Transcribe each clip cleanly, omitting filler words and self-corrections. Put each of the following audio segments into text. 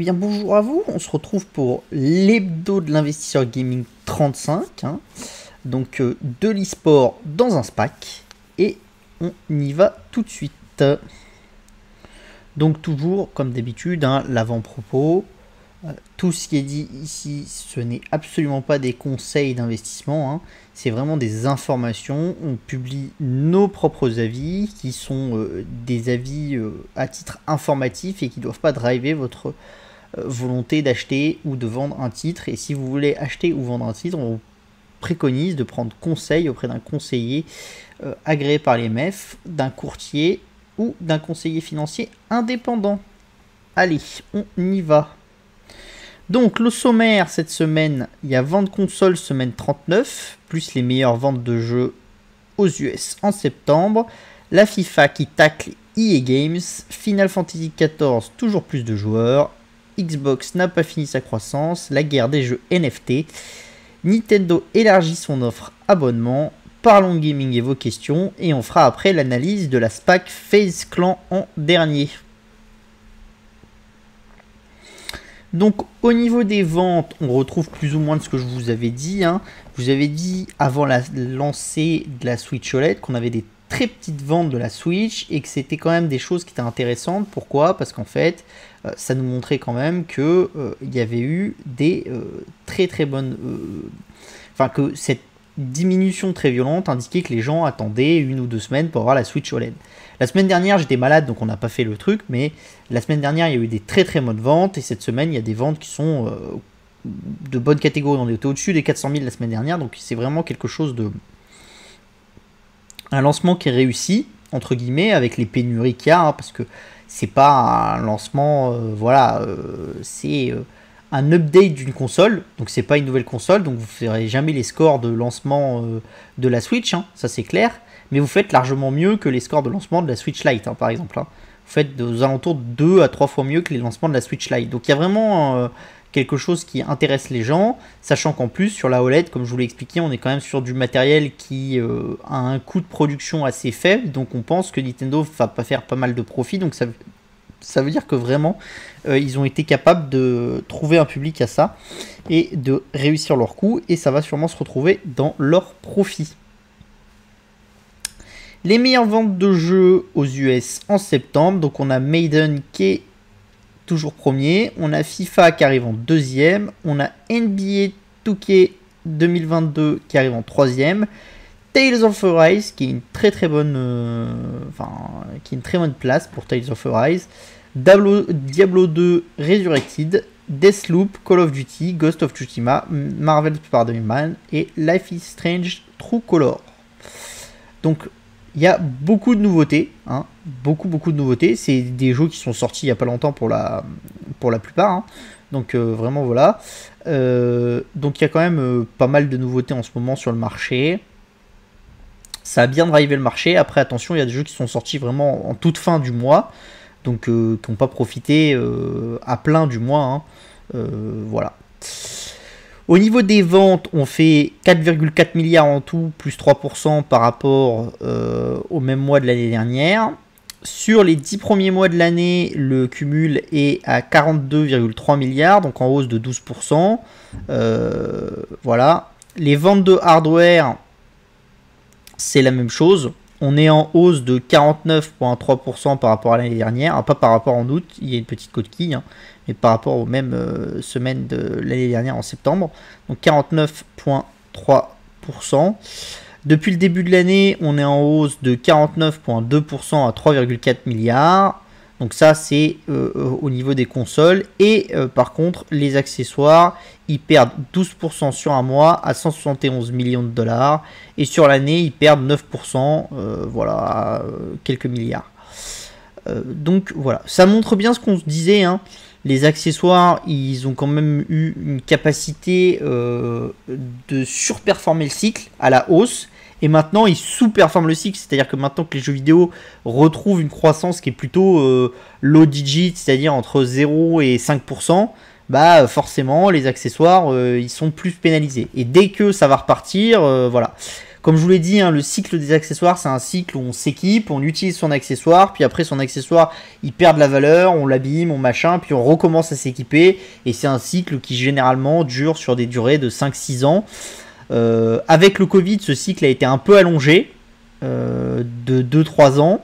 Eh bien, bonjour à vous, on se retrouve pour l'hebdo de l'investisseur gaming 35, hein. Donc de l'e-sport dans un SPAC, et on y va tout de suite. Donc toujours, comme d'habitude, hein, l'avant-propos, tout ce qui est dit ici, ce n'est absolument pas des conseils d'investissement, hein. C'est vraiment des informations. On publie nos propres avis, qui sont des avis à titre informatif et qui ne doivent pas driver votre volonté d'acheter ou de vendre un titre. Et si vous voulez acheter ou vendre un titre, on vous préconise de prendre conseil auprès d'un conseiller agréé par les MEF, d'un courtier ou d'un conseiller financier indépendant. Allez, on y va. Donc le sommaire cette semaine, il y a vente console semaine 39, plus les meilleures ventes de jeux aux US en septembre, la FIFA qui tacle EA Games, Final Fantasy XIV toujours plus de joueurs, Xbox n'a pas fini sa croissance, la guerre des jeux NFT, Nintendo élargit son offre abonnement, parlons gaming et vos questions, et on fera après l'analyse de la SPAC FaZe Clan en dernier. Donc au niveau des ventes, on retrouve plus ou moins de ce que je vous avais dit, hein. Je vous avais dit avant la lancée de la Switch OLED qu'on avait des très petites ventes de la Switch et que c'était quand même des choses qui étaient intéressantes. Pourquoi? Parce qu'en fait, ça nous montrait quand même que il y avait eu des très bonnes... Enfin, que cette diminution très violente indiquait que les gens attendaient 1 ou 2 semaines pour avoir la Switch OLED. La semaine dernière, j'étais malade, donc on n'a pas fait le truc, mais la semaine dernière, il y a eu des très bonnes ventes, et cette semaine, il y a des ventes qui sont de bonne catégorie. On était au-dessus des 400 000 la semaine dernière, donc c'est vraiment quelque chose de... un lancement qui est réussi, entre guillemets, avec les pénuries qu'il y a, hein, parce que c'est pas un lancement, c'est un update d'une console, donc c'est pas une nouvelle console, donc vous ne ferez jamais les scores de lancement de la Switch, hein, ça c'est clair, mais vous faites largement mieux que les scores de lancement de la Switch Lite, hein, par exemple, hein. Vous faites aux alentours de 2 à 3 fois mieux que les lancements de la Switch Lite, donc il y a vraiment quelque chose qui intéresse les gens, sachant qu'en plus sur la OLED, comme je vous l'ai expliqué, on est quand même sur du matériel qui a un coût de production assez faible, donc on pense que Nintendo va pas faire pas mal de profit, donc ça veut dire que vraiment ils ont été capables de trouver un public à ça et de réussir leur coup, et ça va sûrement se retrouver dans leur profit. Les meilleures ventes de jeux aux US en septembre, donc on a Maiden qui est toujours premier, on a FIFA qui arrive en deuxième, on a NBA 2K 2022 qui arrive en troisième, Tales of Arise qui est une très bonne qui est une très bonne place pour Tales of Arise, Diablo 2 Resurrected, Deathloop, Call of Duty, Ghost of Tsushima, Marvel Spider-Man et Life is Strange True Color. Donc il y a beaucoup de nouveautés, hein, beaucoup de nouveautés. C'est des jeux qui sont sortis il n'y a pas longtemps pour la plupart, hein. Donc vraiment voilà. Donc il y a quand même pas mal de nouveautés en ce moment sur le marché. Ça a bien drivé le marché. Après attention, il y a des jeux qui sont sortis vraiment en toute fin du mois, donc qui n'ont pas profité à plein du mois, hein. Voilà. Au niveau des ventes, on fait 4,4 milliards en tout, plus 3% par rapport au même mois de l'année dernière. Sur les 10 premiers mois de l'année, le cumul est à 42,3 milliards, donc en hausse de 12%. Voilà. Les ventes de hardware, c'est la même chose. On est en hausse de 49,3% par rapport à l'année dernière. Ah, pas par rapport en août, il y a une petite coquille, hein, mais par rapport aux mêmes semaines de l'année dernière en septembre. Donc 49,3%. Depuis le début de l'année, on est en hausse de 49,2% à 3,4 milliards. Donc ça, c'est au niveau des consoles. Et par contre, les accessoires, ils perdent 12% sur un mois à 171 millions de dollars. Et sur l'année, ils perdent 9%, voilà, à quelques milliards. Donc voilà, ça montre bien ce qu'on se disait, hein. Les accessoires, ils ont quand même eu une capacité de surperformer le cycle à la hausse. Et maintenant, ils sous-performent le cycle, c'est-à-dire que maintenant que les jeux vidéo retrouvent une croissance qui est plutôt low digit, c'est-à-dire entre 0 et 5%, bah forcément, les accessoires, ils sont plus pénalisés. Et dès que ça va repartir, voilà. Comme je vous l'ai dit, hein, le cycle des accessoires, c'est un cycle où on s'équipe, on utilise son accessoire, puis après son accessoire, il perd de la valeur, on l'abîme, on machin, puis on recommence à s'équiper. Et c'est un cycle qui généralement dure sur des durées de 5-6 ans. Avec le Covid, ce cycle a été un peu allongé, de 2-3 ans.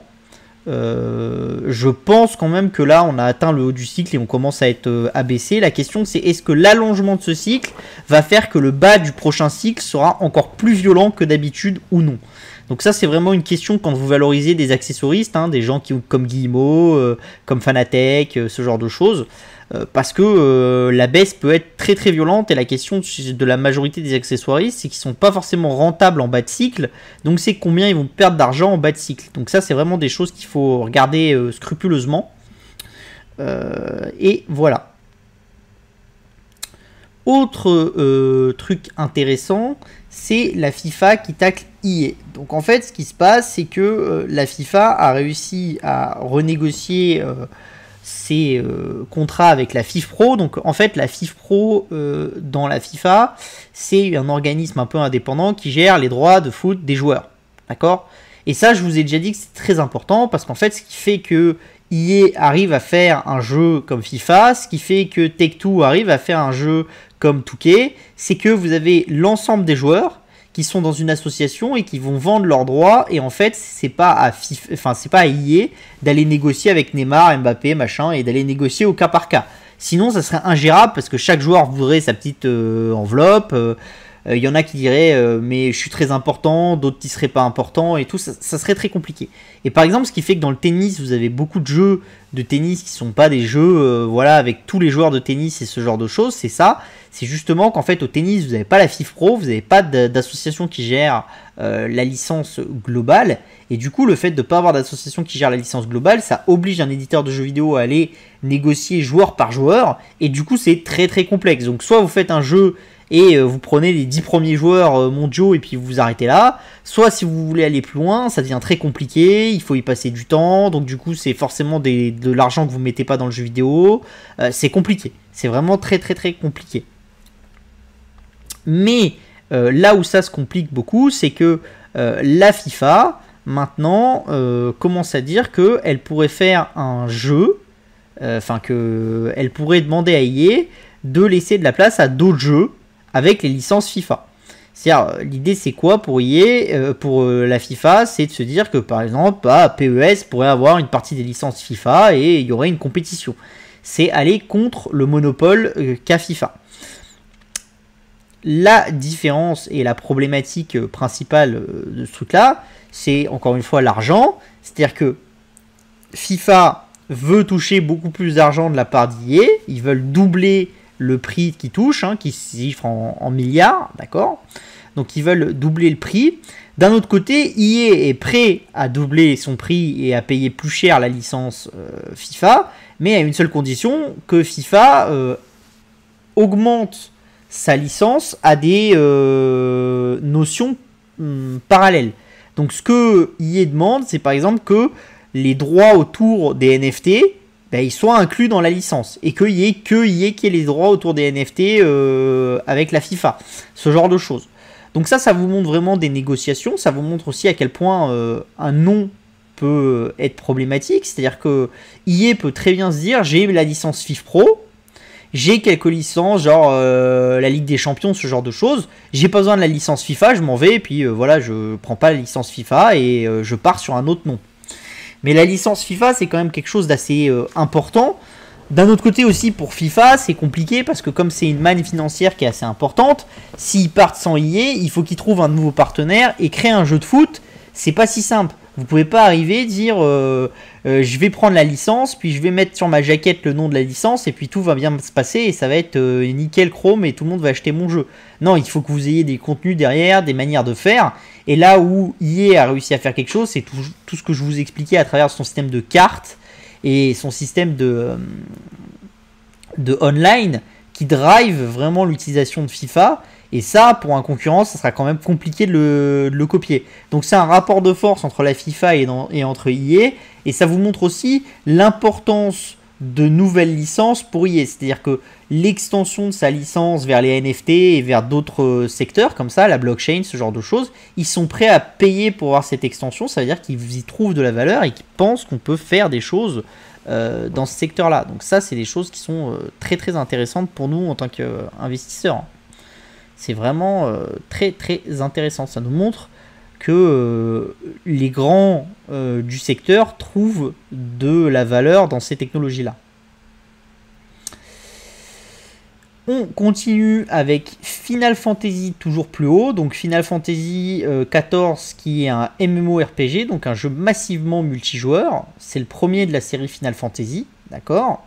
Je pense quand même que là on a atteint le haut du cycle et on commence à être abaissé. La question c'est est-ce que l'allongement de ce cycle va faire que le bas du prochain cycle sera encore plus violent que d'habitude ou non. Donc ça c'est vraiment une question quand vous valorisez des accessoristes, hein, des gens comme Guillemot, comme Fanatec, ce genre de choses. Parce que la baisse peut être très très violente et la question de la majorité des accessoiristes c'est qu'ils sont pas forcément rentables en bas de cycle, donc c'est combien ils vont perdre d'argent en bas de cycle. Donc ça c'est vraiment des choses qu'il faut regarder scrupuleusement. Et voilà. Autre truc intéressant, c'est la FIFA qui tacle EA. Donc en fait ce qui se passe c'est que la FIFA a réussi à renégocier ses contrats avec la FIFPro. Donc en fait la FIFPro dans la FIFA c'est un organisme un peu indépendant qui gère les droits de foot des joueurs, d'accord. Et ça je vous ai déjà dit que c'est très important parce qu'en fait ce qui fait que EA arrive à faire un jeu comme FIFA, ce qui fait que Take-Two arrive à faire un jeu comme 2K, c'est que vous avez l'ensemble des joueurs qui sont dans une association et qui vont vendre leurs droits, et en fait c'est pas à FIFA, enfin c'est pas à EA d'aller négocier avec Neymar, Mbappé, machin, et d'aller négocier au cas par cas. Sinon ça serait ingérable parce que chaque joueur voudrait sa petite enveloppe. Il y en a qui diraient mais je suis très important, d'autres qui seraient pas importants et tout, ça serait très compliqué. Et par exemple ce qui fait que dans le tennis vous avez beaucoup de jeux de tennis qui sont pas des jeux voilà avec tous les joueurs de tennis et ce genre de choses, c'est ça, c'est justement qu'en fait au tennis vous n'avez pas la FIFPro, vous n'avez pas d'association qui gère la licence globale, et du coup le fait de ne pas avoir d'association qui gère la licence globale, ça oblige un éditeur de jeux vidéo à aller négocier joueur par joueur, et du coup c'est très très complexe. Donc soit vous faites un jeu et vous prenez les 10 premiers joueurs mondiaux et puis vous vous arrêtez là, soit si vous voulez aller plus loin ça devient très compliqué, il faut y passer du temps, donc du coup c'est forcément de l'argent que vous mettez pas dans le jeu vidéo, c'est compliqué, c'est vraiment très très très compliqué. Mais là où ça se complique beaucoup, c'est que la FIFA maintenant commence à dire qu'elle pourrait faire un jeu, enfin qu'elle pourrait demander à EA de laisser de la place à d'autres jeux avec les licences FIFA. C'est-à-dire, l'idée c'est quoi pour EA, pour la FIFA, c'est de se dire que par exemple, PES pourrait avoir une partie des licences FIFA et il y aurait une compétition. C'est aller contre le monopole qu'a FIFA. La différence et la problématique principale de ce truc-là, c'est encore une fois l'argent. C'est-à-dire que FIFA veut toucher beaucoup plus d'argent de la part d'EA, ils veulent doubler le prix qu'ils touchent, hein, qui se chiffre en milliards, d'accord. Donc ils veulent doubler le prix. D'un autre côté, EA est prêt à doubler son prix et à payer plus cher la licence FIFA, mais à une seule condition, que FIFA augmente sa licence à des notions parallèles. Donc ce que EA demande, c'est par exemple que les droits autour des NFT, ils soient inclus dans la licence et qu'il y ait que EA qui ait les droits autour des NFT avec la FIFA, ce genre de choses. Donc ça vous montre vraiment des négociations, ça vous montre aussi à quel point un nom peut être problématique, c'est-à-dire que EA peut très bien se dire j'ai la licence FIFPro, j'ai quelques licences genre la Ligue des Champions, ce genre de choses, j'ai pas besoin de la licence FIFA, je m'en vais et puis voilà, je prends pas la licence FIFA et je pars sur un autre nom. Mais la licence FIFA, c'est quand même quelque chose d'assez important. D'un autre côté aussi, pour FIFA, c'est compliqué parce que comme c'est une manne financière qui est assez importante, s'ils partent sans EA, il faut qu'ils trouvent un nouveau partenaire et créer un jeu de foot, c'est pas si simple. Vous pouvez pas arriver et dire je vais prendre la licence, puis je vais mettre sur ma jaquette le nom de la licence et puis tout va bien se passer et ça va être nickel chrome et tout le monde va acheter mon jeu. Non, il faut que vous ayez des contenus derrière, des manières de faire. Et là où EA a réussi à faire quelque chose, c'est tout ce que je vous expliquais à travers son système de cartes et son système de online qui drive vraiment l'utilisation de FIFA. Et ça, pour un concurrent, ça sera quand même compliqué de le copier. Donc c'est un rapport de force entre la FIFA et entre EA. Et ça vous montre aussi l'importance de nouvelles licences pour EA. C'est-à-dire que l'extension de sa licence vers les NFT et vers d'autres secteurs comme ça, la blockchain, ce genre de choses, ils sont prêts à payer pour avoir cette extension. Ça veut dire qu'ils y trouvent de la valeur et qu'ils pensent qu'on peut faire des choses dans ce secteur-là. Donc ça, c'est des choses qui sont très très intéressantes pour nous en tant qu'investisseurs. C'est vraiment très très intéressant. Ça nous montre que les grands du secteur trouvent de la valeur dans ces technologies-là. On continue avec Final Fantasy toujours plus haut. Donc Final Fantasy XIV qui est un MMORPG, donc un jeu massivement multijoueur. C'est le premier de la série Final Fantasy, d'accord ?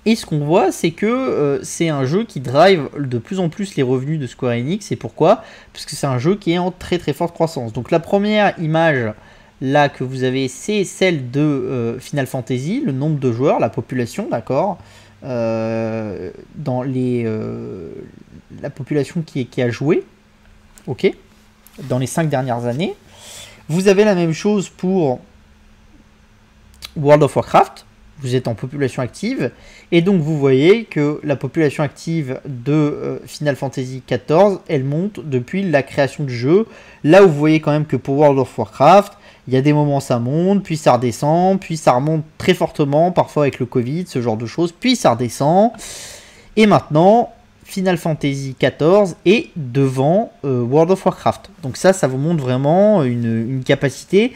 Et ce qu'on voit, c'est que c'est un jeu qui drive de plus en plus les revenus de Square Enix. Et pourquoi ? Parce que c'est un jeu qui est en très très forte croissance. Donc la première image là que vous avez, c'est celle de Final Fantasy, le nombre de joueurs, la population, d'accord, dans la population qui a joué, ok, dans les 5 dernières années. Vous avez la même chose pour World of Warcraft. Vous êtes en population active, et donc vous voyez que la population active de Final Fantasy XIV, elle monte depuis la création du jeu. Là où vous voyez quand même que pour World of Warcraft, il y a des moments ça monte, puis ça redescend, puis ça remonte très fortement, parfois avec le Covid, ce genre de choses, puis ça redescend. Et maintenant, Final Fantasy XIV est devant World of Warcraft. Donc ça vous montre vraiment une capacité.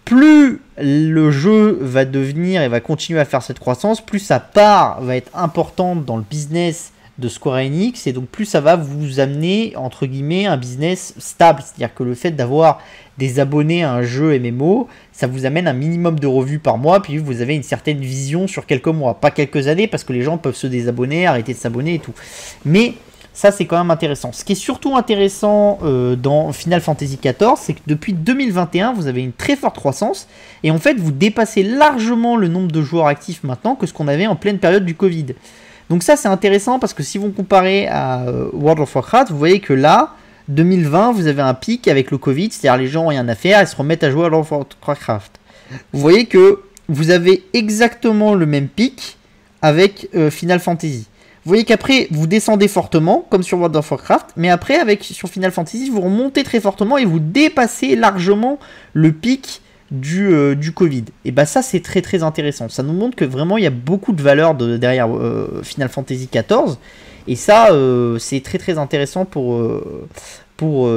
Plus le jeu va devenir et va continuer à faire cette croissance, plus sa part va être importante dans le business de Square Enix, et donc plus ça va vous amener, entre guillemets, un business stable. C'est-à-dire que le fait d'avoir des abonnés à un jeu MMO, ça vous amène un minimum de revenus par mois, puis vous avez une certaine vision sur quelques mois, pas quelques années, parce que les gens peuvent se désabonner, arrêter de s'abonner et tout. Mais ça, c'est quand même intéressant. Ce qui est surtout intéressant dans Final Fantasy XIV, c'est que depuis 2021, vous avez une très forte croissance. Et en fait, vous dépassez largement le nombre de joueurs actifs maintenant que ce qu'on avait en pleine période du Covid. Donc ça, c'est intéressant parce que si vous comparez à World of Warcraft, vous voyez que là, 2020, vous avez un pic avec le Covid. C'est-à-dire les gens n'ont rien à faire, ils se remettent à jouer à World of Warcraft. Vous voyez que vous avez exactement le même pic avec Final Fantasy. Vous voyez qu'après, vous descendez fortement, comme sur World of Warcraft, mais après, sur Final Fantasy, vous remontez très fortement et vous dépassez largement le pic du Covid. Et bah ça, c'est très très intéressant. Ça nous montre que vraiment, il y a beaucoup de valeur derrière Final Fantasy XIV. Et ça, c'est très très intéressant pour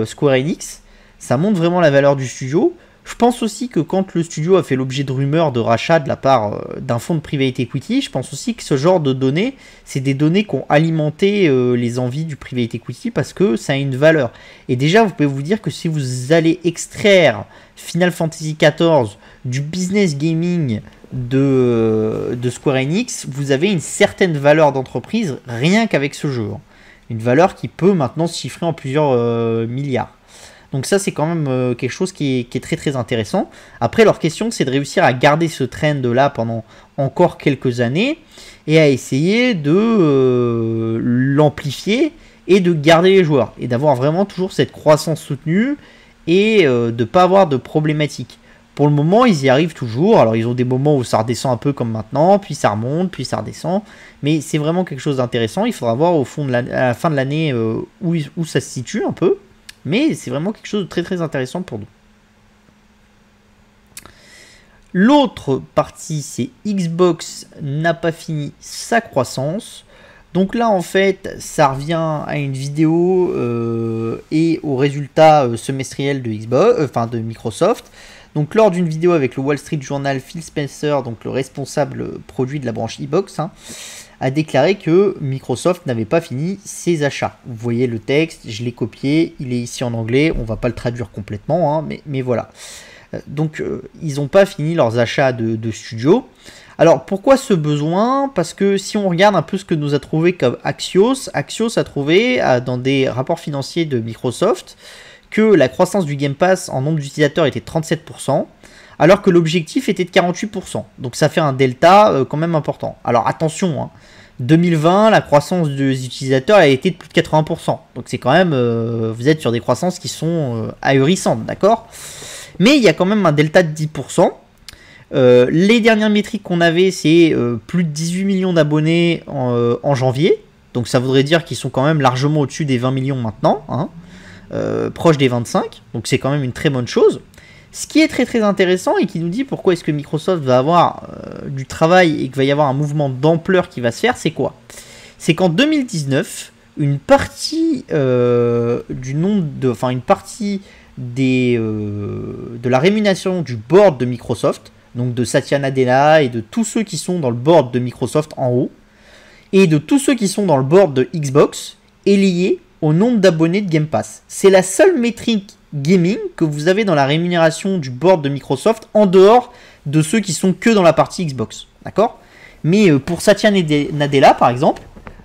Square Enix. Ça montre vraiment la valeur du studio. Je pense aussi que quand le studio a fait l'objet de rumeurs de rachat de la part d'un fonds de private equity, je pense aussi que ce genre de données, c'est des données qui ont alimenté les envies du private equity parce que ça a une valeur. Et déjà, vous pouvez vous dire que si vous allez extraire Final Fantasy XIV du business gaming de Square Enix, vous avez une certaine valeur d'entreprise rien qu'avec ce jeu. Une valeur qui peut maintenant se chiffrer en plusieurs milliards. Donc ça, c'est quand même quelque chose qui est très très intéressant. Après, leur question, c'est de réussir à garder ce trend-là pendant encore quelques années et à essayer de l'amplifier et de garder les joueurs et d'avoir vraiment toujours cette croissance soutenue et de ne pas avoir de problématiques. Pour le moment, ils y arrivent toujours. Alors, ils ont des moments où ça redescend un peu comme maintenant, puis ça remonte, puis ça redescend. Mais c'est vraiment quelque chose d'intéressant. Il faudra voir à la fin de l'année où ça se situe un peu. Mais c'est vraiment quelque chose de très très intéressant pour nous. L'autre partie, c'est Xbox n'a pas fini sa croissance. Donc là, en fait, ça revient à une vidéo et aux résultats semestriels de de Microsoft. Donc lors d'une vidéo avec le Wall Street Journal, Phil Spencer, donc le responsable produit de la branche Xbox, a déclaré que Microsoft n'avait pas fini ses achats. Vous voyez le texte, je l'ai copié, il est ici en anglais, on va pas le traduire complètement, mais voilà. Donc ils n'ont pas fini leurs achats de studios. Alors pourquoi ce besoin? Parce que si on regarde un peu ce que nous a trouvé comme Axios a trouvé dans des rapports financiers de Microsoft que la croissance du Game Pass en nombre d'utilisateurs était 37%, alors que l'objectif était de 48%. Donc ça fait un delta quand même important. Alors attention, 2020, la croissance des utilisateurs a été de plus de 80%. Donc c'est quand même, vous êtes sur des croissances qui sont ahurissantes, d'accord? Mais il y a quand même un delta de 10%. Les dernières métriques qu'on avait, c'est plus de 18 millions d'abonnés en janvier. Donc ça voudrait dire qu'ils sont quand même largement au-dessus des 20 millions maintenant, hein, proche des 25. Donc c'est quand même une très bonne chose. Ce qui est très très intéressant et qui nous dit pourquoi est-ce que Microsoft va avoir du travail et qu'il va y avoir un mouvement d'ampleur qui va se faire, c'est quoi? C'est qu'en 2019, une partie une partie de la rémunération du board de Microsoft, donc de Satya Nadella et de tous ceux qui sont dans le board de Microsoft en haut, et de tous ceux qui sont dans le board de Xbox, est liée au nombre d'abonnés de Game Pass. C'est la seule métrique gaming que vous avez dans la rémunération du board de Microsoft en dehors de ceux qui sont que dans la partie Xbox. D'accord? Mais pour Satya Nadella, par exemple,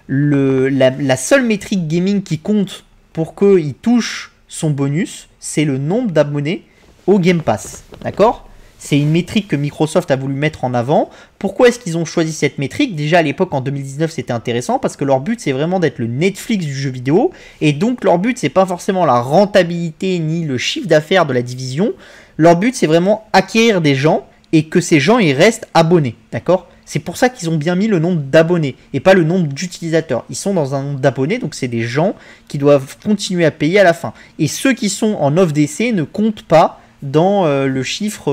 la seule métrique gaming qui compte pour qu'il touche son bonus, c'est le nombre d'abonnés au Game Pass. D'accord? C'est une métrique que Microsoft a voulu mettre en avant. Pourquoi est-ce qu'ils ont choisi cette métrique? Déjà à l'époque en 2019 c'était intéressant parce que leur but c'est vraiment d'être le Netflix du jeu vidéo et donc leur but c'est pas forcément la rentabilité ni le chiffre d'affaires de la division. Leur but c'est vraiment acquérir des gens et que ces gens ils restent abonnés, d'accord? C'est pour ça qu'ils ont bien mis le nombre d'abonnés et pas le nombre d'utilisateurs. Ils sont dans un nombre d'abonnés, donc c'est des gens qui doivent continuer à payer à la fin. Et ceux qui sont en off d'essai ne comptent pas dans le chiffre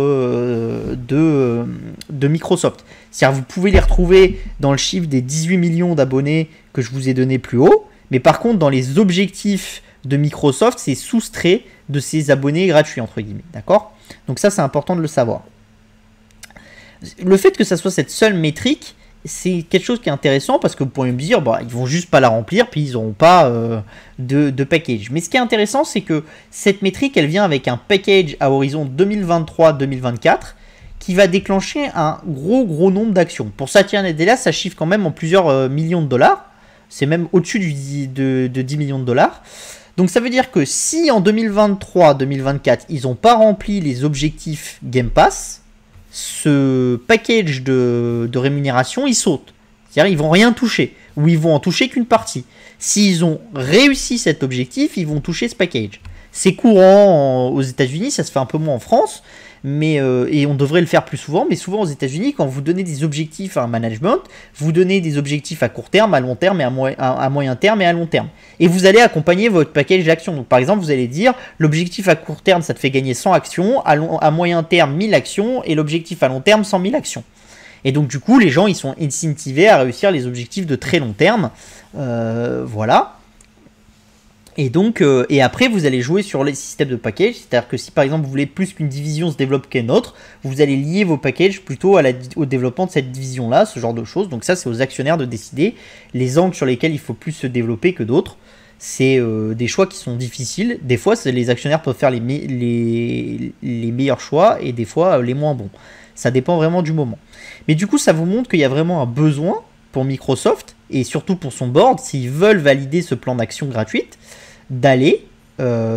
de Microsoft. C'est-à-dire vous pouvez les retrouver dans le chiffre des 18 millions d'abonnés que je vous ai donné plus haut, mais par contre dans les objectifs de Microsoft, c'est soustrait de ces abonnés gratuits, entre guillemets. D'accord? Donc ça, c'est important de le savoir. Le fait que ça soit cette seule métrique, c'est quelque chose qui est intéressant parce que vous pourriez me dire, bah, ils vont juste pas la remplir puis ils n'auront pas de package. Mais ce qui est intéressant, c'est que cette métrique, elle vient avec un package à horizon 2023-2024 qui va déclencher un gros nombre d'actions. Pour Satya Nadella, ça chiffre quand même en plusieurs millions de dollars. C'est même au-dessus de 10 millions de dollars. Donc ça veut dire que si en 2023-2024, ils n'ont pas rempli les objectifs Game Pass, ce package de rémunération, il saute. C'est-à-dire ils vont rien toucher, ou ils vont en toucher qu'une partie. S'ils ont réussi cet objectif, ils vont toucher ce package. C'est courant aux États-Unis, ça se fait un peu moins en France, mais et on devrait le faire plus souvent. Mais souvent aux États-Unis, quand vous donnez des objectifs à un management, vous donnez des objectifs à court terme, à long terme, et à moyen terme et à long terme. Et vous allez accompagner votre package d'actions. Donc par exemple, vous allez dire l'objectif à court terme, ça te fait gagner 100 actions, à moyen terme 1000 actions, et l'objectif à long terme 100 000 actions. Et donc du coup, les gens ils sont incentivés à réussir les objectifs de très long terme. Voilà. Et donc, et après, vous allez jouer sur les systèmes de package. C'est-à-dire que si par exemple vous voulez plus qu'une division se développe qu'une autre, vous allez lier vos packages plutôt au développement de cette division-là, ce genre de choses. Donc ça, c'est aux actionnaires de décider les angles sur lesquels il faut plus se développer que d'autres. C'est des choix qui sont difficiles. Des fois, les actionnaires peuvent faire les meilleurs choix et des fois les moins bons. Ça dépend vraiment du moment. Mais du coup, ça vous montre qu'il y a vraiment un besoin pour Microsoft et surtout pour son board, s'ils veulent valider ce plan d'action gratuite, d'aller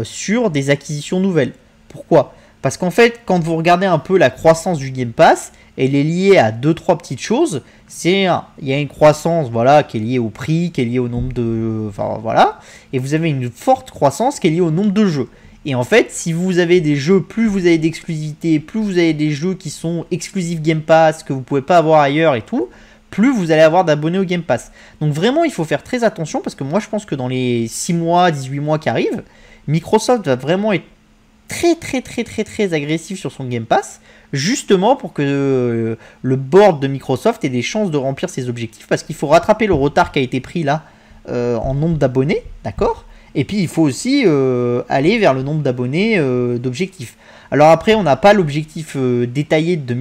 sur des acquisitions nouvelles. Pourquoi? Parce qu'en fait, quand vous regardez un peu la croissance du Game Pass, elle est liée à 2-3 petites choses. Il y a une croissance voilà, qui est liée au prix, qui est liée au nombre de... Enfin, voilà. Et vous avez une forte croissance qui est liée au nombre de jeux. Et en fait, si vous avez des jeux, plus vous avez d'exclusivité, plus vous avez des jeux qui sont exclusifs Game Pass, que vous ne pouvez pas avoir ailleurs et tout, plus vous allez avoir d'abonnés au Game Pass. Donc vraiment, il faut faire très attention parce que moi, je pense que dans les 6 mois, 18 mois qui arrivent, Microsoft va vraiment être très agressif sur son Game Pass, justement pour que le board de Microsoft ait des chances de remplir ses objectifs parce qu'il faut rattraper le retard qui a été pris là en nombre d'abonnés, d'accord? Et puis il faut aussi aller vers le nombre d'abonnés d'objectifs. Alors après, on n'a pas l'objectif détaillé de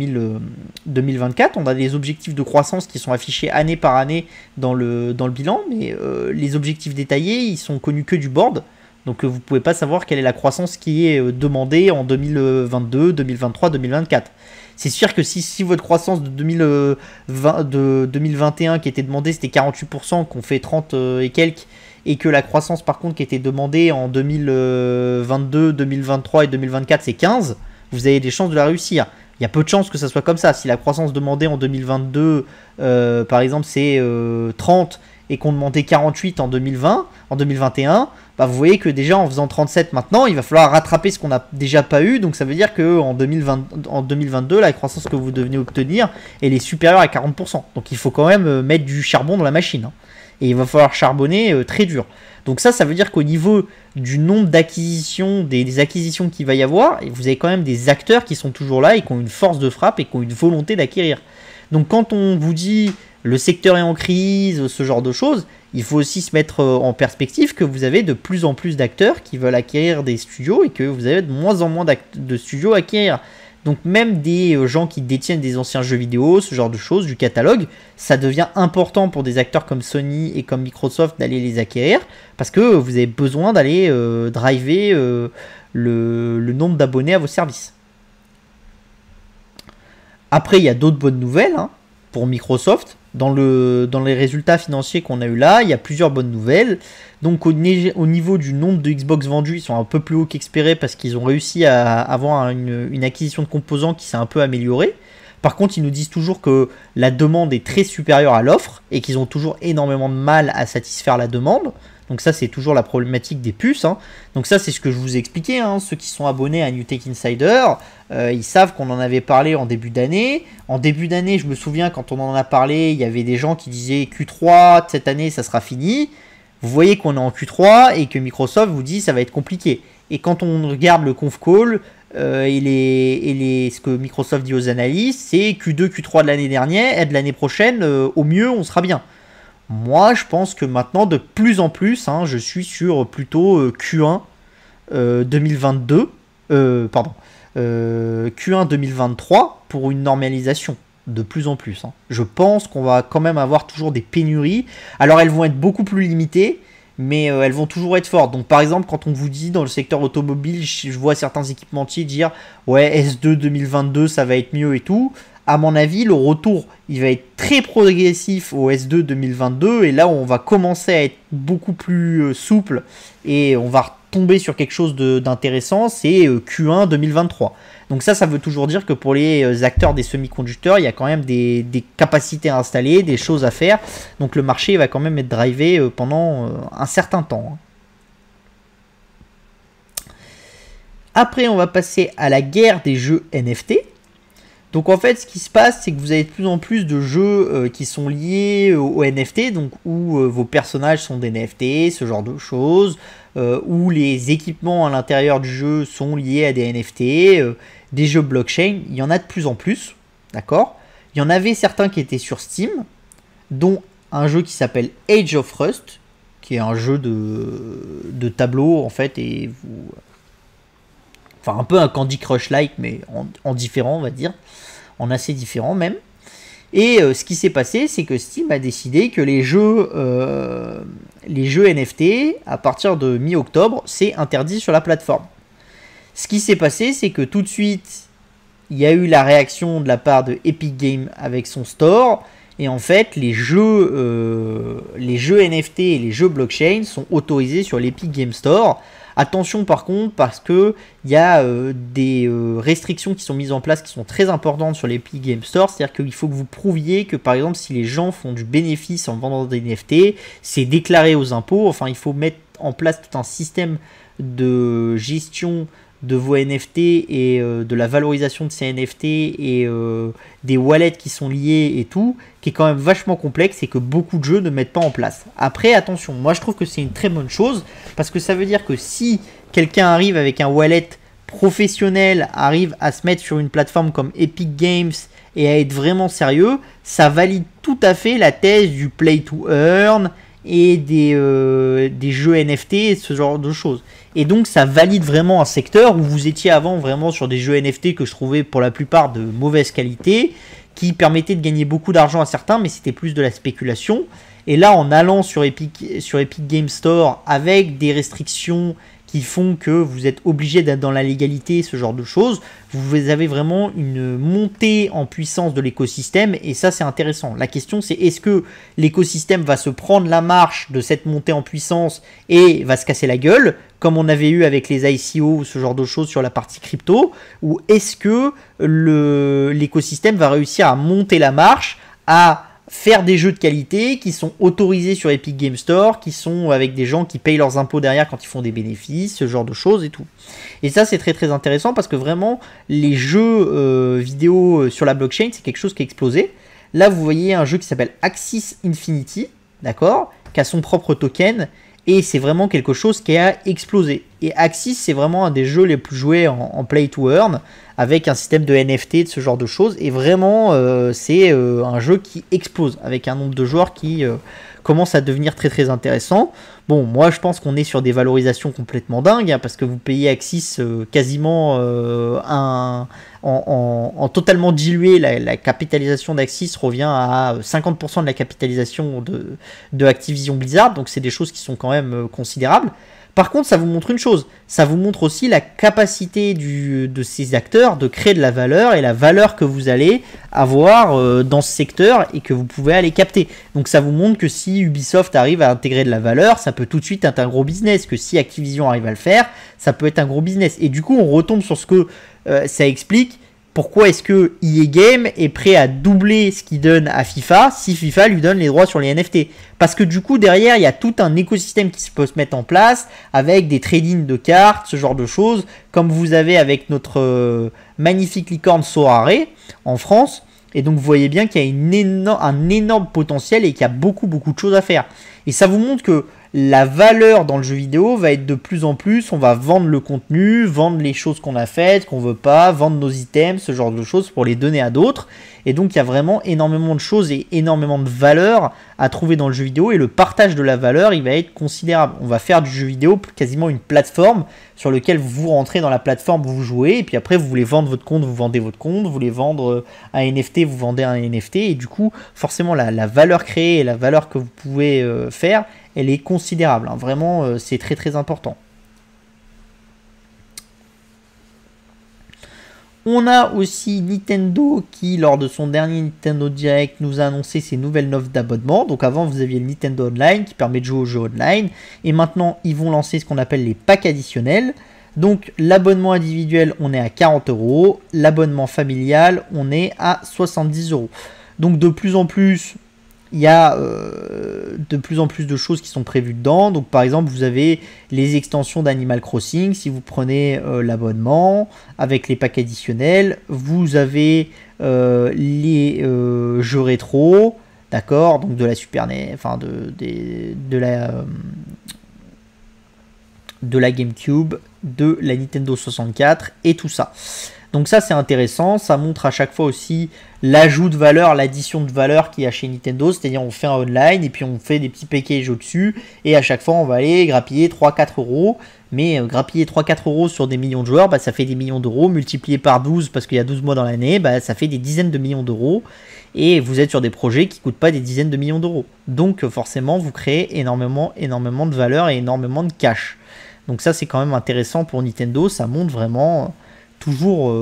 2024, on a des objectifs de croissance qui sont affichés année par année dans le bilan, mais les objectifs détaillés, ils sont connus que du board, donc vous ne pouvez pas savoir quelle est la croissance qui est demandée en 2022, 2023, 2024. C'est sûr que si votre croissance de 2021 qui était demandée, c'était 48%, qu'on fait 30 et quelques, et que la croissance par contre qui était demandée en 2022, 2023 et 2024 c'est 15, vous avez des chances de la réussir. Il y a peu de chances que ça soit comme ça. Si la croissance demandée en 2022 par exemple c'est 30 et qu'on demandait 48 en 2020, en 2021, bah, vous voyez que déjà en faisant 37 maintenant, il va falloir rattraper ce qu'on n'a déjà pas eu. Donc ça veut dire qu'en 2022, la croissance que vous devenez obtenir, elle est supérieure à 40%. Donc il faut quand même mettre du charbon dans la machine. Hein. Et il va falloir charbonner très dur. Donc ça veut dire qu'au niveau du nombre d'acquisitions, des acquisitions qu'il va y avoir, vous avez quand même des acteurs qui sont toujours là et qui ont une force de frappe et qui ont une volonté d'acquérir. Donc quand on vous dit le secteur est en crise, ce genre de choses, il faut aussi se mettre en perspective que vous avez de plus en plus d'acteurs qui veulent acquérir des studios et que vous avez de moins en moins de studios à acquérir. Donc même des gens qui détiennent des anciens jeux vidéo, ce genre de choses, du catalogue, ça devient important pour des acteurs comme Sony et comme Microsoft d'aller les acquérir parce que vous avez besoin d'aller driver le nombre d'abonnés à vos services. Après, il y a d'autres bonnes nouvelles hein, pour Microsoft. Dans les résultats financiers qu'on a eu là, il y a plusieurs bonnes nouvelles. Donc au niveau du nombre de Xbox vendus, ils sont un peu plus hauts qu'espéré parce qu'ils ont réussi à avoir une acquisition de composants qui s'est un peu améliorée. Par contre, ils nous disent toujours que la demande est très supérieure à l'offre et qu'ils ont toujours énormément de mal à satisfaire la demande. Donc ça, c'est toujours la problématique des puces. Hein. Donc ça, c'est ce que je vous ai expliqué. Hein. Ceux qui sont abonnés à New Tech Insider, ils savent qu'on en avait parlé en début d'année. En début d'année, je me souviens, quand on en a parlé, il y avait des gens qui disaient Q3 de cette année, ça sera fini. Vous voyez qu'on est en Q3 et que Microsoft vous dit ça va être compliqué. Et quand on regarde le conf call ce que Microsoft dit aux analystes, c'est Q2, Q3 de l'année dernière et de l'année prochaine, au mieux, on sera bien. Moi, je pense que maintenant, de plus en plus, hein, je suis sur plutôt Q1 2022, Q1 2023 pour une normalisation, de plus en plus. Hein. Je pense qu'on va quand même avoir toujours des pénuries. Alors, elles vont être beaucoup plus limitées, mais elles vont toujours être fortes. Donc, par exemple, quand on vous dit dans le secteur automobile, je vois certains équipementiers dire « Ouais, S2 2022, ça va être mieux et tout ». À mon avis, le retour, il va être très progressif au S2 2022 et là, on va commencer à être beaucoup plus souple et on va tomber sur quelque chose d'intéressant, c'est Q1 2023. Donc ça veut toujours dire que pour les acteurs des semi-conducteurs, il y a quand même des capacités à installer, des choses à faire. Donc le marché va quand même être drivé pendant un certain temps. Après, on va passer à la guerre des jeux NFT. Donc en fait, ce qui se passe, c'est que vous avez de plus en plus de jeux qui sont liés aux NFT, donc où vos personnages sont des NFT, ce genre de choses, où les équipements à l'intérieur du jeu sont liés à des NFT, des jeux blockchain, il y en a de plus en plus, d'accord? Il y en avait certains qui étaient sur Steam, dont un jeu qui s'appelle Age of Rust, qui est un jeu de tableau en fait, et vous... Enfin, un peu un Candy Crush-like, mais en différent, on va dire. En assez différent, même. Et ce qui s'est passé, c'est que Steam a décidé que les jeux NFT, à partir de mi-octobre, c'est interdit sur la plateforme. Ce qui s'est passé, c'est que tout de suite, il y a eu la réaction de la part de Epic Games avec son store. Et en fait, les jeux NFT et les jeux blockchain sont autorisés sur l'Epic Games Store. Attention par contre, parce que il y a des restrictions qui sont mises en place qui sont très importantes sur l'Epic Games Store. C'est-à-dire qu'il faut que vous prouviez que par exemple si les gens font du bénéfice en vendant des NFT, c'est déclaré aux impôts. Enfin, il faut mettre en place tout un système de gestion de vos NFT et de la valorisation de ces NFT et des wallets qui sont liés et tout, qui est quand même vachement complexe et que beaucoup de jeux ne mettent pas en place. Après, attention, moi je trouve que c'est une très bonne chose parce que ça veut dire que si quelqu'un arrive avec un wallet professionnel, arrive à se mettre sur une plateforme comme Epic Games et à être vraiment sérieux, ça valide tout à fait la thèse du play to earn et des jeux NFT et ce genre de choses. Et donc ça valide vraiment un secteur où vous étiez avant vraiment sur des jeux NFT que je trouvais pour la plupart de mauvaise qualité, qui permettaient de gagner beaucoup d'argent à certains, mais c'était plus de la spéculation. Et là, en allant sur Epic Games Store avec des restrictions qui font que vous êtes obligé d'être dans la légalité, ce genre de choses, vous avez vraiment une montée en puissance de l'écosystème et ça c'est intéressant. La question c'est est-ce que l'écosystème va se prendre la marche de cette montée en puissance et va se casser la gueule comme on avait eu avec les ICO ou ce genre de choses sur la partie crypto, ou est-ce que l'écosystème va réussir à monter la marche, à faire des jeux de qualité qui sont autorisés sur Epic Game Store, qui sont avec des gens qui payent leurs impôts derrière quand ils font des bénéfices, ce genre de choses et tout. Et ça, c'est très très intéressant parce que vraiment, les jeux vidéo sur la blockchain, c'est quelque chose qui a explosé. Là, vous voyez un jeu qui s'appelle Axis Infinity, d'accord, qui a son propre token. Et c'est vraiment quelque chose qui a explosé. Et Axis, c'est vraiment un des jeux les plus joués en play to earn, avec un système de NFT, de ce genre de choses. Et vraiment, c'est un jeu qui explose, avec un nombre de joueurs qui commence à devenir très très intéressant. Bon, moi je pense qu'on est sur des valorisations complètement dingues, hein, parce que vous payez Axis quasiment en totalement dilué. La capitalisation d'Axis revient à 50% de la capitalisation de Activision Blizzard, donc c'est des choses qui sont quand même considérables. Par contre, ça vous montre une chose, ça vous montre aussi la capacité de ces acteurs de créer de la valeur et la valeur que vous allez avoir dans ce secteur et que vous pouvez aller capter. Donc ça vous montre que si Ubisoft arrive à intégrer de la valeur, ça peut tout de suite être un gros business, que si Activision arrive à le faire, ça peut être un gros business. Et du coup, on retombe sur ce que ça explique. Pourquoi est-ce que EA Game est prêt à doubler ce qu'il donne à FIFA si FIFA lui donne les droits sur les NFT? Parce que du coup, derrière, il y a tout un écosystème qui peut se mettre en place avec des trading de cartes, ce genre de choses, comme vous avez avec notre magnifique licorne Sorare en France. Et donc, vous voyez bien qu'il y a un énorme potentiel et qu'il y a beaucoup de choses à faire. Et ça vous montre que la valeur dans le jeu vidéo va être de plus en plus, on va vendre le contenu, vendre les choses qu'on a faites, qu'on veut pas, vendre nos items, ce genre de choses pour les donner à d'autres. Et donc il y a vraiment énormément de choses et énormément de valeur à trouver dans le jeu vidéo et le partage de la valeur, il va être considérable. On va faire du jeu vidéo quasiment une plateforme sur laquelle vous rentrez dans la plateforme, vous jouez et puis après vous voulez vendre votre compte, vous vendez votre compte, vous voulez vendre un NFT, vous vendez un NFT et du coup forcément la valeur créée et la valeur que vous pouvez faire, elle est considérable, hein. Vraiment c'est très très important. On a aussi Nintendo qui, lors de son dernier Nintendo Direct, nous a annoncé ses nouvelles offres d'abonnement. Donc avant, vous aviez le Nintendo Online qui permet de jouer aux jeux online. Et maintenant, ils vont lancer ce qu'on appelle les packs additionnels. Donc l'abonnement individuel, on est à 40 €. L'abonnement familial, on est à 70 €. Donc de plus en plus, il y a de plus en plus de choses qui sont prévues dedans. Donc par exemple, vous avez les extensions d'Animal Crossing. Si vous prenez l'abonnement avec les packs additionnels, vous avez les jeux rétro, d'accord, donc de la Super NES, enfin de la GameCube, de la Nintendo 64 et tout ça. Donc ça c'est intéressant, ça montre à chaque fois aussi l'ajout de valeur, l'addition de valeur qu'il y a chez Nintendo, c'est-à-dire on fait un online et puis on fait des petits packages au-dessus et à chaque fois on va aller grappiller 3-4 €, mais grappiller 3-4 € sur des millions de joueurs, bah, ça fait des millions d'euros, multiplié par 12 parce qu'il y a 12 mois dans l'année, bah, ça fait des dizaines de millions d'euros et vous êtes sur des projets qui ne coûtent pas des dizaines de millions d'euros. Donc forcément vous créez énormément de valeur et énormément de cash. Donc ça c'est quand même intéressant pour Nintendo, ça montre vraiment toujours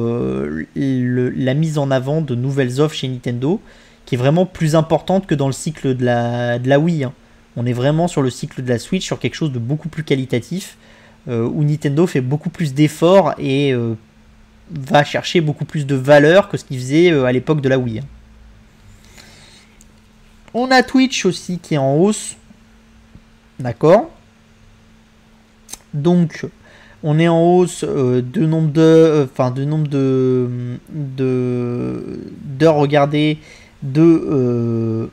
la mise en avant de nouvelles offres chez Nintendo qui est vraiment plus importante que dans le cycle de la Wii, hein. On est vraiment sur le cycle de la Switch, sur quelque chose de beaucoup plus qualitatif où Nintendo fait beaucoup plus d'efforts et va chercher beaucoup plus de valeur que ce qu'il faisait à l'époque de la Wii, hein. On a Twitch aussi qui est en hausse, d'accord. Donc on est en hausse de nombre d'heures regardées de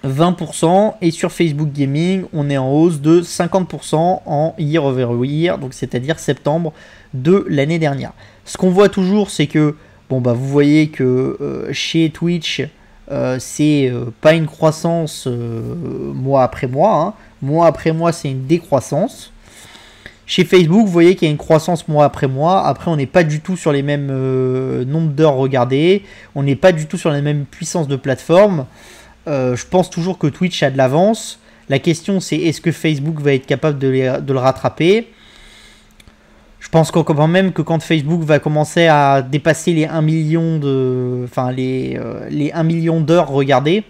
20% et sur Facebook Gaming on est en hausse de 50% en year over year, donc c'est-à-dire septembre de l'année dernière. Ce qu'on voit toujours c'est que bon bah vous voyez que chez Twitch c'est pas une croissance mois après mois, hein. Mois après mois c'est une décroissance. Chez Facebook, vous voyez qu'il y a une croissance mois après mois. Après, on n'est pas du tout sur les mêmes nombres d'heures regardées. On n'est pas du tout sur la même puissance de plateforme. Je pense toujours que Twitch a de l'avance. La question, c'est est-ce que Facebook va être capable de le rattraper? Je pense quand même que quand Facebook va commencer à dépasser les 1 million les 1 million d'heures regardées,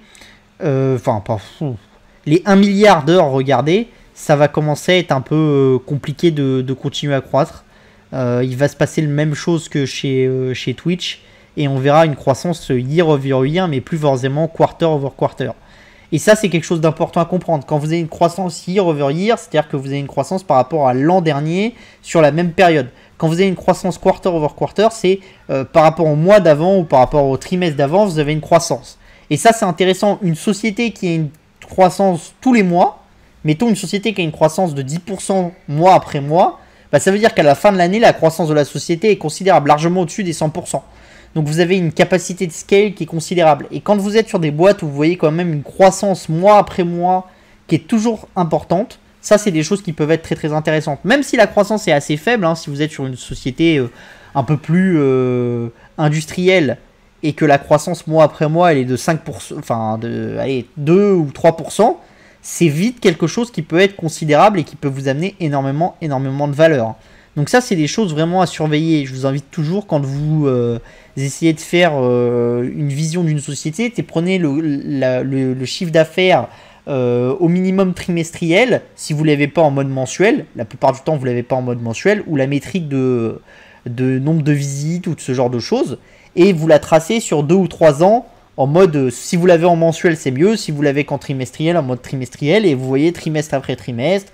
les 1 milliard d'heures regardées, ça va commencer à être un peu compliqué de continuer à croître. Il va se passer la même chose que chez Twitch. et on verra une croissance year over year, mais plus forcément quarter over quarter. Et ça, c'est quelque chose d'important à comprendre. Quand vous avez une croissance year over year, c'est-à-dire que vous avez une croissance par rapport à l'an dernier sur la même période. Quand vous avez une croissance quarter over quarter, c'est par rapport au mois d'avant ou par rapport au trimestre d'avant, vous avez une croissance. Et ça, c'est intéressant. Une société qui a une croissance tous les mois, mettons une société qui a une croissance de 10% mois après mois, bah, ça veut dire qu'à la fin de l'année, la croissance de la société est considérable, largement au-dessus des 100%. Donc vous avez une capacité de scale qui est considérable. Et quand vous êtes sur des boîtes où vous voyez quand même une croissance mois après mois qui est toujours importante, ça c'est des choses qui peuvent être très très intéressantes. Même si la croissance est assez faible, hein, si vous êtes sur une société un peu plus industrielle et que la croissance mois après mois elle est de 5%, enfin de allez, 2 ou 3%, c'est vite quelque chose qui peut être considérable et qui peut vous amener énormément de valeur. Donc ça, c'est des choses vraiment à surveiller. Je vous invite toujours, quand vous essayez de faire une vision d'une société, prenez le chiffre d'affaires au minimum trimestriel, si vous ne l'avez pas en mode mensuel. La plupart du temps, vous ne l'avez pas en mode mensuel, ou la métrique de nombre de visites ou de ce genre de choses, et vous la tracez sur 2 ou 3 ans, en mode, si vous l'avez en mensuel, c'est mieux. Si vous l'avez qu'en trimestriel, en mode trimestriel. Et vous voyez trimestre après trimestre,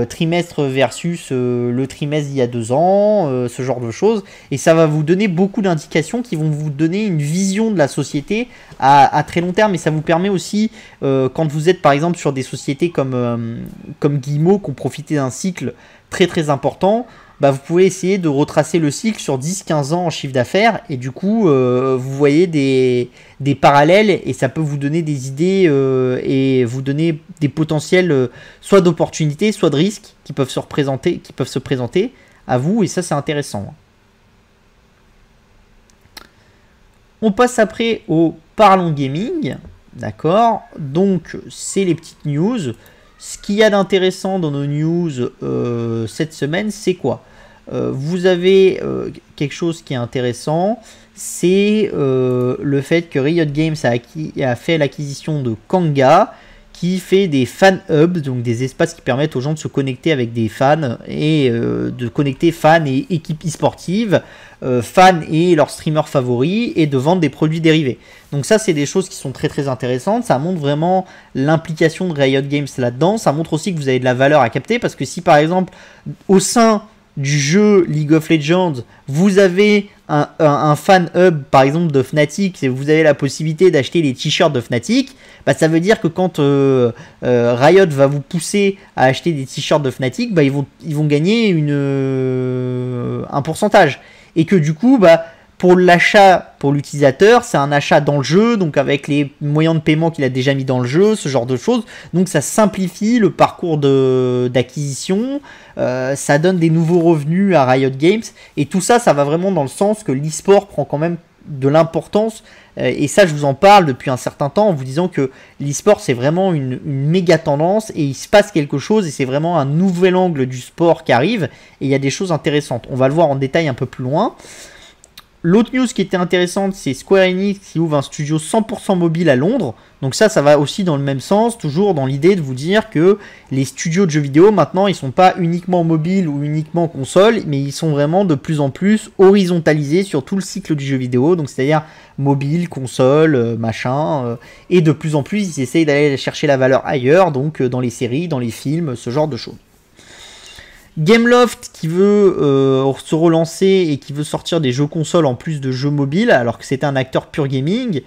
trimestre versus le trimestre d'il y a 2 ans, ce genre de choses. Et ça va vous donner beaucoup d'indications qui vont vous donner une vision de la société à très long terme. Et ça vous permet aussi, quand vous êtes par exemple sur des sociétés comme Guillemot, qui ont profité d'un cycle très très important, bah, vous pouvez essayer de retracer le cycle sur 10-15 ans en chiffre d'affaires et du coup vous voyez des parallèles et ça peut vous donner des idées et vous donner des potentiels soit d'opportunités soit de risques qui peuvent se présenter à vous, et ça c'est intéressant. On passe après au Parlons Gaming, d'accord, donc c'est les petites news. Ce qu'il y a d'intéressant dans nos news cette semaine, c'est quoi? Vous avez quelque chose qui est intéressant, c'est le fait que Riot Games a fait l'acquisition de Kanga, qui fait des fan hubs, donc des espaces qui permettent aux gens de se connecter avec des fans et de connecter fans et équipes e-sportives, fans et leurs streamers favoris, et de vendre des produits dérivés. Donc ça, c'est des choses qui sont très très intéressantes. Ça montre vraiment l'implication de Riot Games là-dedans. Ça montre aussi que vous avez de la valeur à capter, parce que si par exemple au sein du jeu League of Legends, vous avez un fan hub par exemple de Fnatic, et vous avez la possibilité d'acheter les t-shirts de Fnatic, bah, ça veut dire que quand Riot va vous pousser à acheter des t-shirts de Fnatic, bah, ils vont gagner un pourcentage. Et que du coup, bah, pour l'achat, pour l'utilisateur, c'est un achat dans le jeu, donc avec les moyens de paiement qu'il a déjà mis dans le jeu, ce genre de choses. Donc ça simplifie le parcours d'acquisition, ça donne des nouveaux revenus à Riot Games, et tout ça, ça va vraiment dans le sens que l'e-sport prend quand même de l'importance, et ça je vous en parle depuis un certain temps en vous disant que l'e-sport c'est vraiment une méga tendance, et il se passe quelque chose, et c'est vraiment un nouvel angle du sport qui arrive, et il y a des choses intéressantes. On va le voir en détail un peu plus loin. L'autre news qui était intéressante, c'est Square Enix qui ouvre un studio 100% mobile à Londres. Donc ça va aussi dans le même sens, toujours dans l'idée de vous dire que les studios de jeux vidéo, maintenant, ils sont pas uniquement mobiles ou uniquement console, mais ils sont vraiment de plus en plus horizontalisés sur tout le cycle du jeu vidéo. Donc c'est-à-dire mobile, console, machin. Et de plus en plus, ils essayent d'aller chercher la valeur ailleurs, donc dans les séries, dans les films, ce genre de choses. Gameloft qui veut se relancer et qui veut sortir des jeux consoles en plus de jeux mobiles, alors que c'était un acteur pur gaming,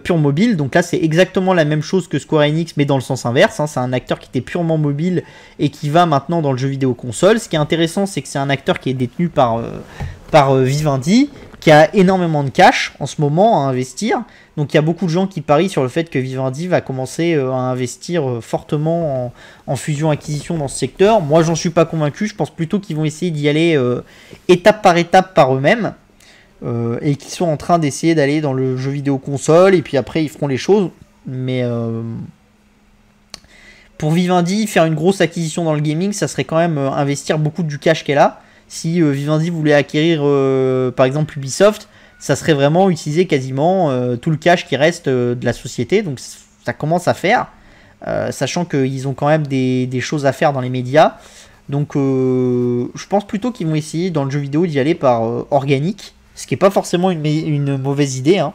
pur mobile. Donc là c'est exactement la même chose que Square Enix, mais dans le sens inverse, hein. C'est un acteur qui était purement mobile et qui va maintenant dans le jeu vidéo console. Ce qui est intéressant, c'est que c'est un acteur qui est détenu par Vivendi, qui a énormément de cash en ce moment à investir. Donc il y a beaucoup de gens qui parient sur le fait que Vivendi va commencer à investir fortement en fusion-acquisition dans ce secteur. Moi, j'en suis pas convaincu. Je pense plutôt qu'ils vont essayer d'y aller étape par eux-mêmes, et qu'ils sont en train d'essayer d'aller dans le jeu vidéo console, et puis après ils feront les choses. Mais pour Vivendi, faire une grosse acquisition dans le gaming, ça serait quand même investir beaucoup du cash qu'elle a. Si Vivendi voulait acquérir par exemple Ubisoft, ça serait vraiment utiliser quasiment tout le cash qui reste de la société. Donc ça commence à faire, sachant qu'ils ont quand même des choses à faire dans les médias. Donc je pense plutôt qu'ils vont essayer dans le jeu vidéo d'y aller par organique, ce qui n'est pas forcément une mauvaise idée, hein.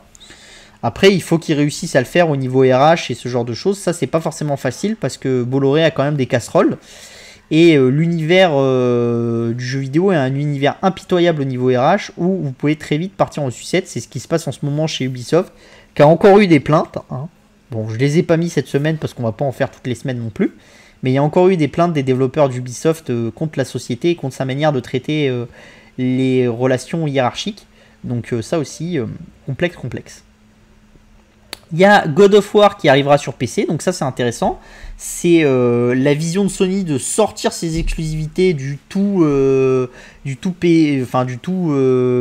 Après, il faut qu'ils réussissent à le faire au niveau RH et ce genre de choses. Ça, c'est pas forcément facile parce que Bolloré a quand même des casseroles. Et l'univers du jeu vidéo est un univers impitoyable au niveau RH où vous pouvez très vite partir en sucette. C'est ce qui se passe en ce moment chez Ubisoft, qui a encore eu des plaintes, hein. Bon, je les ai pas mis cette semaine parce qu'on va pas en faire toutes les semaines non plus. Mais il y a encore eu des plaintes des développeurs d'Ubisoft contre la société et contre sa manière de traiter les relations hiérarchiques. Donc ça aussi, complexe. Il y a God of War qui arrivera sur PC, donc ça c'est intéressant. C'est la vision de Sony de sortir ses exclusivités du tout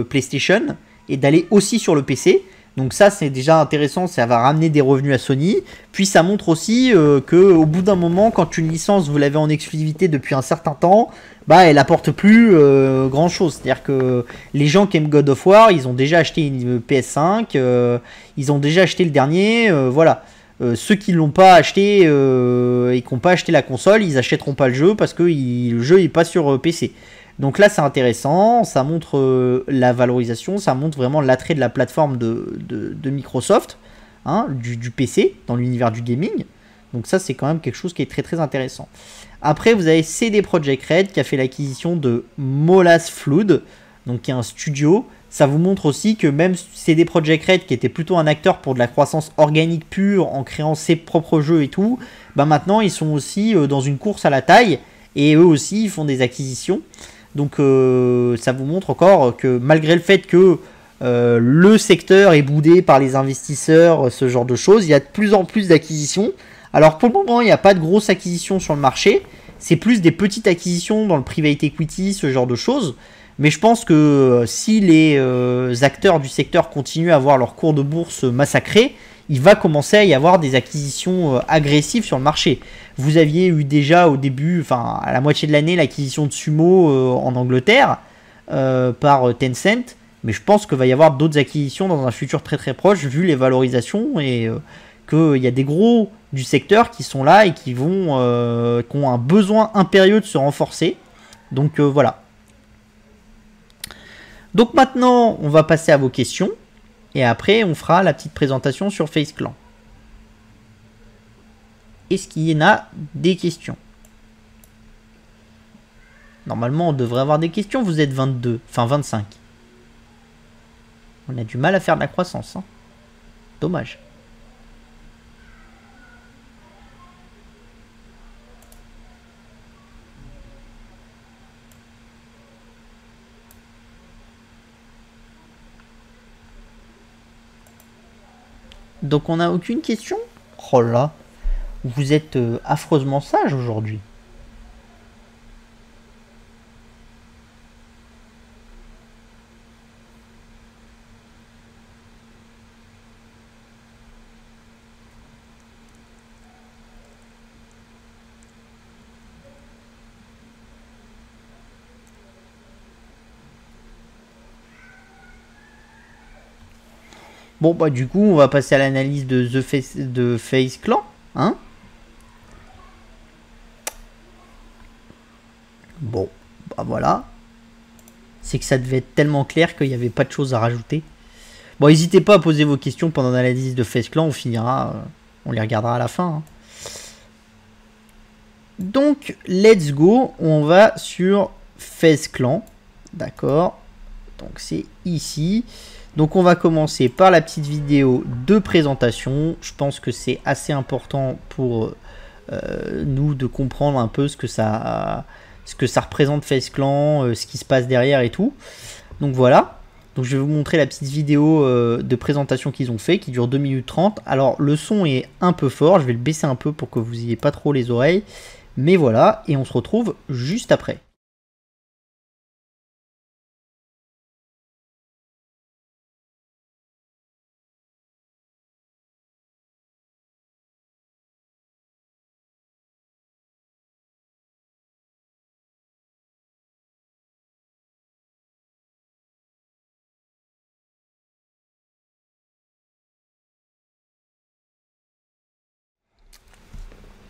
PlayStation et d'aller aussi sur le PC. Donc ça c'est déjà intéressant, ça va ramener des revenus à Sony. Puis ça montre aussi qu'au bout d'un moment, quand une licence vous l'avez en exclusivité depuis un certain temps, bah elle apporte plus grand chose. C'est-à-dire que les gens qui aiment God of War, ils ont déjà acheté une PS5, ils ont déjà acheté le dernier, voilà. Ceux qui l'ont pas acheté et qui n'ont pas acheté la console, ils achèteront pas le jeu parce que le jeu est pas sur PC. Donc là c'est intéressant, ça montre la valorisation, ça montre vraiment l'attrait de la plateforme de Microsoft, hein, du PC dans l'univers du gaming. Donc ça c'est quand même quelque chose qui est très intéressant. Après vous avez CD Projekt Red qui a fait l'acquisition de Molas Flood, donc qui est un studio. Ça vous montre aussi que même CD Projekt Red, qui était plutôt un acteur pour de la croissance organique pure en créant ses propres jeux et tout, bah maintenant ils sont aussi dans une course à la taille et eux aussi ils font des acquisitions. Donc ça vous montre encore que malgré le fait que le secteur est boudé par les investisseurs, ce genre de choses, il y a de plus en plus d'acquisitions. Alors pour le moment il n'y a pas de grosses acquisitions sur le marché, c'est plus des petites acquisitions dans le private equity, ce genre de choses. Mais je pense que si les acteurs du secteur continuent à voir leur cours de bourse massacré, il va commencer à y avoir des acquisitions agressives sur le marché. Vous aviez eu déjà au début, enfin à la moitié de l'année, l'acquisition de Sumo en Angleterre par Tencent. Mais je pense qu'il va y avoir d'autres acquisitions dans un futur très proche vu les valorisations et qu'il y a des gros du secteur qui sont là et qui ont un besoin impérieux de se renforcer. Donc voilà. Donc maintenant, on va passer à vos questions. Et après, on fera la petite présentation sur FaZe Clan. Est-ce qu'il y en a des questions? Normalement, on devrait avoir des questions. Vous êtes 22, enfin 25. On a du mal à faire de la croissance, hein. Dommage. Donc on n'a aucune question? Oh là, vous êtes affreusement sage aujourd'hui. Bon bah du coup on va passer à l'analyse de FaZe Clan, hein. Bon, bah voilà. C'est que ça devait être tellement clair qu'il n'y avait pas de choses à rajouter. Bon, n'hésitez pas à poser vos questions pendant l'analyse de FaZe Clan, on finira, on les regardera à la fin, hein. Donc, let's go, on va sur FaZe Clan, d'accord. Donc c'est ici. Donc on va commencer par la petite vidéo de présentation. Je pense que c'est assez important pour nous de comprendre un peu ce que ça représente FaZe Clan, ce qui se passe derrière et tout. Donc voilà. Donc je vais vous montrer la petite vidéo de présentation qu'ils ont fait qui dure 2 minutes 30. Alors le son est un peu fort, je vais le baisser un peu pour que vous ayez pas trop les oreilles. Mais voilà, et on se retrouve juste après.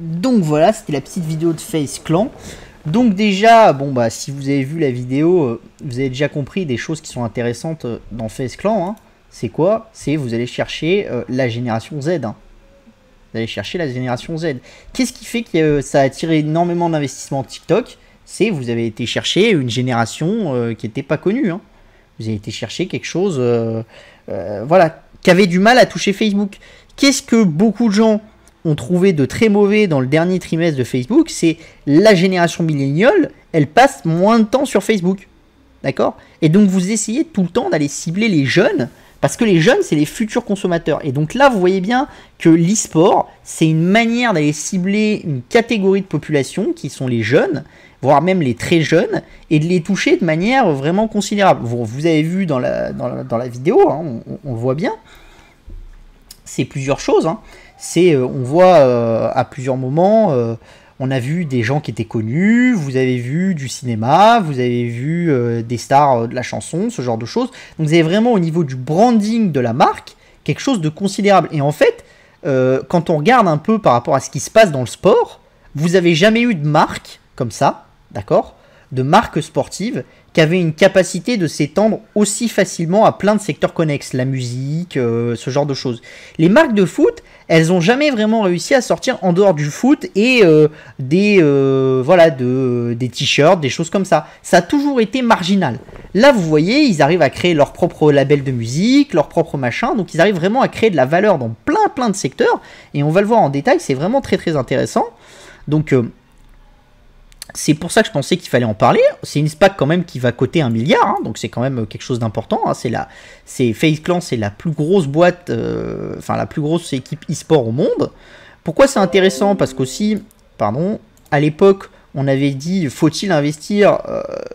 Donc voilà, c'était la petite vidéo de FaZe Clan. Donc déjà, bon bah si vous avez vu la vidéo, vous avez déjà compris des choses qui sont intéressantes dans FaZe Clan. Hein. C'est quoi? C'est vous allez chercher la génération Z. Hein. Vous allez chercher la génération Z. Qu'est-ce qui fait que ça a attiré énormément d'investissements TikTok? C'est vous avez été chercher une génération qui n'était pas connue. Hein. Vous avez été chercher quelque chose voilà, qui avait du mal à toucher Facebook. Qu'est-ce que beaucoup de gens ont trouvé de très mauvais dans le dernier trimestre de Facebook? C'est la génération milléniale, elle passe moins de temps sur Facebook. D'accord? Et donc vous essayez tout le temps d'aller cibler les jeunes, parce que les jeunes, c'est les futurs consommateurs. Et donc là, vous voyez bien que l'e-sport, c'est une manière d'aller cibler une catégorie de population qui sont les jeunes, voire même les très jeunes, et de les toucher de manière vraiment considérable. Vous avez vu dans la vidéo, hein, on le voit bien, c'est plusieurs choses. Hein. On voit à plusieurs moments, on a vu des gens qui étaient connus, vous avez vu du cinéma, vous avez vu des stars de la chanson, ce genre de choses. Donc vous avez vraiment au niveau du branding de la marque, quelque chose de considérable. Et en fait, quand on regarde un peu par rapport à ce qui se passe dans le sport, vous n'avez jamais eu de marque comme ça, d'accord, de marque sportive qui avait une capacité de s'étendre aussi facilement à plein de secteurs connexes, la musique, ce genre de choses. Les marques de foot, elles n'ont jamais vraiment réussi à sortir en dehors du foot et des t-shirts, des choses comme ça. Ça a toujours été marginal. Là, vous voyez, ils arrivent à créer leur propre label de musique, leur propre machin, donc ils arrivent vraiment à créer de la valeur dans plein de secteurs, et on va le voir en détail, c'est vraiment très intéressant. Donc c'est pour ça que je pensais qu'il fallait en parler. C'est une SPAC quand même qui va coter 1 milliard, hein, donc c'est quand même quelque chose d'important. Hein. FaZe Clan, c'est la plus grosse boîte, la plus grosse équipe e-sport au monde. Pourquoi c'est intéressant? Parce qu'aussi, à l'époque, on avait dit faut-il investir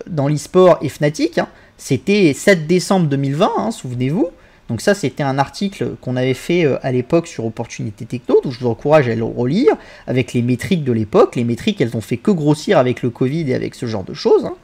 dans l'e-sport et Fnatic. Hein. C'était 7 décembre 2020, hein, souvenez-vous. Donc ça, c'était un article qu'on avait fait à l'époque sur Opportunité Techno, donc je vous encourage à le relire, avec les métriques de l'époque. Les métriques, elles ont fait que grossir avec le Covid et avec ce genre de choses. Hein.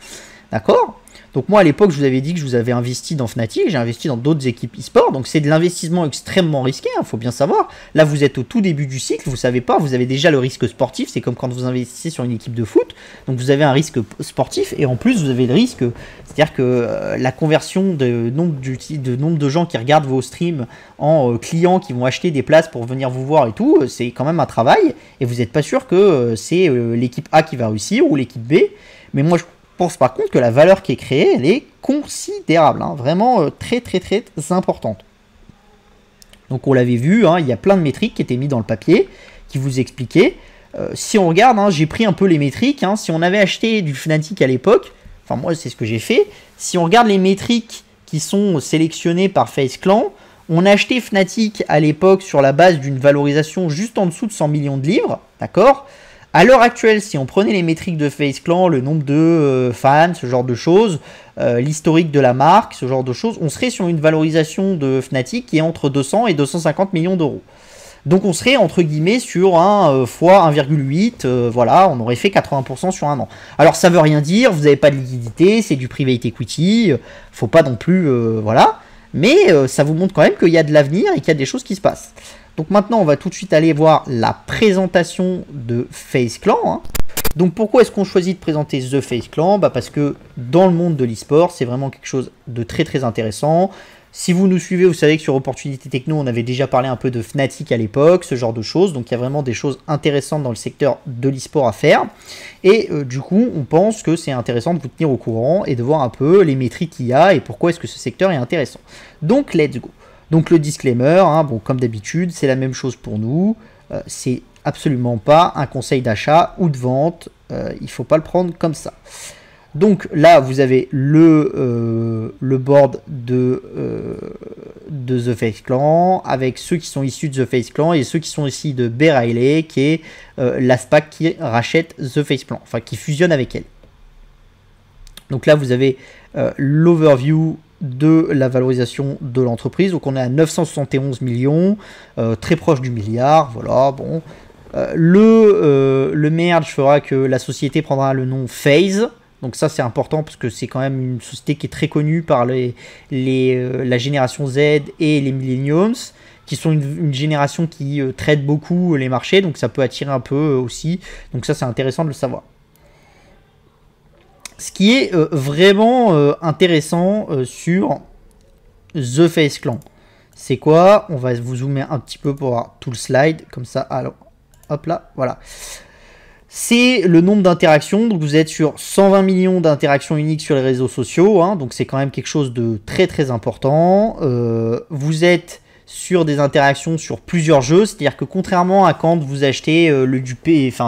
D'accord? Donc moi, à l'époque, je vous avais dit que je vous avais investi dans Fnatic, j'ai investi dans d'autres équipes e-sport, donc c'est de l'investissement extrêmement risqué, il faut bien savoir. Là, vous êtes au tout début du cycle, vous savez pas, vous avez déjà le risque sportif, c'est comme quand vous investissez sur une équipe de foot, donc vous avez un risque sportif, et en plus, vous avez le risque, c'est-à-dire que la conversion de nombre de gens qui regardent vos streams en clients qui vont acheter des places pour venir vous voir et tout, c'est quand même un travail, et vous n'êtes pas sûr que c'est l'équipe A qui va réussir, ou l'équipe B, mais moi, je pense par contre que la valeur qui est créée, elle est considérable, hein, vraiment très importante. Donc on l'avait vu, hein, il y a plein de métriques qui étaient mis dans le papier, qui vous expliquaient. Si on regarde, hein, j'ai pris un peu les métriques, hein, si on avait acheté du Fnatic à l'époque, enfin moi c'est ce que j'ai fait, si on regarde les métriques qui sont sélectionnées par FaZe Clan, on a acheté Fnatic à l'époque sur la base d'une valorisation juste en dessous de 100 millions de livres, d'accord ? À l'heure actuelle, si on prenait les métriques de FaZe Clan, le nombre de fans, ce genre de choses, l'historique de la marque, ce genre de choses, on serait sur une valorisation de Fnatic qui est entre 200 et 250 millions d'euros. Donc on serait entre guillemets sur un fois 1,8, voilà, on aurait fait 80% sur un an. Alors ça veut rien dire, vous n'avez pas de liquidité, c'est du private equity, faut pas non plus, voilà, mais ça vous montre quand même qu'il y a de l'avenir et qu'il y a des choses qui se passent. Donc maintenant, on va tout de suite aller voir la présentation de FaZe Clan. Hein. Donc pourquoi est-ce qu'on choisit de présenter The FaZe Clan? Parce que dans le monde de l'e-sport, c'est vraiment quelque chose de très intéressant. Si vous nous suivez, vous savez que sur Opportunité Techno, on avait déjà parlé un peu de Fnatic à l'époque, ce genre de choses. Donc il y a vraiment des choses intéressantes dans le secteur de l'e-sport à faire. Et du coup, on pense que c'est intéressant de vous tenir au courant et de voir un peu les métriques qu'il y a et pourquoi est-ce que ce secteur est intéressant. Donc let's go. Donc le disclaimer, hein, bon, comme d'habitude, c'est la même chose pour nous. C'est absolument pas un conseil d'achat ou de vente. Il ne faut pas le prendre comme ça. Donc là, vous avez le board de The FaZe Clan, avec ceux qui sont issus de The FaZe Clan et ceux qui sont ici de B. Riley, qui est la SPAC qui rachète The FaZe Clan, enfin qui fusionne avec elle. Donc là, vous avez l'overview de la valorisation de l'entreprise. Donc on est à 971 millions, très proche du milliard, voilà, bon. Le merge fera que la société prendra le nom FaZe. Donc ça c'est important parce que c'est quand même une société qui est très connue par la génération Z et les millenniums, qui sont une génération qui traite beaucoup les marchés, donc ça peut attirer un peu aussi. Donc ça c'est intéressant de le savoir. Ce qui est vraiment intéressant sur The FaZe Clan. C'est quoi? On va vous zoomer un petit peu pour voir tout le slide. Comme ça, alors, hop là, voilà. C'est le nombre d'interactions. Donc vous êtes sur 120 millions d'interactions uniques sur les réseaux sociaux. Hein, donc c'est quand même quelque chose de très très important. Vous êtes sur des interactions sur plusieurs jeux, c'est-à-dire que contrairement à quand vous achetez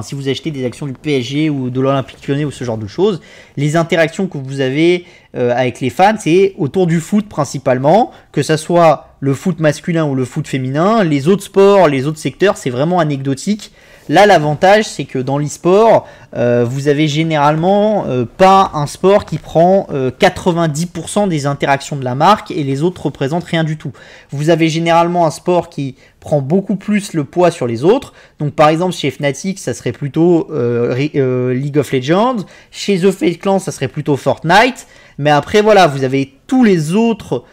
si vous achetez des actions du PSG ou de l'Olympique Lyonnais ou ce genre de choses, les interactions que vous avez avec les fans, c'est autour du foot principalement, que ça soit le foot masculin ou le foot féminin. Les autres sports, les autres secteurs, c'est vraiment anecdotique. Là, l'avantage, c'est que dans l'e-sport, vous avez généralement pas un sport qui prend 90% des interactions de la marque et les autres représentent rien du tout. Vous avez généralement un sport qui prend beaucoup plus le poids sur les autres. Donc par exemple, chez Fnatic, ça serait plutôt League of Legends. Chez The FaZe Clan, ça serait plutôt Fortnite. Mais après, voilà, vous avez tous les autres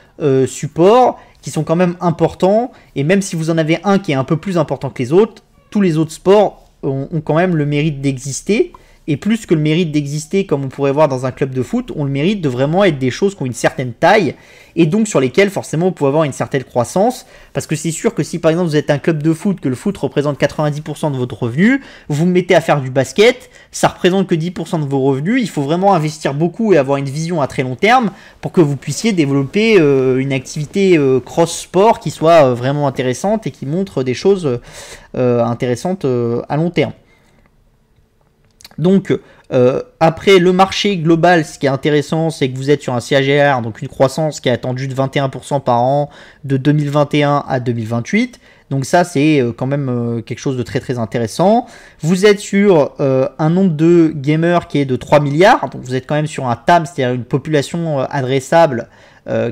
supports qui sont quand même importants. Et même si vous en avez un qui est un peu plus important que les autres, tous les autres sports ont quand même le mérite d'exister. Et plus que le mérite d'exister, comme on pourrait voir dans un club de foot, ont le mérite de vraiment être des choses qui ont une certaine taille et donc sur lesquelles forcément vous pouvez avoir une certaine croissance. Parce que c'est sûr que si par exemple vous êtes un club de foot, que le foot représente 90% de votre revenu, vous vous mettez à faire du basket, ça représente que 10% de vos revenus, il faut vraiment investir beaucoup et avoir une vision à très long terme pour que vous puissiez développer une activité cross-sport qui soit vraiment intéressante et qui montre des choses intéressantes à long terme. Donc, après le marché global, ce qui est intéressant, c'est que vous êtes sur un CAGR, donc une croissance qui est attendue de 21% par an de 2021 à 2028. Donc ça, c'est quand même quelque chose de très très intéressant. Vous êtes sur un nombre de gamers qui est de 3 milliards. Donc vous êtes quand même sur un TAM, c'est-à-dire une population adressable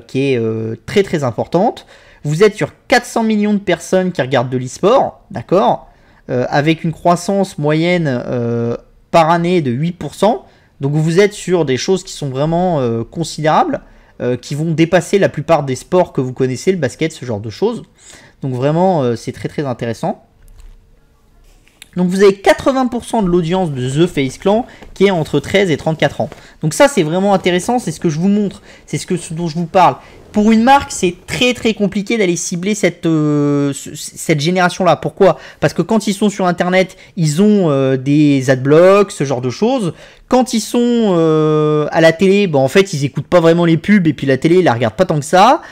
qui est très très importante. Vous êtes sur 400 millions de personnes qui regardent de l'e-sport, d'accord, avec une croissance moyenne par année de 8%. Donc vous êtes sur des choses qui sont vraiment considérables, qui vont dépasser la plupart des sports que vous connaissez, le basket, ce genre de choses. Donc vraiment, c'est très très intéressant. Donc vous avez 80% de l'audience de The FaZe Clan qui est entre 13 et 34 ans. Donc ça, c'est vraiment intéressant, c'est ce que je vous montre, c'est ce dont je vous parle. Pour une marque, c'est très très compliqué d'aller cibler cette génération-là. Pourquoi? Parce que quand ils sont sur Internet, ils ont des adblocks, ce genre de choses. Quand ils sont à la télé, en fait, ils écoutent pas vraiment les pubs et puis la télé, ils la regardent pas tant que ça.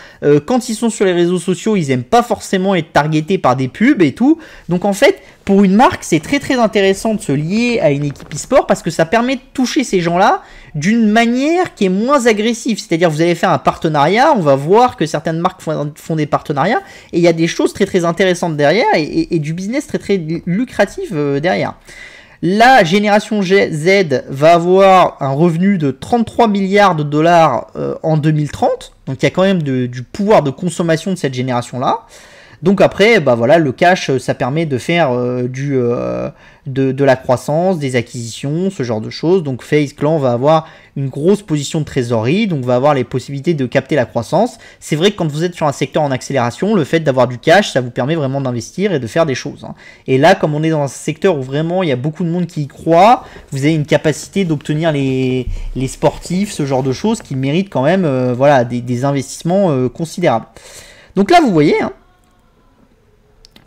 Quand ils sont sur les réseaux sociaux, ils aiment pas forcément être targetés par des pubs et tout. Donc en fait, pour une marque, c'est très très intéressant de se lier à une équipe e-sport parce que ça permet de toucher ces gens-là d'une manière qui est moins agressive. C'est-à-dire, vous allez faire un partenariat, on va voir que certaines marques font des partenariats et il y a des choses très très intéressantes derrière et du business très très lucratif derrière. La génération Z va avoir un revenu de 33 milliards de dollars en 2030. Donc il y a quand même du pouvoir de consommation de cette génération-là. Donc après, voilà, le cash, ça permet de faire de la croissance, des acquisitions, ce genre de choses. Donc FaZe Clan va avoir une grosse position de trésorerie, donc va avoir les possibilités de capter la croissance. C'est vrai que quand vous êtes sur un secteur en accélération, le fait d'avoir du cash, ça vous permet vraiment d'investir et de faire des choses. Hein. Et là, comme on est dans un secteur où vraiment il y a beaucoup de monde qui y croit, vous avez une capacité d'obtenir les sportifs, ce genre de choses qui méritent quand même voilà, des investissements considérables. Donc là, vous voyez, hein,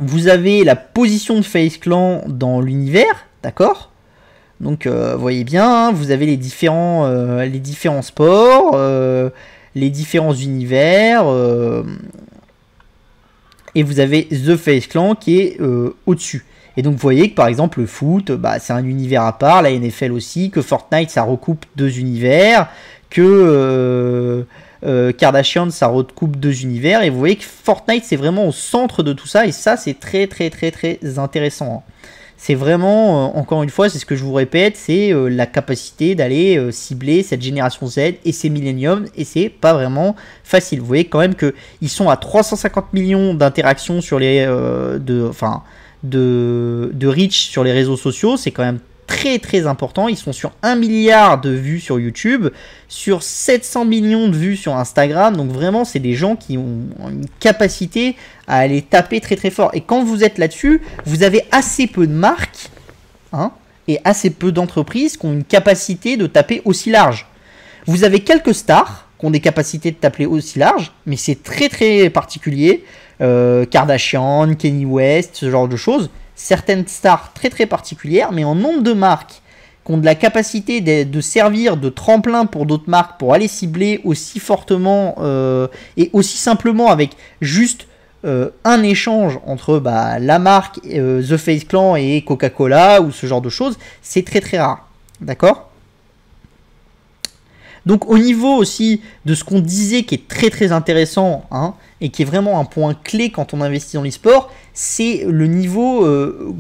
vous avez la position de FaZe Clan dans l'univers, d'accord? Donc, vous voyez bien, hein, vous avez les différents sports, les différents univers, et vous avez The FaZe Clan qui est au-dessus. Et donc, vous voyez que par exemple, le foot, c'est un univers à part, la NFL aussi, que Fortnite, ça recoupe deux univers, que Kardashian, ça recoupe deux univers, et vous voyez que Fortnite, c'est vraiment au centre de tout ça, et ça, c'est très, très, très, très intéressant. C'est vraiment, encore une fois, c'est ce que je vous répète, c'est la capacité d'aller cibler cette génération Z et ces milléniums, et c'est pas vraiment facile. Vous voyez quand même qu'ils sont à 350 millions d'interactions sur les de reach sur les réseaux sociaux, c'est quand même très très important. Ils sont sur 1 milliard de vues sur YouTube, sur 700 millions de vues sur Instagram, donc vraiment c'est des gens qui ont une capacité à aller taper très très fort. Et quand vous êtes là-dessus, vous avez assez peu de marques, hein, et assez peu d'entreprises qui ont une capacité de taper aussi large. Vous avez quelques stars qui ont des capacités de taper aussi large, mais c'est très très particulier. Kardashian, Kanye West, ce genre de choses. Certaines stars très très particulières, mais en nombre de marques qui ont de la capacité de servir de tremplin pour d'autres marques pour aller cibler aussi fortement et aussi simplement avec juste un échange entre la marque The Face Clan et Coca-Cola ou ce genre de choses, c'est très très rare. D'accord ? Donc au niveau aussi de ce qu'on disait qui est très très intéressant et qui est vraiment un point clé quand on investit dans l'e-sport, c'est le niveau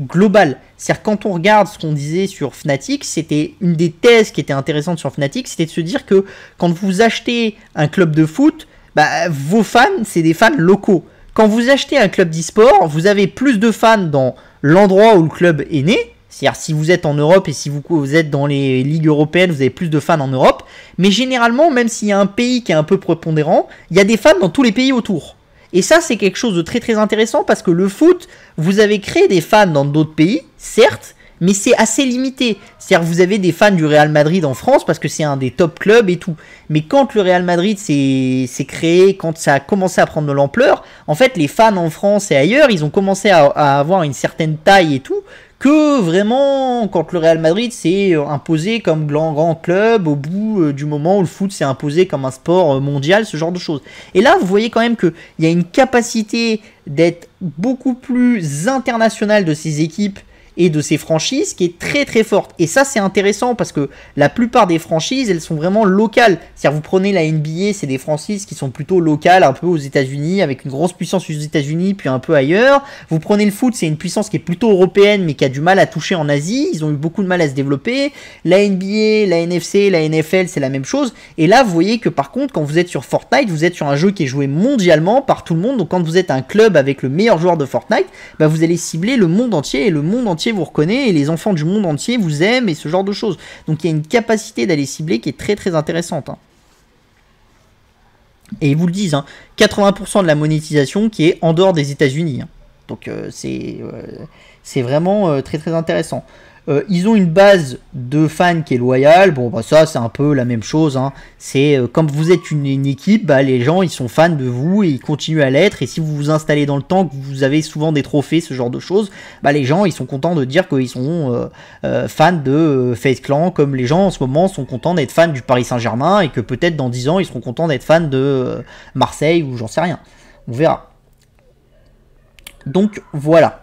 global. C'est-à-dire quand on regarde ce qu'on disait sur Fnatic, c'était une des thèses qui était intéressante sur Fnatic, c'était de se dire que quand vous achetez un club de foot, vos fans, c'est des fans locaux. Quand vous achetez un club d'e-sport, vous avez plus de fans dans l'endroit où le club est né. C'est-à-dire si vous êtes en Europe et si vous êtes dans les ligues européennes, vous avez plus de fans en Europe. Mais généralement, même s'il y a un pays qui est un peu prépondérant, il y a des fans dans tous les pays autour. Et ça, c'est quelque chose de très très intéressant parce que le foot, vous avez créé des fans dans d'autres pays, certes, mais c'est assez limité. C'est-à-dire vous avez des fans du Real Madrid en France parce que c'est un des top clubs et tout. Mais quand le Real Madrid s'est créé, quand ça a commencé à prendre de l'ampleur, en fait, les fans en France et ailleurs, ils ont commencé à avoir une certaine taille et tout, que vraiment, quand le Real Madrid s'est imposé comme grand club, au bout du moment où le foot s'est imposé comme un sport mondial, ce genre de choses. Et là, vous voyez quand même qu'il y a une capacité d'être beaucoup plus internationale de ces équipes et de ces franchises qui est très très forte. Et ça, c'est intéressant parce que la plupart des franchises, elles sont vraiment locales. C'est-à-dire, vous prenez la NBA, c'est des franchises qui sont plutôt locales, un peu aux États-Unis, avec une grosse puissance aux États-Unis, puis un peu ailleurs. Vous prenez le foot, c'est une puissance qui est plutôt européenne, mais qui a du mal à toucher en Asie. Ils ont eu beaucoup de mal à se développer. La NBA, la NFC, la NFL, c'est la même chose. Et là, vous voyez que par contre, quand vous êtes sur Fortnite, vous êtes sur un jeu qui est joué mondialement par tout le monde. Donc, quand vous êtes un club avec le meilleur joueur de Fortnite, vous allez cibler le monde entier et le monde entier vous reconnaît et les enfants du monde entier vous aiment et ce genre de choses. Donc il y a une capacité d'aller cibler qui est très très intéressante. Et ils vous le disent, 80% de la monétisation qui est en dehors des États-Unis. Donc c'est vraiment très très intéressant. Ils ont une base de fans qui est loyale. Bon, ça, c'est un peu la même chose. C'est comme vous êtes une équipe, les gens, ils sont fans de vous et ils continuent à l'être. Et si vous vous installez dans le temps, que vous avez souvent des trophées, ce genre de choses, les gens, ils sont contents de dire qu'ils sont fans de FaZe Clan, comme les gens, en ce moment, sont contents d'être fans du Paris Saint-Germain et que peut-être dans 10 ans, ils seront contents d'être fans de Marseille ou j'en sais rien. On verra. Donc, voilà.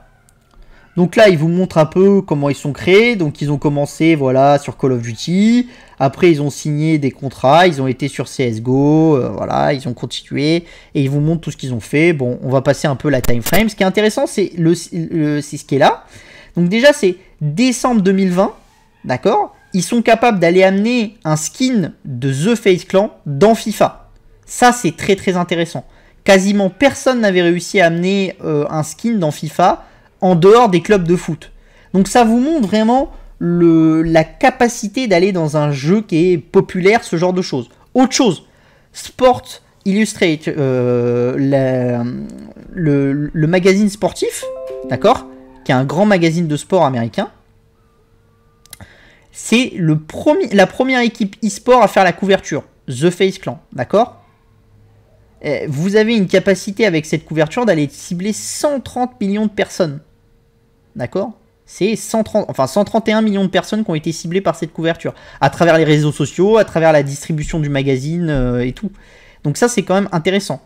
Donc là, ils vous montrent un peu comment ils sont créés. Donc ils ont commencé sur Call of Duty. Après, ils ont signé des contrats. Ils ont été sur CSGO. Ils ont continué. Et ils vous montrent tout ce qu'ils ont fait. Bon, on va passer un peu la time frame. Ce qui est intéressant, c'est ce qui est là. Donc déjà, c'est décembre 2020. D'accord ? Ils sont capables d'aller amener un skin de The FaZe Clan dans FIFA. Ça, c'est très très intéressant. Quasiment personne n'avait réussi à amener un skin dans FIFA en dehors des clubs de foot. Donc ça vous montre vraiment la capacité d'aller dans un jeu qui est populaire, ce genre de choses. Autre chose, Sport Illustrated, le magazine sportif, d'accord, qui est un grand magazine de sport américain, c'est la première équipe e-sport à faire la couverture, The FaZe Clan, d'accord. Vous avez une capacité avec cette couverture d'aller cibler 130 millions de personnes. D'accord ? C'est 131 millions de personnes qui ont été ciblées par cette couverture. À travers les réseaux sociaux, à travers la distribution du magazine et tout. Donc ça, c'est quand même intéressant.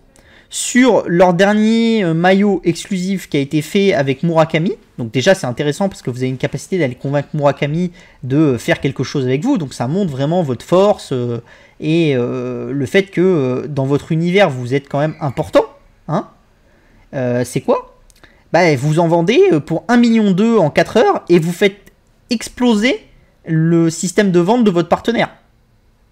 Sur leur dernier maillot exclusif qui a été fait avec Murakami, donc déjà c'est intéressant parce que vous avez une capacité d'aller convaincre Murakami de faire quelque chose avec vous. Donc ça montre vraiment votre force et le fait que dans votre univers, vous êtes quand même important. C'est quoi ? Vous en vendez pour 1,2 million en 4 heures et vous faites exploser le système de vente de votre partenaire.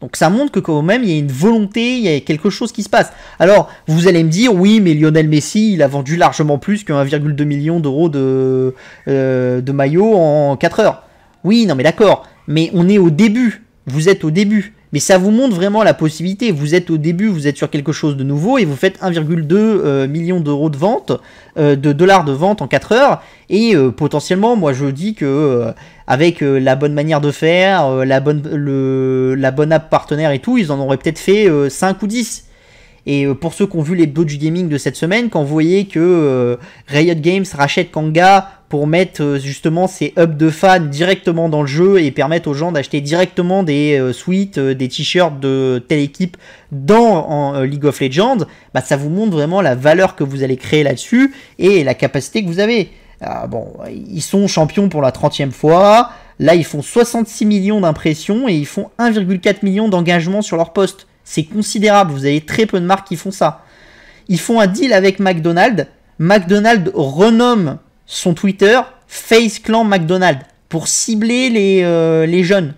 Donc ça montre que quand même il y a une volonté, il y a quelque chose qui se passe. Alors vous allez me dire, oui mais Lionel Messi il a vendu largement plus que 1,2 million d'euros de maillots en 4 heures. Oui, non mais d'accord, mais on est au début, vous êtes au début. Mais ça vous montre vraiment la possibilité. Vous êtes au début, vous êtes sur quelque chose de nouveau et vous faites 1,2 million d'euros de vente, de dollars de vente en 4 heures. Et potentiellement, moi je dis que avec la bonne manière de faire, la bonne app partenaire et tout, ils en auraient peut-être fait 5 ou 10. Et pour ceux qui ont vu l'hebdo du gaming de cette semaine, quand vous voyez que Riot Games rachète Kanga pour mettre justement ses hubs de fans directement dans le jeu et permettre aux gens d'acheter directement des suites, des t-shirts de telle équipe dans League of Legends, bah ça vous montre vraiment la valeur que vous allez créer là-dessus et la capacité que vous avez. Bon, ils sont champions pour la 30e fois, là ils font 66 millions d'impressions et ils font 1,4 million d'engagements sur leur poste. C'est considérable, vous avez très peu de marques qui font ça. Ils font un deal avec McDonald's. McDonald's renomme son Twitter Face Clan McDonald's pour cibler les jeunes.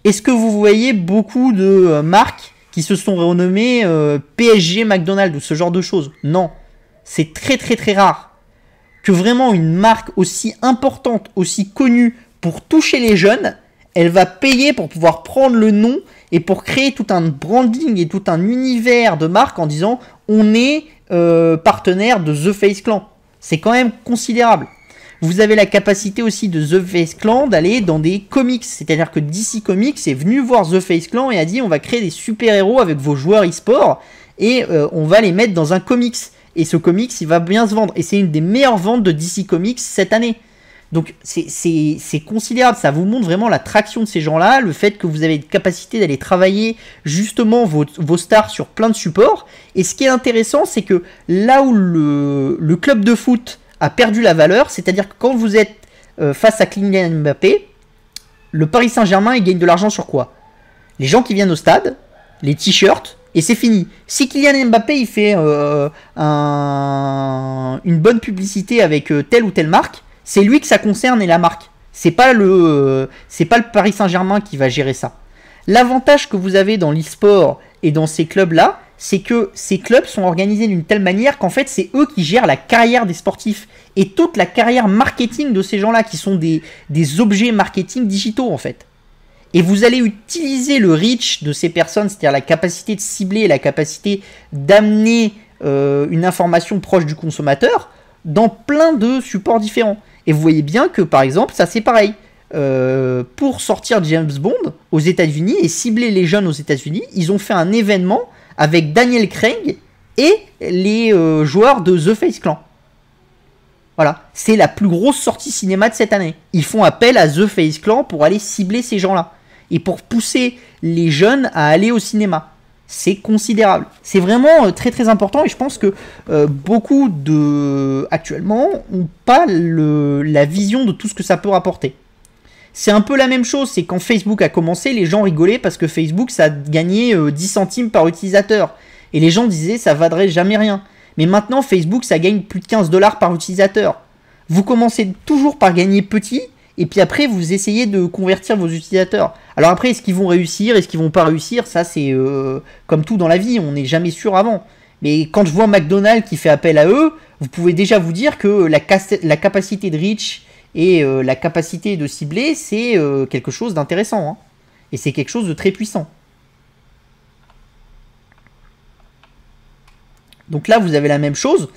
Est-ce que vous voyez beaucoup de marques qui se sont renommées PSG McDonald's ou ce genre de choses? Non, c'est très très très rare que vraiment une marque aussi importante, aussi connue pour toucher les jeunes, elle va payer pour pouvoir prendre le nom et pour créer tout un branding et tout un univers de marque en disant on est partenaire de The Face Clan. C'est quand même considérable. Vous avez la capacité aussi de The Face Clan d'aller dans des comics. C'est-à-dire que DC Comics est venu voir The Face Clan et a dit on va créer des super-héros avec vos joueurs e-sport et on va les mettre dans un comics. Et ce comics, il va bien se vendre. Et c'est une des meilleures ventes de DC Comics cette année. Donc c'est considérable, ça vous montre vraiment la traction de ces gens-là, le fait que vous avez une capacité d'aller travailler justement vos stars sur plein de supports. Et ce qui est intéressant, c'est que là où le club de foot a perdu la valeur, c'est-à-dire que quand vous êtes face à Kylian Mbappé, le Paris Saint-Germain, il gagne de l'argent sur quoi? Les gens qui viennent au stade, les t-shirts, et c'est fini. Si Kylian Mbappé il fait une bonne publicité avec telle ou telle marque, c'est lui que ça concerne et la marque. C'est pas le Paris Saint-Germain qui va gérer ça. L'avantage que vous avez dans l'e-sport et dans ces clubs-là, c'est que ces clubs sont organisés d'une telle manière qu'en fait, c'est eux qui gèrent la carrière des sportifs et toute la carrière marketing de ces gens-là, qui sont des objets marketing digitaux, en fait. Et vous allez utiliser le reach de ces personnes, c'est-à-dire la capacité de cibler, la capacité d'amener une information proche du consommateur dans plein de supports différents. Et vous voyez bien que, par exemple, ça c'est pareil. Pour sortir James Bond aux États-Unis et cibler les jeunes aux États-Unis, ils ont fait un événement avec Daniel Craig et les joueurs de The Face Clan. Voilà, c'est la plus grosse sortie cinéma de cette année. Ils font appel à The Face Clan pour aller cibler ces gens-là et pour pousser les jeunes à aller au cinéma. C'est considérable. C'est vraiment très très important et je pense que beaucoup actuellement n'ont pas la vision de tout ce que ça peut rapporter. C'est un peu la même chose, c'est quand Facebook a commencé, les gens rigolaient parce que Facebook ça gagnait 10 centimes par utilisateur. Et les gens disaient ça vaudrait jamais rien. Mais maintenant Facebook ça gagne plus de 15 $ par utilisateur. Vous commencez toujours par gagner petit et puis après vous essayez de convertir vos utilisateurs. Alors après est-ce qu'ils vont réussir, est-ce qu'ils vont pas réussir, ça c'est comme tout dans la vie, on n'est jamais sûr avant. Mais quand je vois McDonald's qui fait appel à eux, vous pouvez déjà vous dire que la capacité de reach et la capacité de cibler c'est quelque chose d'intéressant. Hein. Et c'est quelque chose de très puissant. Donc là vous avez la même chose.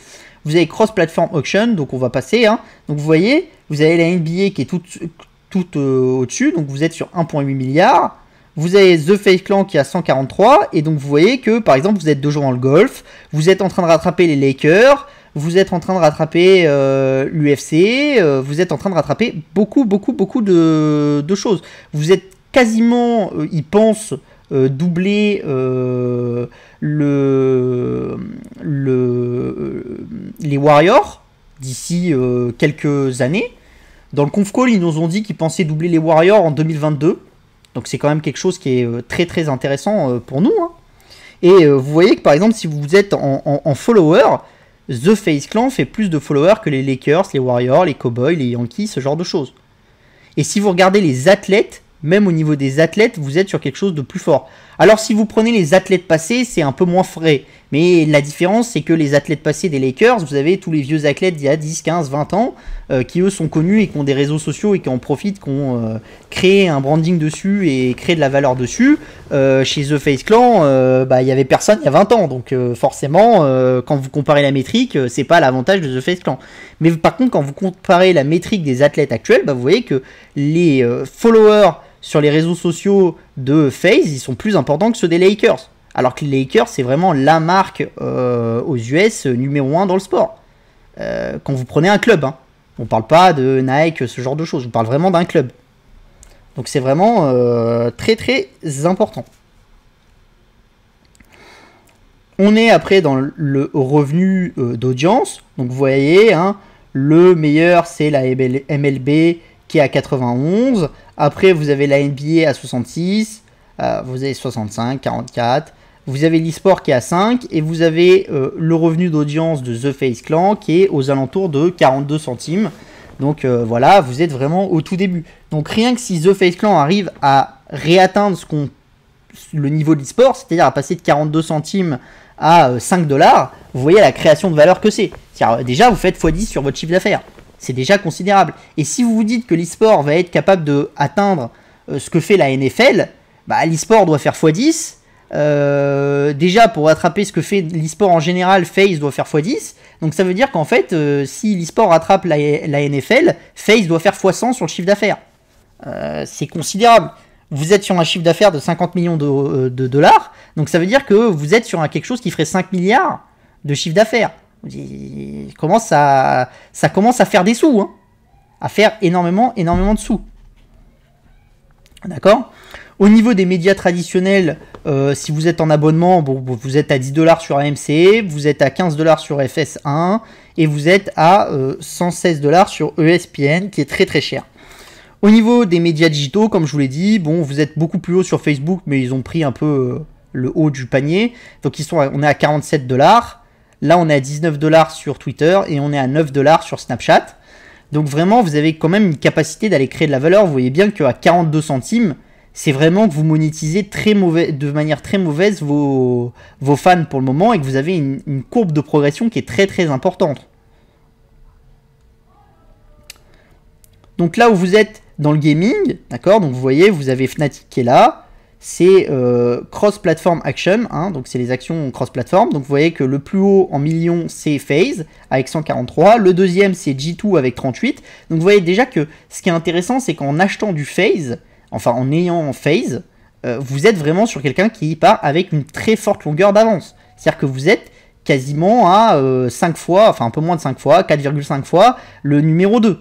Vous avez cross-platform auction, donc on va passer. Hein. Donc vous voyez, vous avez la NBA qui est toute au-dessus, donc vous êtes sur 1,8 milliard. Vous avez The Face Clan qui a 143, et donc vous voyez que par exemple vous êtes toujours dans le golf, vous êtes en train de rattraper les Lakers, vous êtes en train de rattraper l'UFC, vous êtes en train de rattraper beaucoup de choses. Vous êtes quasiment, ils pensent, doubler les Warriors d'ici quelques années. Dans le conf call, ils nous ont dit qu'ils pensaient doubler les Warriors en 2022. Donc c'est quand même quelque chose qui est très très intéressant pour nous. Hein. Et vous voyez que par exemple, si vous êtes en follower, The Face Clan fait plus de followers que les Lakers, les Warriors, les Cowboys, les Yankees, ce genre de choses. Et si vous regardez les athlètes, même au niveau des athlètes, vous êtes sur quelque chose de plus fort. Alors si vous prenez les athlètes passés, c'est un peu moins frais. Mais la différence, c'est que les athlètes passés des Lakers, vous avez tous les vieux athlètes d'il y a 10, 15, 20 ans, qui eux sont connus et qui ont des réseaux sociaux et qui en profitent, qui ont créé un branding dessus et créé de la valeur dessus. Chez The Face Clan, il y avait personne il y a 20 ans. Donc forcément, quand vous comparez la métrique, c'est pas l'avantage de The Face Clan. Mais par contre, quand vous comparez la métrique des athlètes actuels, vous voyez que les followers sur les réseaux sociaux de FaZe, ils sont plus importants que ceux des Lakers. Alors que les Lakers, c'est vraiment la marque aux US numéro 1 dans le sport. Quand vous prenez un club, hein. On ne parle pas de Nike, ce genre de choses. On parle vraiment d'un club. Donc c'est vraiment très très important. On est après dans le revenu d'audience. Donc vous voyez, hein, le meilleur c'est la MLB qui est à 91. Après vous avez la NBA à 66. Vous avez 65, 44. Vous avez l'e-sport qui est à 5 et vous avez le revenu d'audience de The Face Clan qui est aux alentours de 42 centimes. Donc voilà, vous êtes vraiment au tout début. Donc rien que si The Face Clan arrive à réatteindre le niveau de l'e-sport, c'est-à-dire à passer de 42 centimes à 5 $, vous voyez la création de valeur que c'est. Déjà, vous faites x10 sur votre chiffre d'affaires. C'est déjà considérable. Et si vous vous dites que l'e-sport va être capable d'atteindre ce que fait la NFL, l'e-sport doit faire x10. Déjà pour rattraper ce que fait l'e-sport en général, FaZe doit faire x10. Donc ça veut dire qu'en fait, si l'e-sport rattrape la NFL, FaZe doit faire x100 sur le chiffre d'affaires. C'est considérable. Vous êtes sur un chiffre d'affaires de 50 millions de dollars, donc ça veut dire que vous êtes sur quelque chose qui ferait 5 milliards de chiffre d'affaires. Ça commence à faire des sous, hein, à faire énormément de sous. D'accord ? Au niveau des médias traditionnels, si vous êtes en abonnement, vous êtes à 10 $ sur AMC, vous êtes à 15 $ sur FS1 et vous êtes à 116 $ sur ESPN qui est très très cher. Au niveau des médias digitaux, comme je vous l'ai dit, vous êtes beaucoup plus haut sur Facebook, mais ils ont pris un peu le haut du panier. Donc on est à 47 $. Là, on est à 19 $ sur Twitter et on est à 9 $ sur Snapchat. Donc vraiment, vous avez quand même une capacité d'aller créer de la valeur. Vous voyez bien qu'à 42 centimes, c'est vraiment que vous monétisez de manière très mauvaise vos fans pour le moment et que vous avez une courbe de progression qui est très très importante. Donc là où vous êtes dans le gaming, d'accord, donc vous voyez, vous avez Fnatic qui est là, c'est cross-platform action, hein, donc c'est les actions cross-platform. Donc vous voyez que le plus haut en millions c'est FaZe avec 143, le deuxième c'est G2 avec 38. Donc vous voyez déjà que ce qui est intéressant, c'est qu'en achetant du FaZe, enfin en ayant FaZe, vous êtes vraiment sur quelqu'un qui part avec une très forte longueur d'avance. C'est-à-dire que vous êtes quasiment à 5 fois, enfin un peu moins de 5 fois, 4,5 fois le numéro 2.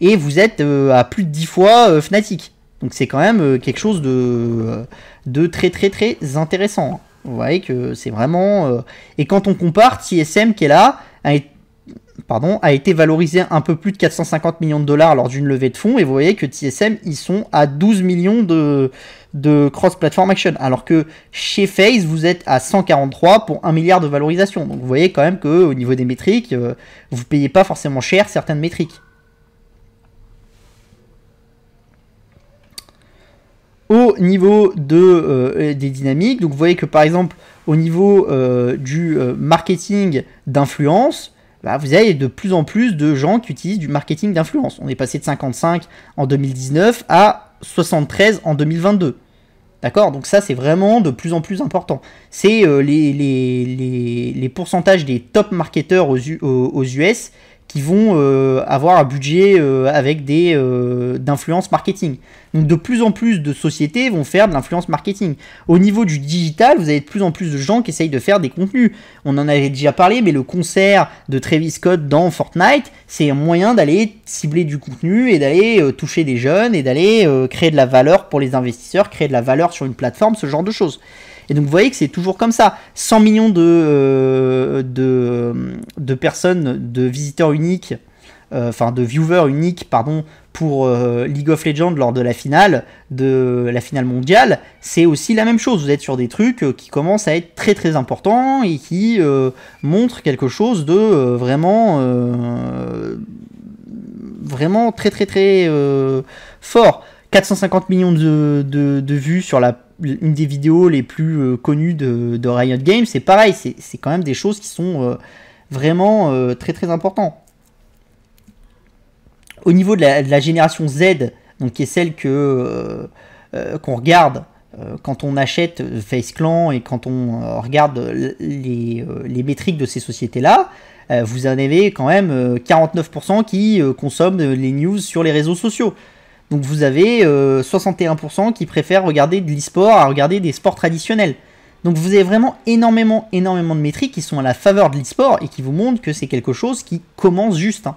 Et vous êtes à plus de 10 fois Fnatic. Donc c'est quand même quelque chose de très très très intéressant. Vous voyez que c'est vraiment... Et quand on compare, TSM qui est là a été valorisé un peu plus de 450 millions de dollars lors d'une levée de fonds. Et vous voyez que TSM, ils sont à 12 millions de cross-platform action. Alors que chez FaZe, vous êtes à 143 pour 1 milliard de valorisation. Donc vous voyez quand même qu'au niveau des métriques, vous ne payez pas forcément cher certaines métriques. Au niveau des dynamiques, donc vous voyez que par exemple au niveau du marketing d'influence, vous avez de plus en plus de gens qui utilisent du marketing d'influence. On est passé de 55 en 2019 à 73 en 2022. D'accord ? Donc ça c'est vraiment de plus en plus important. C'est les pourcentages des top marketeurs aux US qui vont avoir un budget avec d'influence marketing. Donc de plus en plus de sociétés vont faire de l'influence marketing. Au niveau du digital, vous avez de plus en plus de gens qui essayent de faire des contenus. On en avait déjà parlé, mais le concert de Travis Scott dans Fortnite, c'est un moyen d'aller cibler du contenu et d'aller toucher des jeunes et d'aller créer de la valeur pour les investisseurs, créer de la valeur sur une plateforme, ce genre de choses. Et donc vous voyez que c'est toujours comme ça. 100 millions de personnes, de visiteurs uniques, de viewers uniques, pardon, pour League of Legends lors de la finale mondiale, c'est aussi la même chose. Vous êtes sur des trucs qui commencent à être très très importants et qui montrent quelque chose de vraiment très très très fort. 450 millions de vues sur la une des vidéos les plus connues de Riot Games. C'est pareil, c'est quand même des choses qui sont vraiment très très importantes. Au niveau de la génération Z, donc qui est celle qu'on regarde quand on achète FaZe Clan et quand on regarde les métriques de ces sociétés-là, vous en avez quand même 49% qui consomment les news sur les réseaux sociaux. Donc vous avez 61% qui préfèrent regarder de l'e-sport à regarder des sports traditionnels. Donc vous avez vraiment énormément de métriques qui sont à la faveur de l'e-sport et qui vous montrent que c'est quelque chose qui commence juste. Hein.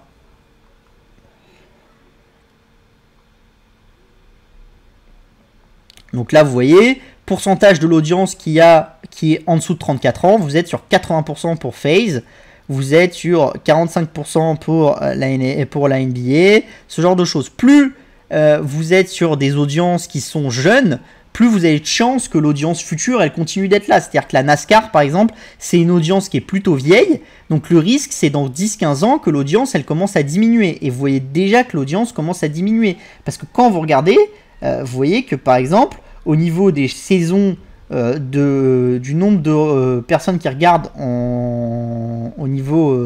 Donc là vous voyez, pourcentage de l'audience qui est en dessous de 34 ans, vous êtes sur 80% pour FaZe, vous êtes sur 45% pour la NBA, ce genre de choses. Plus vous êtes sur des audiences qui sont jeunes, plus vous avez de chances que l'audience future, elle continue d'être là. C'est-à-dire que la NASCAR, par exemple, c'est une audience qui est plutôt vieille. Donc le risque, c'est dans 10-15 ans que l'audience, elle commence à diminuer. Et vous voyez déjà que l'audience commence à diminuer. Parce que quand vous regardez, vous voyez que, par exemple, au niveau des saisons, du nombre de personnes qui regardent au niveau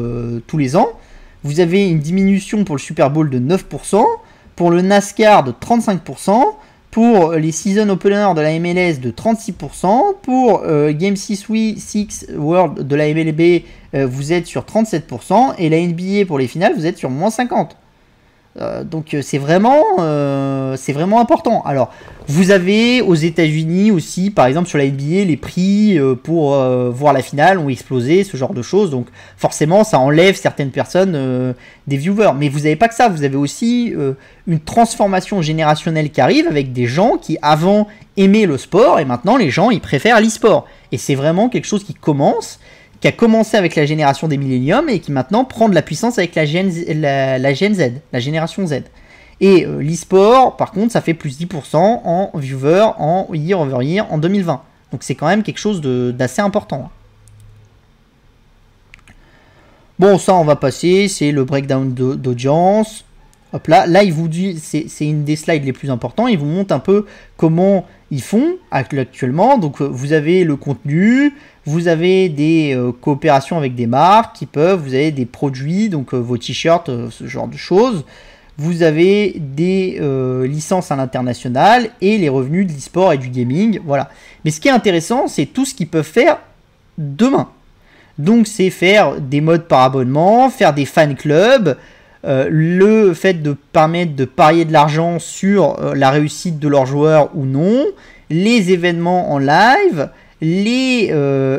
tous les ans, vous avez une diminution pour le Super Bowl de 9%, pour le NASCAR de 35%, pour les Season Openers de la MLS de 36%, pour Game 6 World de la MLB, vous êtes sur 37%, et la NBA pour les finales, vous êtes sur moins 50%. Donc c'est vraiment important. Alors vous avez aux États-Unis aussi, par exemple sur la NBA, les prix pour voir la finale ont explosé, ce genre de choses. Donc forcément ça enlève certaines personnes des viewers. Mais vous n'avez pas que ça, vous avez aussi une transformation générationnelle qui arrive avec des gens qui avant aimaient le sport et maintenant les gens ils préfèrent l'e-sport. Et c'est vraiment quelque chose qui a commencé avec la génération des milléniums et qui maintenant prend de la puissance avec la Gen Z, la génération Z. Et l'e-sport, par contre, ça fait plus 10% en viewers, en year over year, en 2020. Donc c'est quand même quelque chose d'assez important. Bon, ça on va passer, c'est le breakdown d'audience. Hop là, il vous dit, c'est une des slides les plus importants, il vous montre un peu comment ils font actuellement. Donc vous avez le contenu, vous avez des coopérations avec des marques vous avez des produits, donc vos t-shirts, ce genre de choses. Vous avez des licences à l'international et les revenus de l'e-sport et du gaming, voilà. Mais ce qui est intéressant, c'est tout ce qu'ils peuvent faire demain. Donc c'est faire des modes par abonnement, faire des fan clubs, le fait de permettre de parier de l'argent sur la réussite de leurs joueurs ou non, les événements en live, les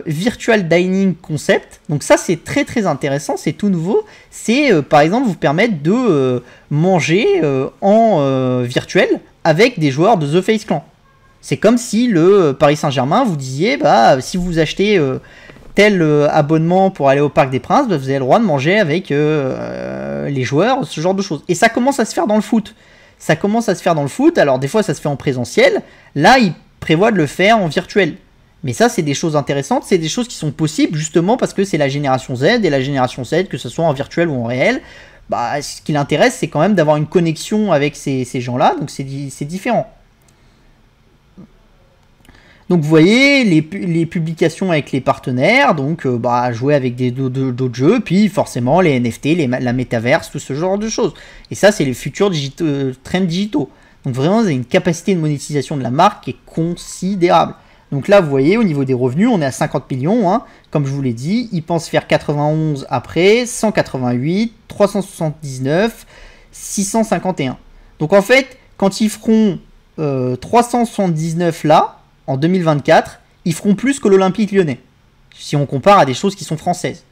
virtual dining concept. Donc ça c'est très très intéressant, c'est tout nouveau. C'est par exemple vous permettre de manger en virtuel avec des joueurs de The FaZe Clan. C'est comme si le Paris Saint-Germain vous disiez si vous achetez tel abonnement pour aller au Parc des Princes, vous avez le droit de manger avec les joueurs, ce genre de choses. Et ça commence à se faire dans le foot. Alors des fois ça se fait en présentiel. Là ils prévoient de le faire en virtuel. Mais ça c'est des choses intéressantes, c'est des choses qui sont possibles justement parce que c'est la génération Z. Et la génération Z, que ce soit en virtuel ou en réel, ce qui l'intéresse c'est quand même d'avoir une connexion avec ces gens-là. Donc c'est différent. Donc vous voyez les publications avec les partenaires, donc jouer avec d'autres jeux, puis forcément les NFT, la métaverse, tout ce genre de choses. Et ça c'est les futurs trends digitaux. Donc vraiment vous avez une capacité de monétisation de la marque qui est considérable. Donc là vous voyez au niveau des revenus on est à 50 millions, hein, comme je vous l'ai dit, ils pensent faire 91 après, 188, 379, 651. Donc en fait quand ils feront 379 là, en 2024, ils feront plus que l'Olympique Lyonnais, si on compare à des choses qui sont françaises.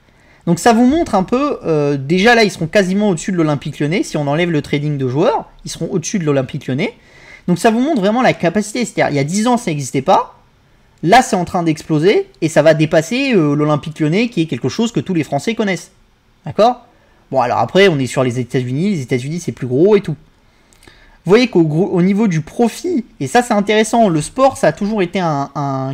Donc ça vous montre un peu, déjà là ils seront quasiment au-dessus de l'Olympique Lyonnais, si on enlève le trading de joueurs, ils seront au-dessus de l'Olympique Lyonnais. Donc ça vous montre vraiment la capacité, c'est-à-dire il y a 10 ans ça n'existait pas, là c'est en train d'exploser, et ça va dépasser l'Olympique Lyonnais qui est quelque chose que tous les Français connaissent. D'accord ? Bon alors après on est sur les États-Unis c'est plus gros et tout. Vous voyez qu'au niveau du profit, et ça c'est intéressant, le sport ça a toujours été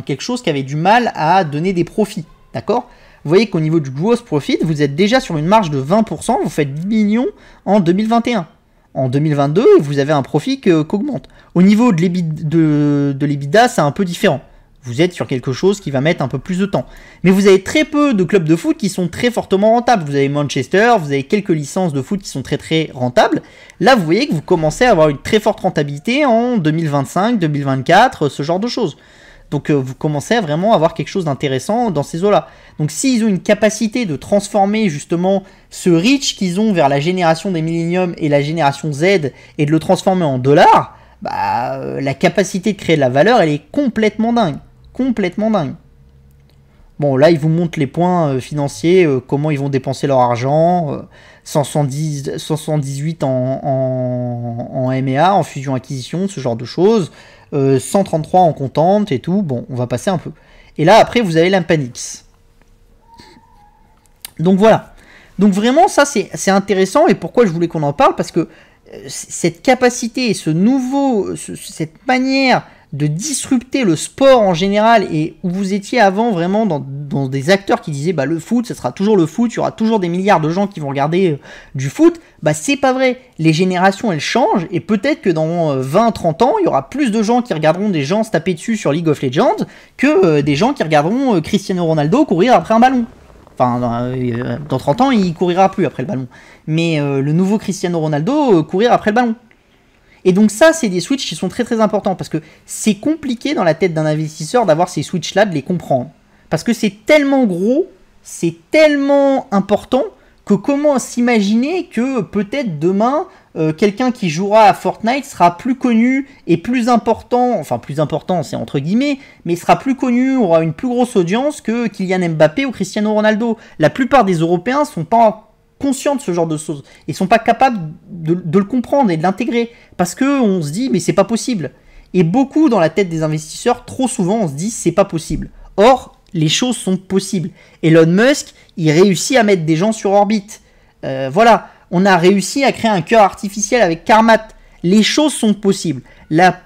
quelque chose qui avait du mal à donner des profits, d'accord ? Vous voyez qu'au niveau du gross profit, vous êtes déjà sur une marge de 20%, vous faites 10 millions en 2021. en 2022 et vous avez un profit qu'augmente. Au niveau de l'EBITDA, c'est un peu différent. Vous êtes sur quelque chose qui va mettre un peu plus de temps. Mais vous avez très peu de clubs de foot qui sont très fortement rentables. Vous avez Manchester, vous avez quelques licences de foot qui sont très très rentables. Là, vous voyez que vous commencez à avoir une très forte rentabilité en 2025, 2024, ce genre de choses. Donc vous commencez à vraiment avoir quelque chose d'intéressant dans ces eaux-là. Donc s'ils ont une capacité de transformer justement ce reach qu'ils ont vers la génération des milléniums et la génération Z et de le transformer en dollars, bah, la capacité de créer de la valeur, elle est complètement dingue. Complètement dingue. Bon, là, ils vous montrent les points financiers, comment ils vont dépenser leur argent, 178 en MEA, en fusion-acquisition, ce genre de choses, 133 en content et tout. Bon, on va passer un peu. Et là, après, vous avez l'Impanix. Donc voilà. Donc vraiment, ça, c'est intéressant. Et pourquoi je voulais qu'on en parle? Parce que cette capacité et cette manière de disrupter le sport en général, et où vous étiez avant vraiment dans des acteurs qui disaient bah le foot, ça sera toujours le foot, il y aura toujours des milliards de gens qui vont regarder du foot, bah c'est pas vrai. Les générations elles changent, et peut-être que dans 20-30 ans, il y aura plus de gens qui regarderont des gens se taper dessus sur League of Legends que des gens qui regarderont Cristiano Ronaldo courir après un ballon. Enfin, dans 30 ans, il courira plus après le ballon. Mais le nouveau Cristiano Ronaldo courir après le ballon. Et donc ça, c'est des switches qui sont très très importants, parce que c'est compliqué dans la tête d'un investisseur d'avoir ces switches-là, de les comprendre. Parce que c'est tellement gros, c'est tellement important, que comment s'imaginer que peut-être demain, quelqu'un qui jouera à Fortnite sera plus connu et plus important, enfin plus important c'est entre guillemets, mais sera plus connu, aura une plus grosse audience que Kylian Mbappé ou Cristiano Ronaldo. La plupart des Européens sont pas conscients de ce genre de choses. Ils sont pas capables de le comprendre et de l'intégrer. Parce qu'on se dit, mais c'est pas possible. Et beaucoup dans la tête des investisseurs, trop souvent, on se dit, c'est pas possible. Or, les choses sont possibles. Elon Musk, il réussit à mettre des gens sur orbite. Voilà, on a réussi à créer un cœur artificiel avec Carmat. Les choses sont possibles. La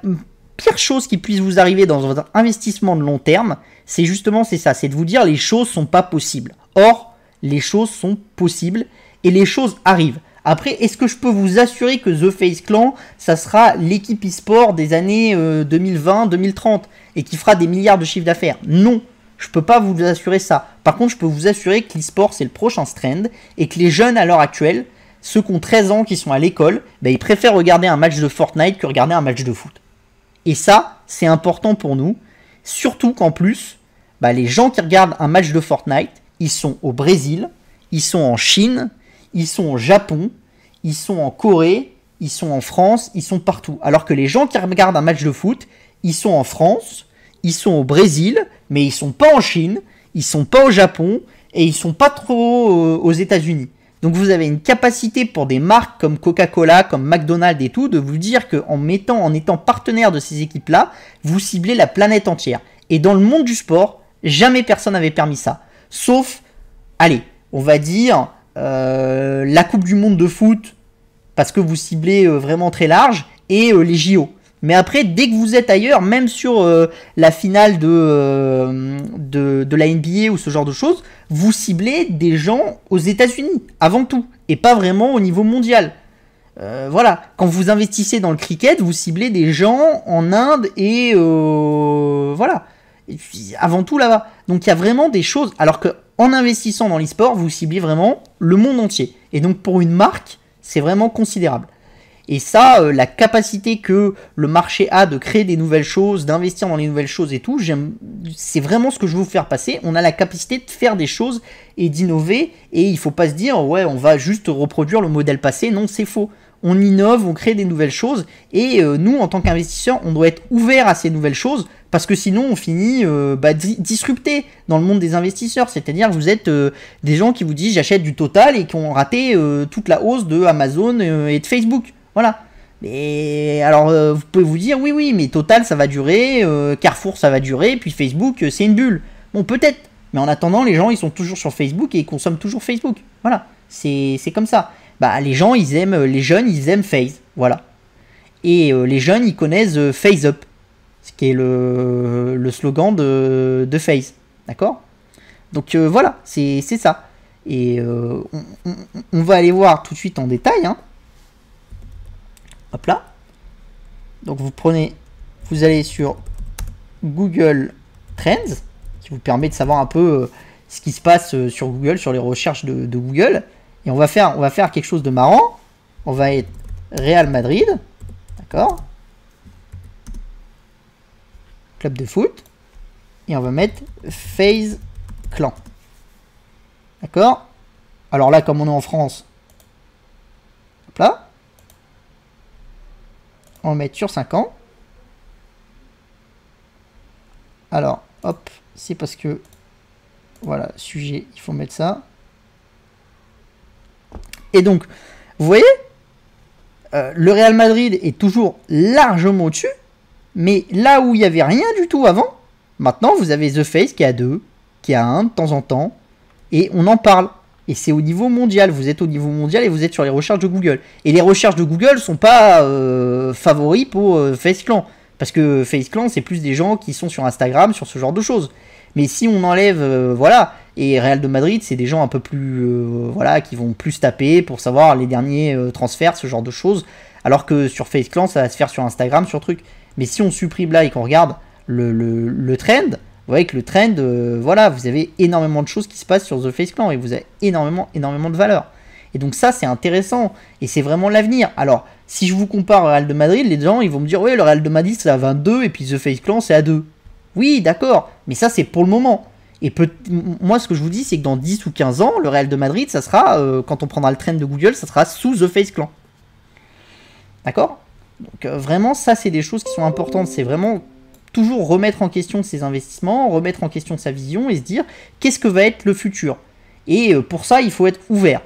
pire chose qui puisse vous arriver dans votre investissement de long terme, c'est justement ça, c'est de vous dire les choses sont pas possibles. Or, les choses sont possibles et les choses arrivent. Après, est-ce que je peux vous assurer que The FaZe Clan, ça sera l'équipe e-sport des années 2020-2030 et qui fera des milliards de chiffres d'affaires? Non, je peux pas vous assurer ça. Par contre, je peux vous assurer que l'e-sport, c'est le prochain trend et que les jeunes à l'heure actuelle, ceux qui ont 13 ans, qui sont à l'école, bah, ils préfèrent regarder un match de Fortnite que regarder un match de foot. Et ça, c'est important pour nous, surtout qu'en plus, bah, les gens qui regardent un match de Fortnite, ils sont au Brésil, ils sont en Chine, ils sont au Japon, ils sont en Corée, ils sont en France, ils sont partout. Alors que les gens qui regardent un match de foot, ils sont en France, ils sont au Brésil, mais ils sont pas en Chine, ils sont pas au Japon, et ils sont pas trop aux États-Unis. Donc vous avez une capacité pour des marques comme Coca-Cola, comme McDonald's et tout, de vous dire qu'en étant partenaire de ces équipes-là, vous ciblez la planète entière. Et dans le monde du sport, jamais personne n'avait permis ça. Sauf, allez, on va dire la Coupe du Monde de foot, parce que vous ciblez vraiment très large, et les JO. Mais après, dès que vous êtes ailleurs, même sur la finale de la NBA ou ce genre de choses, vous ciblez des gens aux États-Unis, avant tout, et pas vraiment au niveau mondial. Voilà, quand vous investissez dans le cricket, vous ciblez des gens en Inde et voilà, et puis, avant tout là-bas. Donc il y a vraiment des choses, alors qu'en investissant dans l'e-sport, vous ciblez vraiment le monde entier. Et donc pour une marque, c'est vraiment considérable. Et ça, la capacité que le marché a de créer des nouvelles choses, d'investir dans les nouvelles choses et tout, c'est vraiment ce que je veux vous faire passer. On a la capacité de faire des choses et d'innover, et il ne faut pas se dire, ouais, on va juste reproduire le modèle passé. Non, c'est faux. On innove, on crée des nouvelles choses, et nous, en tant qu'investisseurs, on doit être ouvert à ces nouvelles choses, parce que sinon, on finit disrupté dans le monde des investisseurs. C'est-à-dire que vous êtes des gens qui vous disent, j'achète du Total, et qui ont raté toute la hausse de Amazon et de Facebook. Voilà. Mais alors, vous pouvez vous dire, oui, mais Total, ça va durer, Carrefour, ça va durer, puis Facebook, c'est une bulle. Bon, peut-être. Mais en attendant, les gens, ils sont toujours sur Facebook et ils consomment toujours Facebook. Voilà. C'est comme ça. Bah, les jeunes, ils aiment FaZe. Voilà. Et les jeunes, ils connaissent FaZe Up, ce qui est le slogan de FaZe. D'accord? Donc, voilà, c'est ça. Et on va aller voir tout de suite en détail, hein. Hop là. Donc vous prenez, vous allez sur Google Trends, qui vous permet de savoir un peu ce qui se passe sur Google, sur les recherches de Google. Et on va faire quelque chose de marrant. On va être Real Madrid, d'accord, club de foot, et on va mettre FaZe Clan, d'accord. Alors là, comme on est en France, hop là, on va mettre sur 5 ans. Alors, hop, c'est parce que, voilà, sujet, il faut mettre ça. Et donc, vous voyez, le Real Madrid est toujours largement au-dessus, mais là où il n'y avait rien du tout avant, maintenant vous avez The Face qui est à 2, qui est à 1 de temps en temps, et on en parle. Et c'est au niveau mondial, vous êtes au niveau mondial et vous êtes sur les recherches de Google. Et les recherches de Google ne sont pas favoris pour FaZe Clan, parce que FaZe Clan c'est plus des gens qui sont sur Instagram, sur ce genre de choses. Mais si on enlève, voilà, et Real de Madrid, c'est des gens un peu plus, voilà, qui vont plus taper pour savoir les derniers transferts, ce genre de choses. Alors que sur FaZe Clan, ça va se faire sur Instagram, sur truc. Mais si on supprime là et qu'on regarde le trend, vous voyez que le trend, voilà, vous avez énormément de choses qui se passent sur The FaZe Clan et vous avez énormément de valeur. Et donc ça, c'est intéressant et c'est vraiment l'avenir. Alors, si je vous compare au Real de Madrid, les gens, ils vont me dire, ouais, le Real de Madrid, c'est à 22 et puis The FaZe Clan, c'est à 2. Oui, d'accord, mais ça, c'est pour le moment. Et moi, ce que je vous dis, c'est que dans 10 ou 15 ans, le Real de Madrid, ça sera, quand on prendra le trend de Google, ça sera sous The FaZe Clan. D'accord? Donc vraiment, ça, c'est des choses qui sont importantes. C'est vraiment toujours remettre en question ses investissements, remettre en question sa vision et se dire, qu'est-ce que va être le futur? Et pour ça, il faut être ouvert.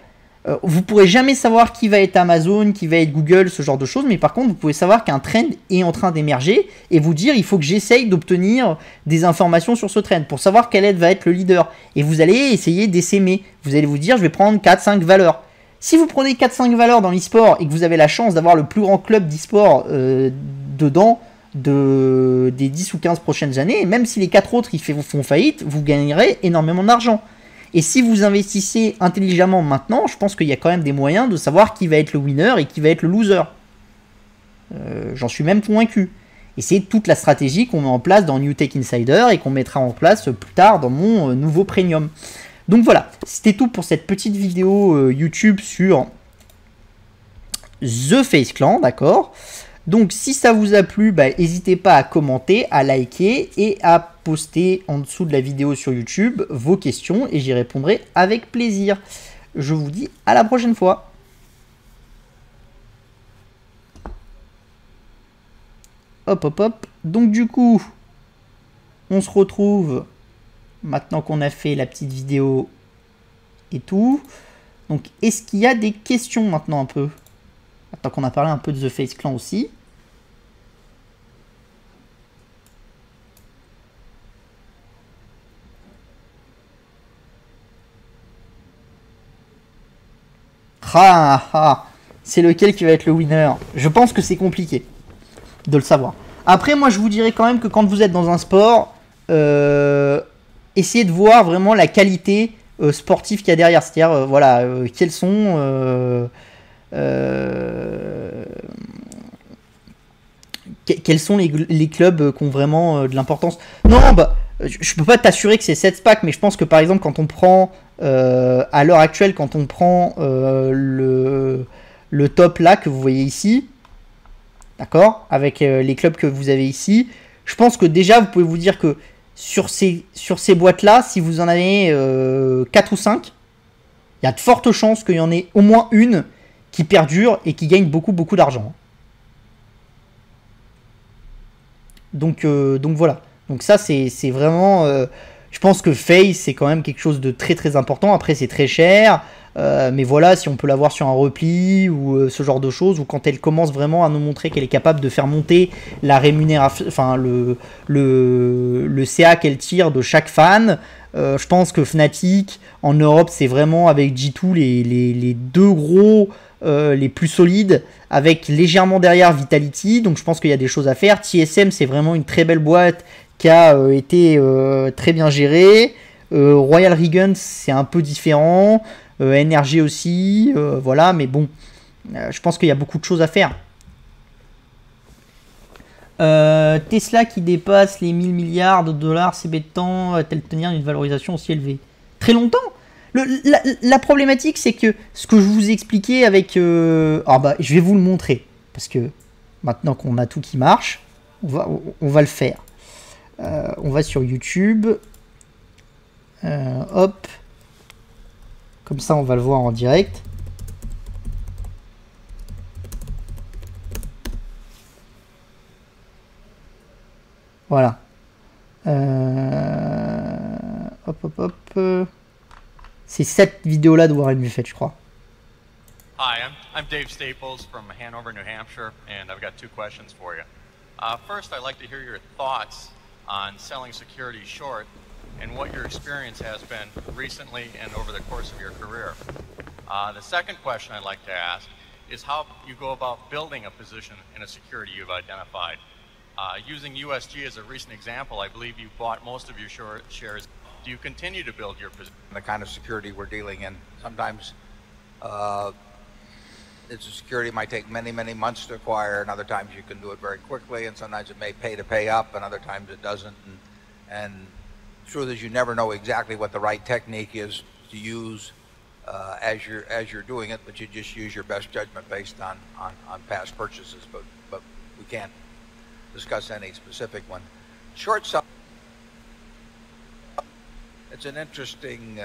Vous pourrez jamais savoir qui va être Amazon, qui va être Google, ce genre de choses, mais par contre, vous pouvez savoir qu'un trend est en train d'émerger et vous dire, il faut que j'essaye d'obtenir des informations sur ce trend pour savoir quel va être le leader. Et vous allez essayer d'essaimer. Vous allez vous dire, je vais prendre 4-5 valeurs. Si vous prenez 4-5 valeurs dans l'e-sport et que vous avez la chance d'avoir le plus grand club d'e-sport dedans des 10 ou 15 prochaines années, même si les 4 autres ils font faillite, vous gagnerez énormément d'argent. Et si vous investissez intelligemment maintenant, je pense qu'il y a quand même des moyens de savoir qui va être le winner et qui va être le loser. J'en suis même convaincu. Et c'est toute la stratégie qu'on met en place dans New Tech Insider et qu'on mettra en place plus tard dans mon nouveau premium. Donc voilà, c'était tout pour cette petite vidéo YouTube sur The FaZe Clan, d'accord. Donc si ça vous a plu, n'hésitez pas à commenter, à liker et à poster en dessous de la vidéo sur YouTube vos questions et j'y répondrai avec plaisir. Je vous dis à la prochaine fois. Hop hop hop. Donc du coup, on se retrouve maintenant qu'on a fait la petite vidéo et tout. Donc est-ce qu'il y a des questions maintenant un peu? Maintenant qu'on a parlé un peu de The FaZe Clan aussi. C'est lequel qui va être le winner? Je pense que c'est compliqué de le savoir. Après, moi, je vous dirais quand même que quand vous êtes dans un sport, essayez de voir vraiment la qualité sportive qu'il y a derrière. C'est-à-dire, voilà, quels sont... quels sont les clubs qui ont vraiment de l'importance. Non, je peux pas t'assurer que c'est 7 packs, mais je pense que par exemple, quand on prend... à l'heure actuelle, quand on prend le top là que vous voyez ici, d'accord, avec les clubs que vous avez ici, je pense que déjà vous pouvez vous dire que sur ces boîtes là, si vous en avez 4 ou 5, il y a de fortes chances qu'il y en ait au moins une qui perdure et qui gagne beaucoup d'argent. Donc voilà, donc ça c'est vraiment... je pense que FaZe, c'est quand même quelque chose de très important. Après, c'est très cher. Mais voilà, si on peut l'avoir sur un repli ou ce genre de choses, ou quand elle commence vraiment à nous montrer qu'elle est capable de faire monter la rémunération, enfin le CA qu'elle tire de chaque fan, je pense que Fnatic, en Europe, c'est vraiment avec G2 les deux gros, les plus solides, avec légèrement derrière Vitality. Donc je pense qu'il y a des choses à faire. TSM, c'est vraiment une très belle boîte qui a été très bien géré. Royal Riggins, c'est un peu différent. NRG aussi, voilà, mais bon, je pense qu'il y a beaucoup de choses à faire. Tesla qui dépasse les 1000 milliards de dollars ces bêtements a-t-elle tenir une valorisation aussi élevée? Très longtemps. La problématique, c'est que ce que je vous expliquais avec... je vais vous le montrer. Parce que maintenant qu'on a tout qui marche, on va le faire. On va sur YouTube. Hop. Comme ça, on va le voir en direct. Voilà. Hop. C'est cette vidéo-là de Warren Buffett, je crois. Hi, I'm Dave Staples from Hanover, New Hampshire, and I've got 2 questions for you. First, I'd like to hear your thoughts on selling securities short and what your experience has been recently and over the course of your career. The second question I'd like to ask is how you go about building a position in a security you've identified. Using USG as a recent example, I believe you bought most of your short shares. Do you continue to build your position? The kind of security we're dealing in. Sometimes it's a security might take many, many months to acquire, and other times you can do it very quickly, and sometimes it may pay to pay up, and other times it doesn't. And the truth is you never know exactly what the right technique is to use as you're doing it, but you just use your best judgment based on past purchases, but we can't discuss any specific one. Short sell. It's an interesting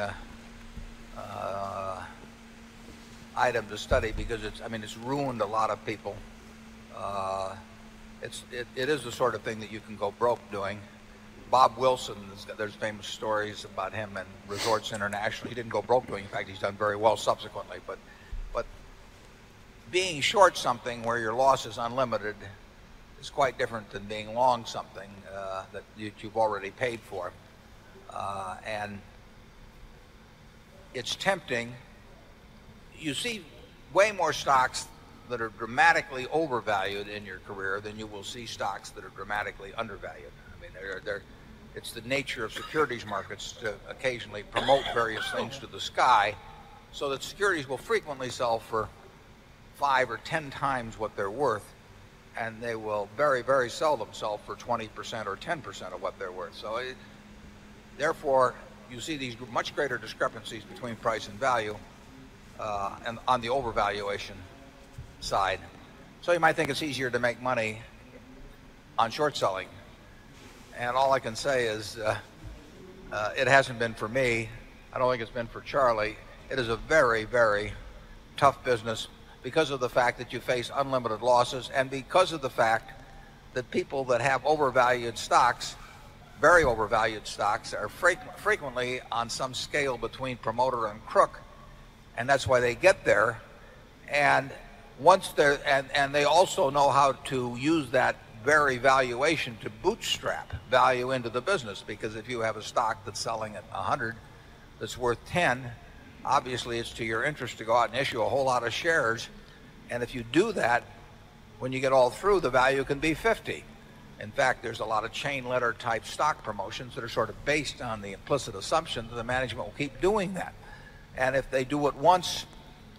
item to study because it's ruined a lot of people. It is the sort of thing that you can go broke doing. Bob Wilson, there's famous stories about him and Resorts International. He didn't go broke doing. In fact, he's done very well subsequently. But being short something where your loss is unlimited is quite different than being long something that you've already paid for. And it's tempting. You see way more stocks that are dramatically overvalued in your career than you will see stocks that are dramatically undervalued. I mean, it's the nature of securities markets to occasionally promote various things to the sky, so that securities will frequently sell for 5 or 10 times what they're worth, and they will very, very seldom sell for 20% or 10% of what they're worth. So therefore, you see these much greater discrepancies between price and value and on the overvaluation side. So you might think it's easier to make money on short selling. And all I can say is it hasn't been for me. I don't think it's been for Charlie. It is a very, very tough business because of the fact that you face unlimited losses and because of the fact that people that have overvalued stocks, very overvalued stocks, are frequently on some scale between promoter and crook, and that's why they get there. And once they're and they also know how to use that very valuation to bootstrap value into the business, because if you have a stock that's selling at 100 that's worth 10, obviously it's to your interest to go out and issue a whole lot of shares, and if you do that, when you get all through, the value can be 50. In fact, there's a lot of chain letter type stock promotions that are sort of based on the implicit assumption that the management will keep doing that. And if they do it once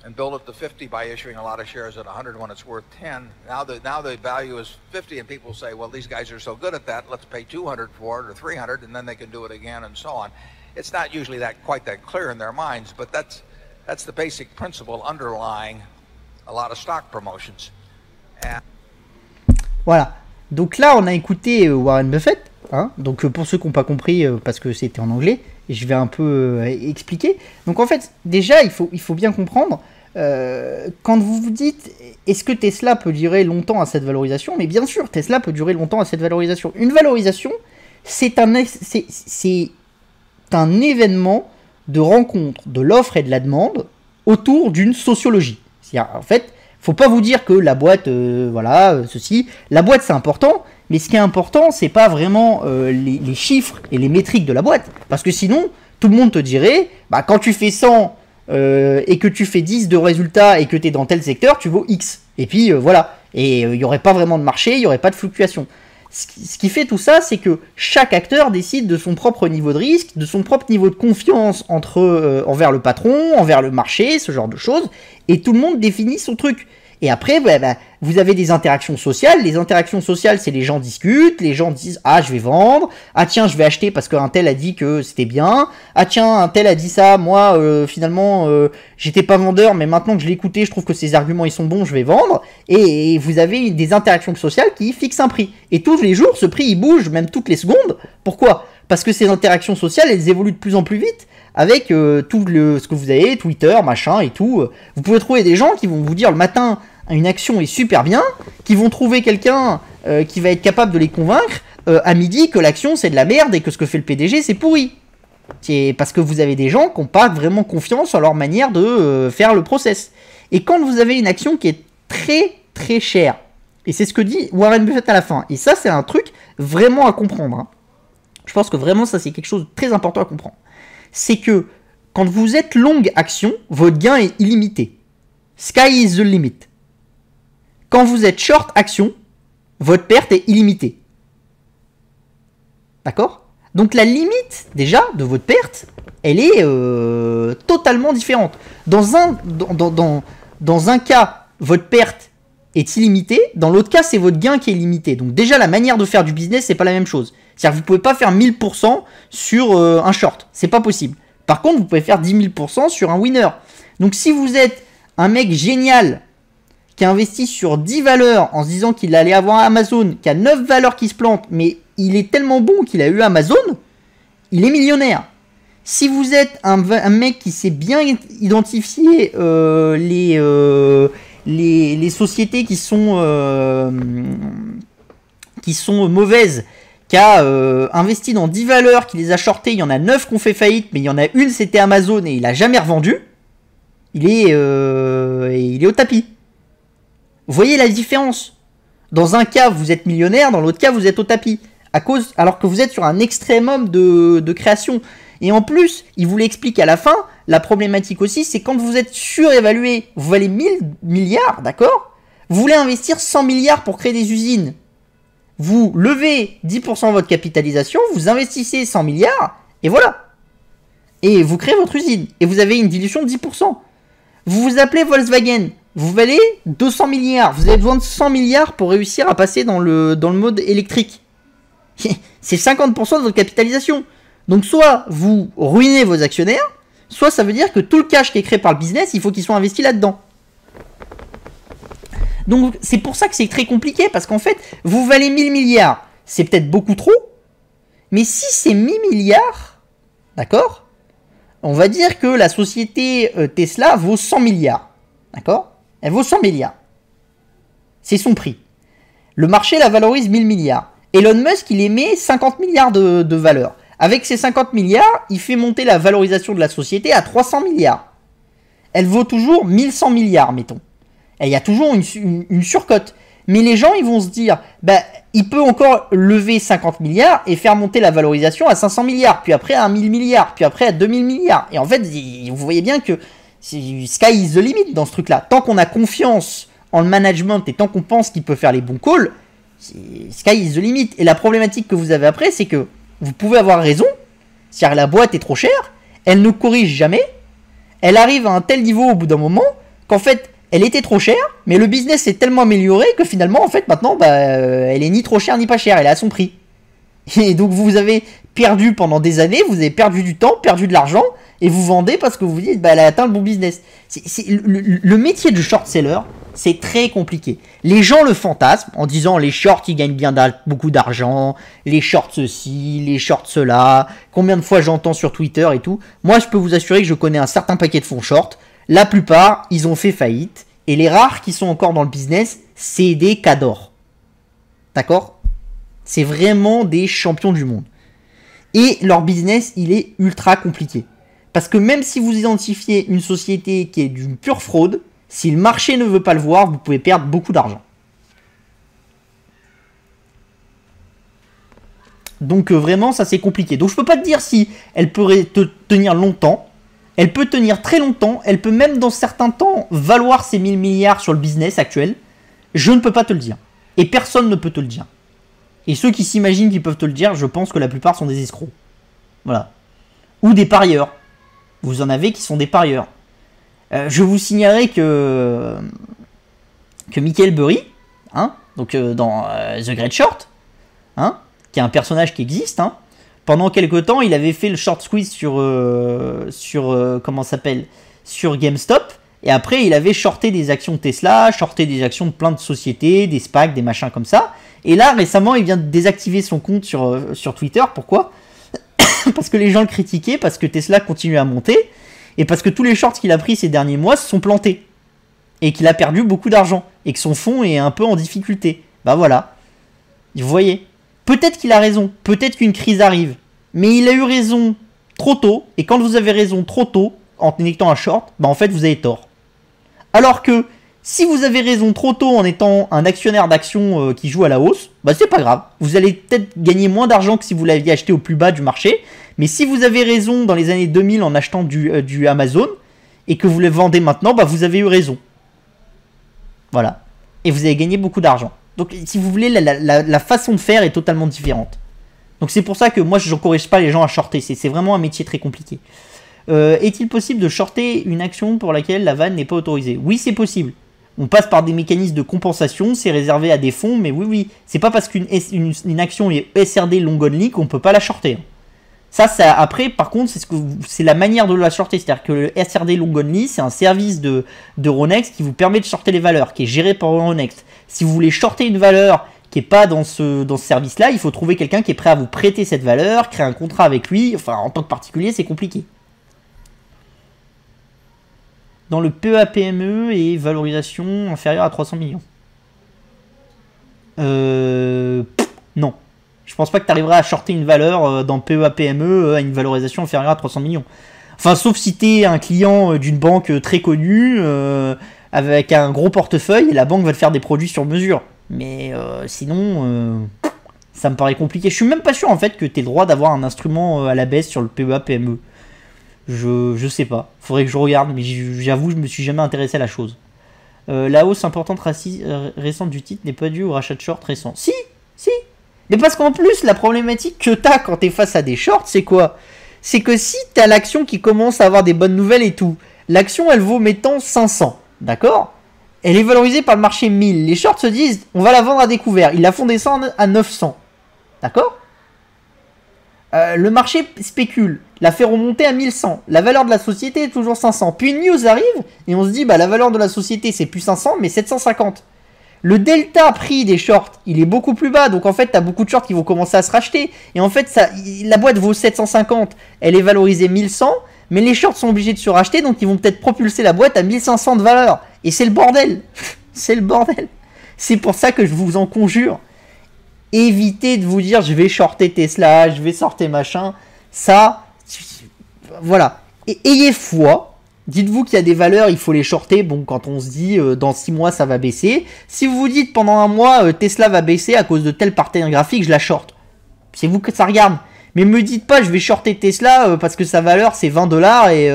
and build it to 50 by issuing a lot of shares at 100 when it's worth 10, now the value is 50, and people say, well, these guys are so good at that, let's pay 200 for it or 300, and then they can do it again and so on. It's not usually quite that clear in their minds, but that's the basic principle underlying a lot of stock promotions. And voilà. Donc là, on a écouté Warren Buffett. Hein. Donc pour ceux qui n'ont pas compris, parce que c'était en anglais, je vais un peu expliquer. Donc en fait, déjà, il faut bien comprendre, quand vous vous dites, est-ce que Tesla peut durer longtemps à cette valorisation? Mais bien sûr, Tesla peut durer longtemps à cette valorisation. Une valorisation, c'est un événement de rencontre de l'offre et de la demande autour d'une sociologie. C'est-à-dire, en fait, faut pas vous dire que la boîte, ceci. La boîte, c'est important, mais ce qui est important, c'est pas vraiment les chiffres et les métriques de la boîte. Parce que sinon, tout le monde te dirait, quand tu fais 100 et que tu fais 10 de résultats et que tu es dans tel secteur, tu vaux X. Et puis, voilà. Et il n'y aurait pas vraiment de marché, il n'y aurait pas de fluctuation. Ce qui fait tout ça, c'est que chaque acteur décide de son propre niveau de risque, de son propre niveau de confiance envers le patron, envers le marché, ce genre de choses. Et tout le monde définit son truc. Et après, vous avez des interactions sociales. Les interactions sociales, c'est les gens discutent, les gens disent « Ah, je vais vendre. Ah, tiens, je vais acheter parce qu'un tel a dit que c'était bien. Ah, tiens, un tel a dit ça. Moi, finalement, j'étais pas vendeur, mais maintenant que je l'ai écouté, je trouve que ses arguments, ils sont bons, je vais vendre. » Et vous avez des interactions sociales qui fixent un prix. Et tous les jours, ce prix, il bouge, même toutes les secondes. Pourquoi ? Parce que ces interactions sociales, elles évoluent de plus en plus vite avec tout ce que vous avez, Twitter, machin et tout. Vous pouvez trouver des gens qui vont vous dire le matin une action est super bien, qui vont trouver quelqu'un qui va être capable de les convaincre à midi que l'action c'est de la merde et que ce que fait le PDG c'est pourri. C'est parce que vous avez des gens qui n'ont pas vraiment confiance en leur manière de faire le process. Et quand vous avez une action qui est très très chère, et c'est ce que dit Warren Buffett à la fin, et ça c'est un truc vraiment à comprendre, hein. Je pense que vraiment ça c'est quelque chose de très important à comprendre. C'est que quand vous êtes longue action, votre gain est illimité. Sky is the limit. Quand vous êtes short action, votre perte est illimitée. D'accord ? Donc la limite, déjà, de votre perte, elle est totalement différente. Dans un cas, votre perte est illimitée. Dans l'autre cas, c'est votre gain qui est limité. Donc déjà, la manière de faire du business, c'est pas la même chose. C'est-à-dire que vous pouvez pas faire 1000% sur un short. C'est pas possible. Par contre, vous pouvez faire 10 000% sur un winner. Donc si vous êtes un mec génial qui a investi sur 10 valeurs en se disant qu'il allait avoir Amazon, qui a 9 valeurs qui se plantent, mais il est tellement bon qu'il a eu Amazon, il est millionnaire. Si vous êtes un mec qui sait bien identifier les sociétés qui sont mauvaises, qui a investi dans 10 valeurs, qui les a shortées, il y en a 9 qui ont fait faillite, mais il y en a une, c'était Amazon, et il a jamais revendu, il est au tapis. Vous voyez la différence ? Dans un cas, vous êtes millionnaire, dans l'autre cas, vous êtes au tapis. Alors que vous êtes sur un extrémum de création. Et en plus, il vous l'explique à la fin, la problématique aussi, c'est quand vous êtes surévalué, vous valez 1000 milliards, d'accord ? Vous voulez investir 100 milliards pour créer des usines. Vous levez 10% de votre capitalisation, vous investissez 100 milliards, et voilà. Et vous créez votre usine. Et vous avez une dilution de 10%. Vous vous appelez Volkswagen. Vous valez 200 milliards. Vous avez besoin de 100 milliards pour réussir à passer dans le mode électrique. C'est 50% de votre capitalisation. Donc soit vous ruinez vos actionnaires, soit ça veut dire que tout le cash qui est créé par le business, il faut qu'il soit investi là-dedans. Donc c'est pour ça que c'est très compliqué, parce qu'en fait, vous valez 1000 milliards. C'est peut-être beaucoup trop, mais si c'est 1000 milliards, d'accord ? On va dire que la société Tesla vaut 100 milliards. D'accord ? Elle vaut 100 milliards. C'est son prix. Le marché la valorise 1000 milliards. Elon Musk, il émet 50 milliards de valeur. Avec ces 50 milliards, il fait monter la valorisation de la société à 300 milliards. Elle vaut toujours 1100 milliards, mettons. Et il y a toujours une surcote. Mais les gens, ils vont se dire, il peut encore lever 50 milliards et faire monter la valorisation à 500 milliards, puis après à 1000 milliards, puis après à 2000 milliards. Et en fait, vous voyez bien que sky is the limit dans ce truc-là. Tant qu'on a confiance en le management et tant qu'on pense qu'il peut faire les bons calls, sky is the limit. Et la problématique que vous avez après, c'est que vous pouvez avoir raison, c'est-à-dire que la boîte est trop chère, elle ne corrige jamais, elle arrive à un tel niveau au bout d'un moment qu'en fait, elle était trop chère, mais le business s'est tellement amélioré que finalement, en fait, maintenant, elle est ni trop chère ni pas chère, elle est à son prix. Et donc, vous avez perdu pendant des années, vous avez perdu du temps, perdu de l'argent, et vous vendez parce que vous vous dites, elle a atteint le bon business. Le métier de short seller, c'est très compliqué. Les gens le fantasment en disant, les shorts, ils gagnent bien beaucoup d'argent, les shorts ceci, les shorts cela, combien de fois j'entends sur Twitter et tout. Moi, je peux vous assurer que je connais un certain paquet de fonds short. La plupart, ils ont fait faillite. Et les rares qui sont encore dans le business, c'est des cadors. D'accord ? C'est vraiment des champions du monde. Et leur business, il est ultra compliqué. Parce que même si vous identifiez une société qui est d'une pure fraude, si le marché ne veut pas le voir, vous pouvez perdre beaucoup d'argent. Donc vraiment, ça c'est compliqué. Donc je peux pas te dire si elle pourrait tenir longtemps. Elle peut tenir très longtemps. Elle peut même dans certains temps valoir ses 1000 milliards sur le business actuel. Je ne peux pas te le dire. Et personne ne peut te le dire. Et ceux qui s'imaginent qu'ils peuvent te le dire, je pense que la plupart sont des escrocs. Voilà. Ou des parieurs. Vous en avez qui sont des parieurs. Je vous signalerai que que Michael Burry, hein, donc dans The Great Short, hein, qui est un personnage qui existe, hein, pendant quelque temps, il avait fait le short squeeze sur GameStop, et après, il avait shorté des actions Tesla, shorté des actions de plein de sociétés, des SPAC, des machins comme ça. Et là, récemment, il vient de désactiver son compte sur Twitter. Pourquoi? Parce que les gens le critiquaient, parce que Tesla continue à monter, et parce que tous les shorts qu'il a pris ces derniers mois se sont plantés. Et qu'il a perdu beaucoup d'argent, et que son fonds est un peu en difficulté. Bah voilà. Vous voyez. Peut-être qu'il a raison, peut-être qu'une crise arrive. Mais il a eu raison trop tôt, et quand vous avez raison trop tôt, en étant un short, bah en fait vous avez tort. Alors que si vous avez raison trop tôt en étant un actionnaire d'action qui joue à la hausse, bah c'est pas grave. Vous allez peut-être gagner moins d'argent que si vous l'aviez acheté au plus bas du marché. Mais si vous avez raison dans les années 2000 en achetant du Amazon et que vous le vendez maintenant, bah vous avez eu raison. Voilà. Et vous avez gagné beaucoup d'argent. Donc si vous voulez, la façon de faire est totalement différente. Donc c'est pour ça que moi je n'encourage pas les gens à shorter. C'est vraiment un métier très compliqué. Est-il possible de shorter une action pour laquelle la vanne n'est pas autorisée? Oui, c'est possible. On passe par des mécanismes de compensation, c'est réservé à des fonds, mais oui. C'est pas parce qu'une action est SRD long only qu'on peut pas la shorter. Ça après, par contre, c'est la manière de la shorter. C'est-à-dire que le SRD long only, c'est un service de Euronext qui vous permet de shorter les valeurs, qui est géré par Euronext. Si vous voulez shorter une valeur qui n'est pas dans ce service-là, il faut trouver quelqu'un qui est prêt à vous prêter cette valeur, créer un contrat avec lui. Enfin, en tant que particulier, c'est compliqué. Dans le PEA-PME et valorisation inférieure à 300 millions. Non. Je pense pas que tu arriveras à shorter une valeur dans PEA-PME à une valorisation inférieure à 300 millions. Enfin, sauf si tu es un client d'une banque très connue, avec un gros portefeuille, et la banque va te faire des produits sur mesure. Mais sinon, ça me paraît compliqué. Je suis même pas sûr en fait que tu aies le droit d'avoir un instrument à la baisse sur le PEA-PME. Je sais pas, faudrait que je regarde, mais j'avoue, je me suis jamais intéressé à la chose. La hausse importante récente du titre n'est pas due au rachat de short récent. Si. Mais parce qu'en plus, la problématique que t'as quand t'es face à des shorts, c'est quoi? C'est que si t'as l'action qui commence à avoir des bonnes nouvelles et tout, l'action elle vaut mettons 500, d'accord? Elle est valorisée par le marché 1000. Les shorts se disent, on va la vendre à découvert. Ils la font descendre à 900, d'accord? Le marché spécule, la fait remonter à 1100. La valeur de la société est toujours 500. Puis une news arrive et on se dit, bah la valeur de la société c'est plus 500 mais 750. Le delta prix des shorts, il est beaucoup plus bas. Donc en fait, tu as beaucoup de shorts qui vont commencer à se racheter. Et en fait, la boîte vaut 750, elle est valorisée 1100. Mais les shorts sont obligés de se racheter, donc ils vont peut-être propulser la boîte à 1500 de valeur. Et c'est le bordel. C'est le bordel. C'est pour ça que je vous en conjure. Évitez de vous dire je vais shorter Tesla, je vais sortir machin. Ça, voilà. Et ayez foi. Dites-vous qu'il y a des valeurs, il faut les shorter. Bon, quand on se dit dans 6 mois ça va baisser. Si vous vous dites pendant un mois Tesla va baisser à cause de tel partenaire graphique, je la short. C'est vous que ça regarde. Mais me dites pas je vais shorter Tesla parce que sa valeur c'est 20 $ et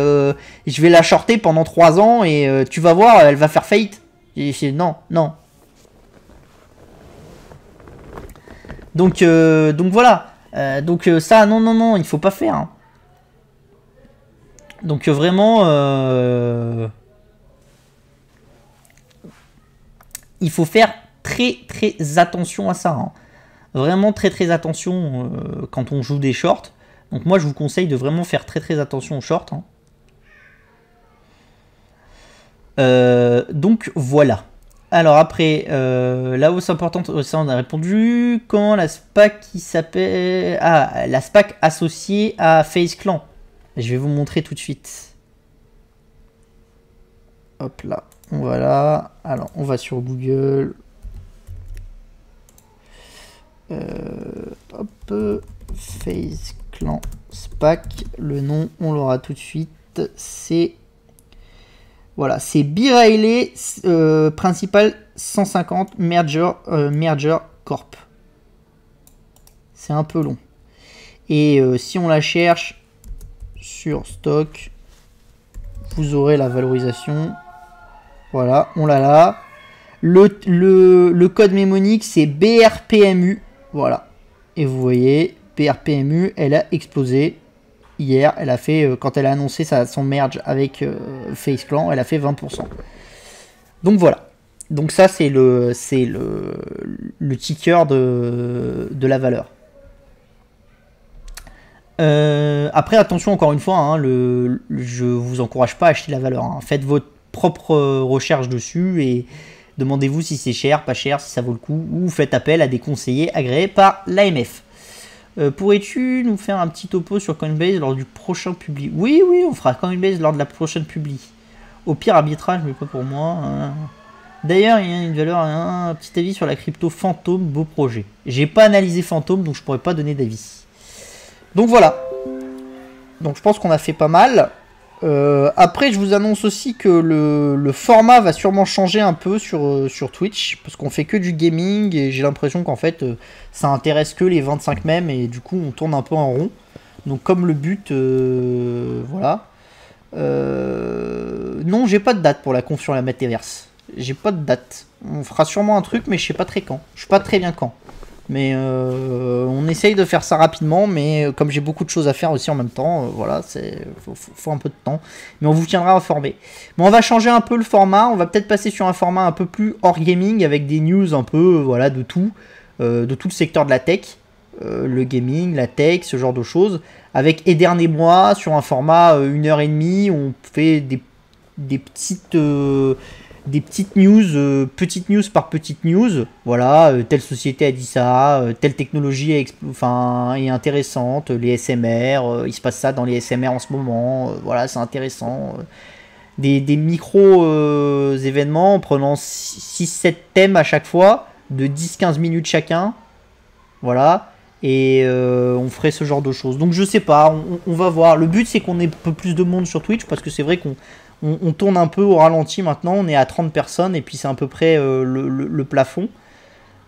je vais la shorter pendant 3 ans et tu vas voir, elle va faire faillite. Non. Donc voilà. Ça, non, il faut pas faire. Hein. Donc vraiment, il faut faire très attention à ça. Hein. Vraiment très attention quand on joue des shorts. Donc moi, je vous conseille de vraiment faire très attention aux shorts. Hein. Donc voilà. Alors après, la hausse importante, ça on a répondu. Quand la SPAC qui s'appelle... Ah, la SPAC associée à FaZe Clan. Je vais vous montrer tout de suite. Hop là, voilà. Alors, on va sur Google. Hop, FaZe Clan SPAC. Le nom, on l'aura tout de suite. C'est... Voilà, c'est B. Riley, principal 150 Merger Corp. C'est un peu long. Et si on la cherche sur stock, vous aurez la valorisation. Voilà, on l'a là. Le code mnémonique, c'est BRPMU. Voilà. Et vous voyez, BRPMU, elle a explosé. Hier, elle a fait, quand elle a annoncé son merge avec FaZe Clan, elle a fait 20%. Donc voilà. Donc ça, c'est le ticker de la valeur. Après, attention, encore une fois, hein, je vous encourage pas à acheter la valeur. Hein. Faites votre propre recherche dessus et demandez-vous si c'est cher, pas cher, si ça vaut le coup, ou faites appel à des conseillers agréés par l'AMF. Pourrais-tu nous faire un petit topo sur Coinbase lors du prochain publi? Oui, on fera Coinbase lors de la prochaine publi. Au pire, arbitrage, mais pas pour moi. Hein. D'ailleurs, il y a une valeur, un petit avis sur la crypto Fantôme, beau projet. J'ai pas analysé Fantôme, donc je pourrais pas donner d'avis. Donc voilà. Donc je pense qu'on a fait pas mal. Après, je vous annonce aussi que le format va sûrement changer un peu sur Twitch, parce qu'on fait que du gaming, et j'ai l'impression qu'en fait, ça intéresse que les 25 mêmes, et du coup, on tourne un peu en rond. Donc comme le but, voilà. Non, j'ai pas de date pour la conf sur la Metaverse. J'ai pas de date. On fera sûrement un truc, mais je sais pas très quand. Je sais pas très bien quand. Mais on essaye de faire ça rapidement, mais comme j'ai beaucoup de choses à faire aussi en même temps, voilà, faut un peu de temps. Mais on vous tiendra informé. Mais on va changer un peu le format. On va peut-être passer sur un format un peu plus hors gaming, avec des news un peu, voilà, de tout le secteur de la tech, le gaming, la tech, ce genre de choses. Avec Eder et moi sur un format 1h30, on fait des petites news, petites news par petites news. Voilà, telle société a dit ça, telle technologie est intéressante, les SMR, il se passe ça dans les SMR en ce moment, voilà, c'est intéressant. Des micro événements en prenant 6-7 thèmes à chaque fois, de 10-15 minutes chacun. Voilà. Et on ferait ce genre de choses. Donc je sais pas, on va voir. Le but c'est qu'on ait un peu plus de monde sur Twitch, parce que c'est vrai qu'on tourne un peu au ralenti maintenant. On est à 30 personnes et puis c'est à peu près le plafond.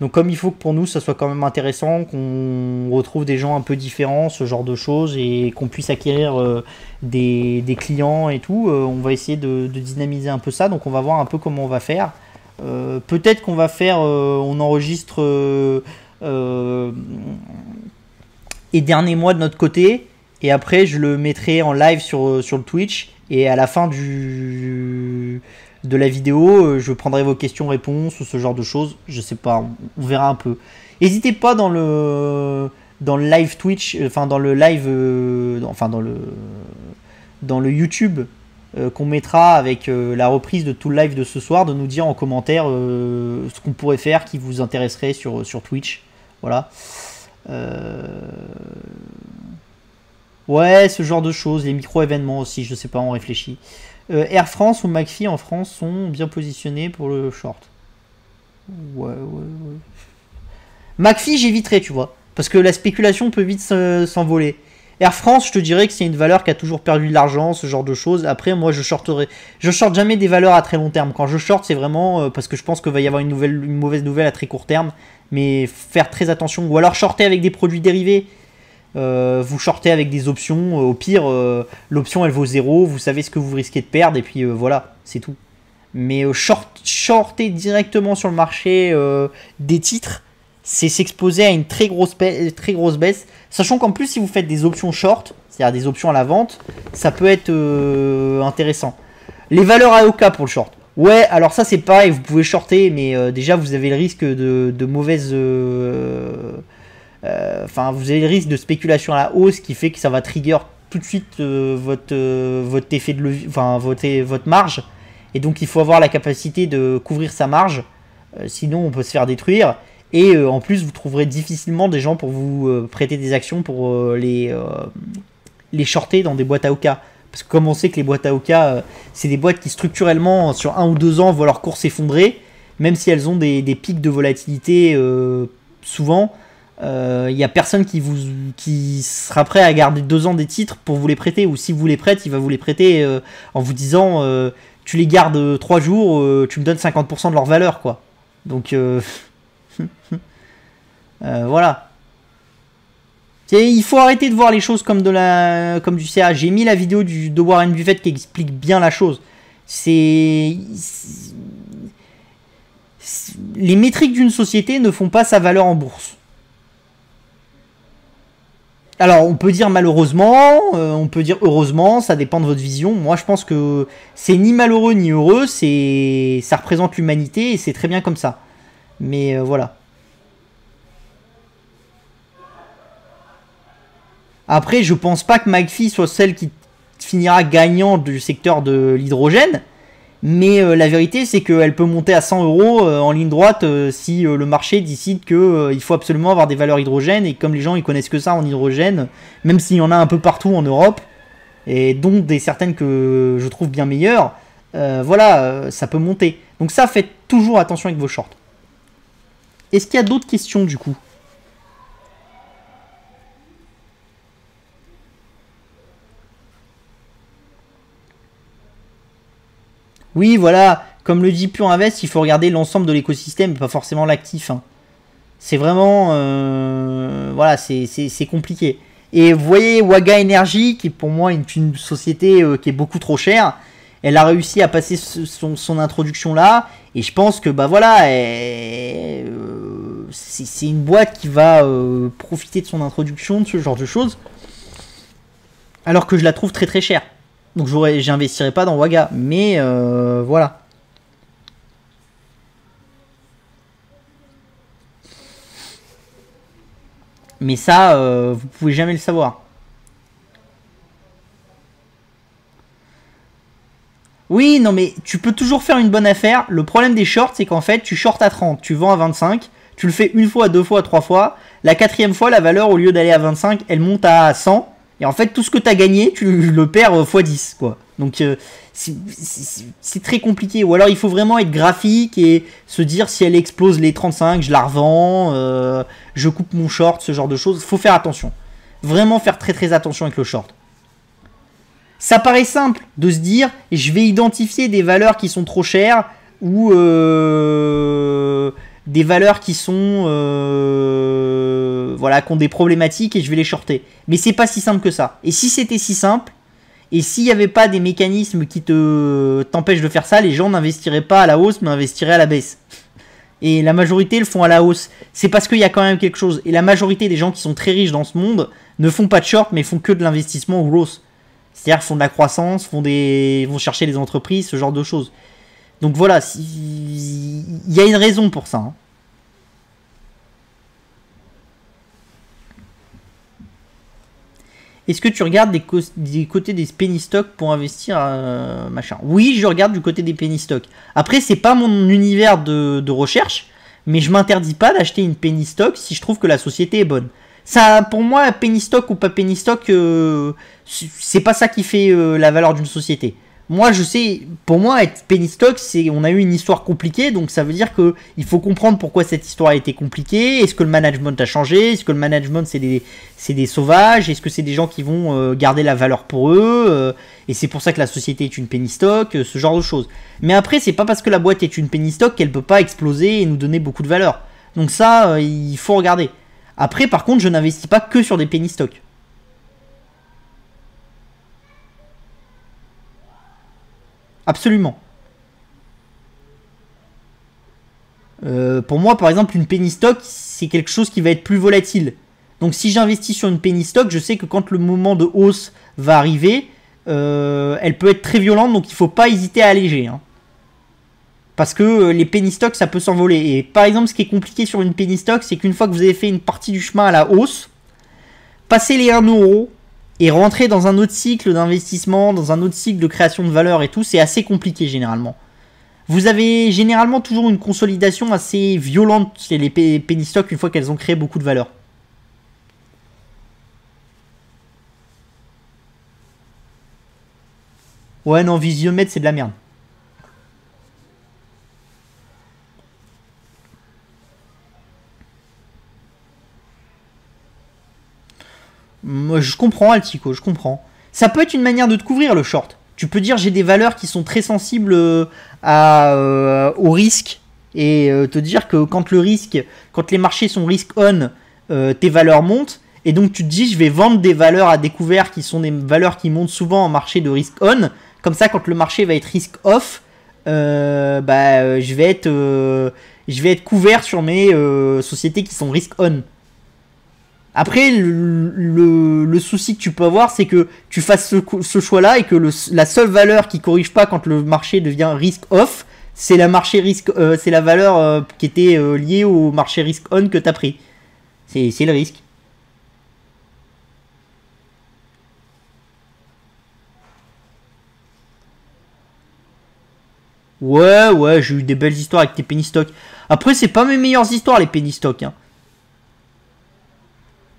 Donc comme il faut que pour nous ça soit quand même intéressant, qu'on retrouve des gens un peu différents, ce genre de choses, et qu'on puisse acquérir des clients et tout, on va essayer de dynamiser un peu ça. Donc on va voir un peu comment on va faire. Peut-être qu'on va faire, on enregistre et dernier mois de notre côté, et après je le mettrai en live sur le Twitch, et à la fin de la vidéo je prendrai vos questions-réponses ou ce genre de choses, je sais pas, on verra un peu. N'hésitez pas dans le live Twitch, enfin dans le live, dans le YouTube qu'on mettra avec la reprise de tout le live de ce soir, de nous dire en commentaire ce qu'on pourrait faire qui vous intéresserait sur Twitch. Voilà. Ouais, ce genre de choses, les micro-événements aussi, je sais pas, on réfléchit. Air France ou McPhee en France sont bien positionnés pour le short. Ouais. McPhee, j'éviterai, tu vois, parce que la spéculation peut vite s'envoler. Air France, je te dirais que c'est une valeur qui a toujours perdu de l'argent, ce genre de choses. Après, moi, je shorte jamais des valeurs à très long terme. Quand je short, c'est vraiment parce que je pense qu'il va y avoir une mauvaise nouvelle à très court terme. Mais faire très attention. Ou alors shorter avec des produits dérivés. Vous shortez avec des options. Au pire, l'option, elle vaut 0. Vous savez ce que vous risquez de perdre. Et puis voilà, c'est tout. Mais shorter directement sur le marché des titres, c'est s'exposer à une très grosse baisse. Sachant qu'en plus, si vous faites des options short, c'est-à-dire des options à la vente, ça peut être intéressant. Les valeurs AOK pour le short. Ouais, alors ça c'est pareil, vous pouvez shorter, mais déjà vous avez le risque de mauvaise... Enfin, vous avez le risque de spéculation à la hausse qui fait que ça va trigger tout de suite votre effet de levier, enfin votre marge. Et donc il faut avoir la capacité de couvrir sa marge, sinon on peut se faire détruire. Et en plus, vous trouverez difficilement des gens pour vous prêter des actions pour les shorter dans des boîtes AOK. Parce que comme on sait que les boîtes AOK, c'est des boîtes qui structurellement, sur 1 ou 2 ans, voient leur cours s'effondrer. Même si elles ont des pics de volatilité souvent, il n'y a personne qui sera prêt à garder 2 ans des titres pour vous les prêter. Ou si vous les prête, il va vous les prêter en vous disant tu les gardes 3 jours, tu me donnes 50% de leur valeur, quoi. Donc... voilà. Il faut arrêter de voir les choses comme du CA. J'ai mis la vidéo de Warren Buffett qui explique bien la chose. Les métriques d'une société ne font pas sa valeur en bourse. Alors, on peut dire malheureusement, on peut dire heureusement, ça dépend de votre vision. Moi, je pense que c'est ni malheureux ni heureux, ça représente l'humanité et c'est très bien comme ça. Mais voilà. Après, je pense pas que McPhee soit celle qui finira gagnant du secteur de l'hydrogène. Mais la vérité, c'est qu'elle peut monter à 100 € en ligne droite si le marché décide qu'il faut absolument avoir des valeurs hydrogène. Et comme les gens ils connaissent que ça en hydrogène, même s'il y en a un peu partout en Europe, et dont certaines que je trouve bien meilleures, voilà, ça peut monter. Donc ça, faites toujours attention avec vos shorts. Est-ce qu'il y a d'autres questions du coup ? Oui, voilà, comme le dit Pure Invest, il faut regarder l'ensemble de l'écosystème, pas forcément l'actif. Hein. C'est vraiment... voilà, c'est compliqué. Et vous voyez, Waga Energy, qui pour moi est une société qui est beaucoup trop chère, elle a réussi à passer son introduction là, et je pense que, bah voilà, c'est une boîte qui va profiter de son introduction, de ce genre de choses, alors que je la trouve très très chère. Donc j'investirai pas dans Waga, mais voilà. Mais ça, vous pouvez jamais le savoir. Oui, non mais tu peux toujours faire une bonne affaire. Le problème des shorts, c'est qu'en fait, tu shorts à 30, tu vends à 25, tu le fais une fois, deux fois, trois fois. La quatrième fois, la valeur, au lieu d'aller à 25, elle monte à 100. Et en fait, tout ce que tu as gagné, tu le perds x10, quoi. Donc, c'est très compliqué. Ou alors, il faut vraiment être graphique et se dire si elle explose les 35, je la revends, je coupe mon short, ce genre de choses. Il faut faire attention. Vraiment faire très très attention avec le short. Ça paraît simple de se dire, je vais identifier des valeurs qui sont trop chères ou des valeurs qui sont voilà, qui ont des problématiques et je vais les shorter. Mais c'est pas si simple que ça. Et si c'était si simple, et s'il n'y avait pas des mécanismes qui t'empêchent de faire ça, les gens n'investiraient pas à la hausse, mais investiraient à la baisse. Et la majorité le font à la hausse. C'est parce qu'il y a quand même quelque chose. Et la majorité des gens qui sont très riches dans ce monde ne font pas de short, mais font que de l'investissement growth. C'est-à-dire font de la croissance, vont chercher les entreprises, ce genre de choses. Donc voilà, il y a une raison pour ça. Hein. Est-ce que tu regardes des côtés des penny stocks pour investir machin? Oui, je regarde du côté des penny stocks. Après, c'est pas mon univers de recherche, mais je m'interdis pas d'acheter une penny stock si je trouve que la société est bonne. Ça, pour moi, penny stock ou pas penny stock, c'est pas ça qui fait la valeur d'une société. Moi, je sais, pour moi, être penny stock, on a eu une histoire compliquée, donc ça veut dire que il faut comprendre pourquoi cette histoire a été compliquée. Est-ce que le management a changé? Est-ce que le management c'est des sauvages? Est-ce que c'est des gens qui vont garder la valeur pour eux? Et c'est pour ça que la société est une penny stock, ce genre de choses. Mais après, c'est pas parce que la boîte est une penny stock qu'elle peut pas exploser et nous donner beaucoup de valeur. Donc ça, il faut regarder. Après, par contre, je n'investis pas que sur des penny stocks. Absolument. Pour moi, par exemple, une penny stock, c'est quelque chose qui va être plus volatile. Donc si j'investis sur une penny stock, je sais que quand le moment de hausse va arriver, elle peut être très violente, donc il ne faut pas hésiter à alléger. Hein. Parce que les penny stocks, ça peut s'envoler. Et par exemple, ce qui est compliqué sur une penny stock, c'est qu'une fois que vous avez fait une partie du chemin à la hausse, passer les 1 euro et rentrer dans un autre cycle d'investissement, dans un autre cycle de création de valeur et tout, c'est assez compliqué généralement. Vous avez généralement toujours une consolidation assez violente chez les penny stocks une fois qu'elles ont créé beaucoup de valeur. Ouais, non, Visiomètre, c'est de la merde. Moi, je comprends, Altico, je comprends. Ça peut être une manière de te couvrir, le short. Tu peux dire, j'ai des valeurs qui sont très sensibles au risque. Et te dire que quand les marchés sont risk on, tes valeurs montent. Et donc tu te dis, je vais vendre des valeurs à découvert qui sont des valeurs qui montent souvent en marché de risk on. Comme ça, quand le marché va être risk off, je vais être couvert sur mes sociétés qui sont risk on. Après, le souci que tu peux avoir, c'est que tu fasses ce choix-là et que la seule valeur qui corrige pas quand le marché devient risk off, c'est c'est la valeur qui était liée au marché risk on que tu as pris. C'est le risque. Ouais, j'ai eu des belles histoires avec tes penny stocks. Après, c'est pas mes meilleures histoires, les penny stocks. Hein.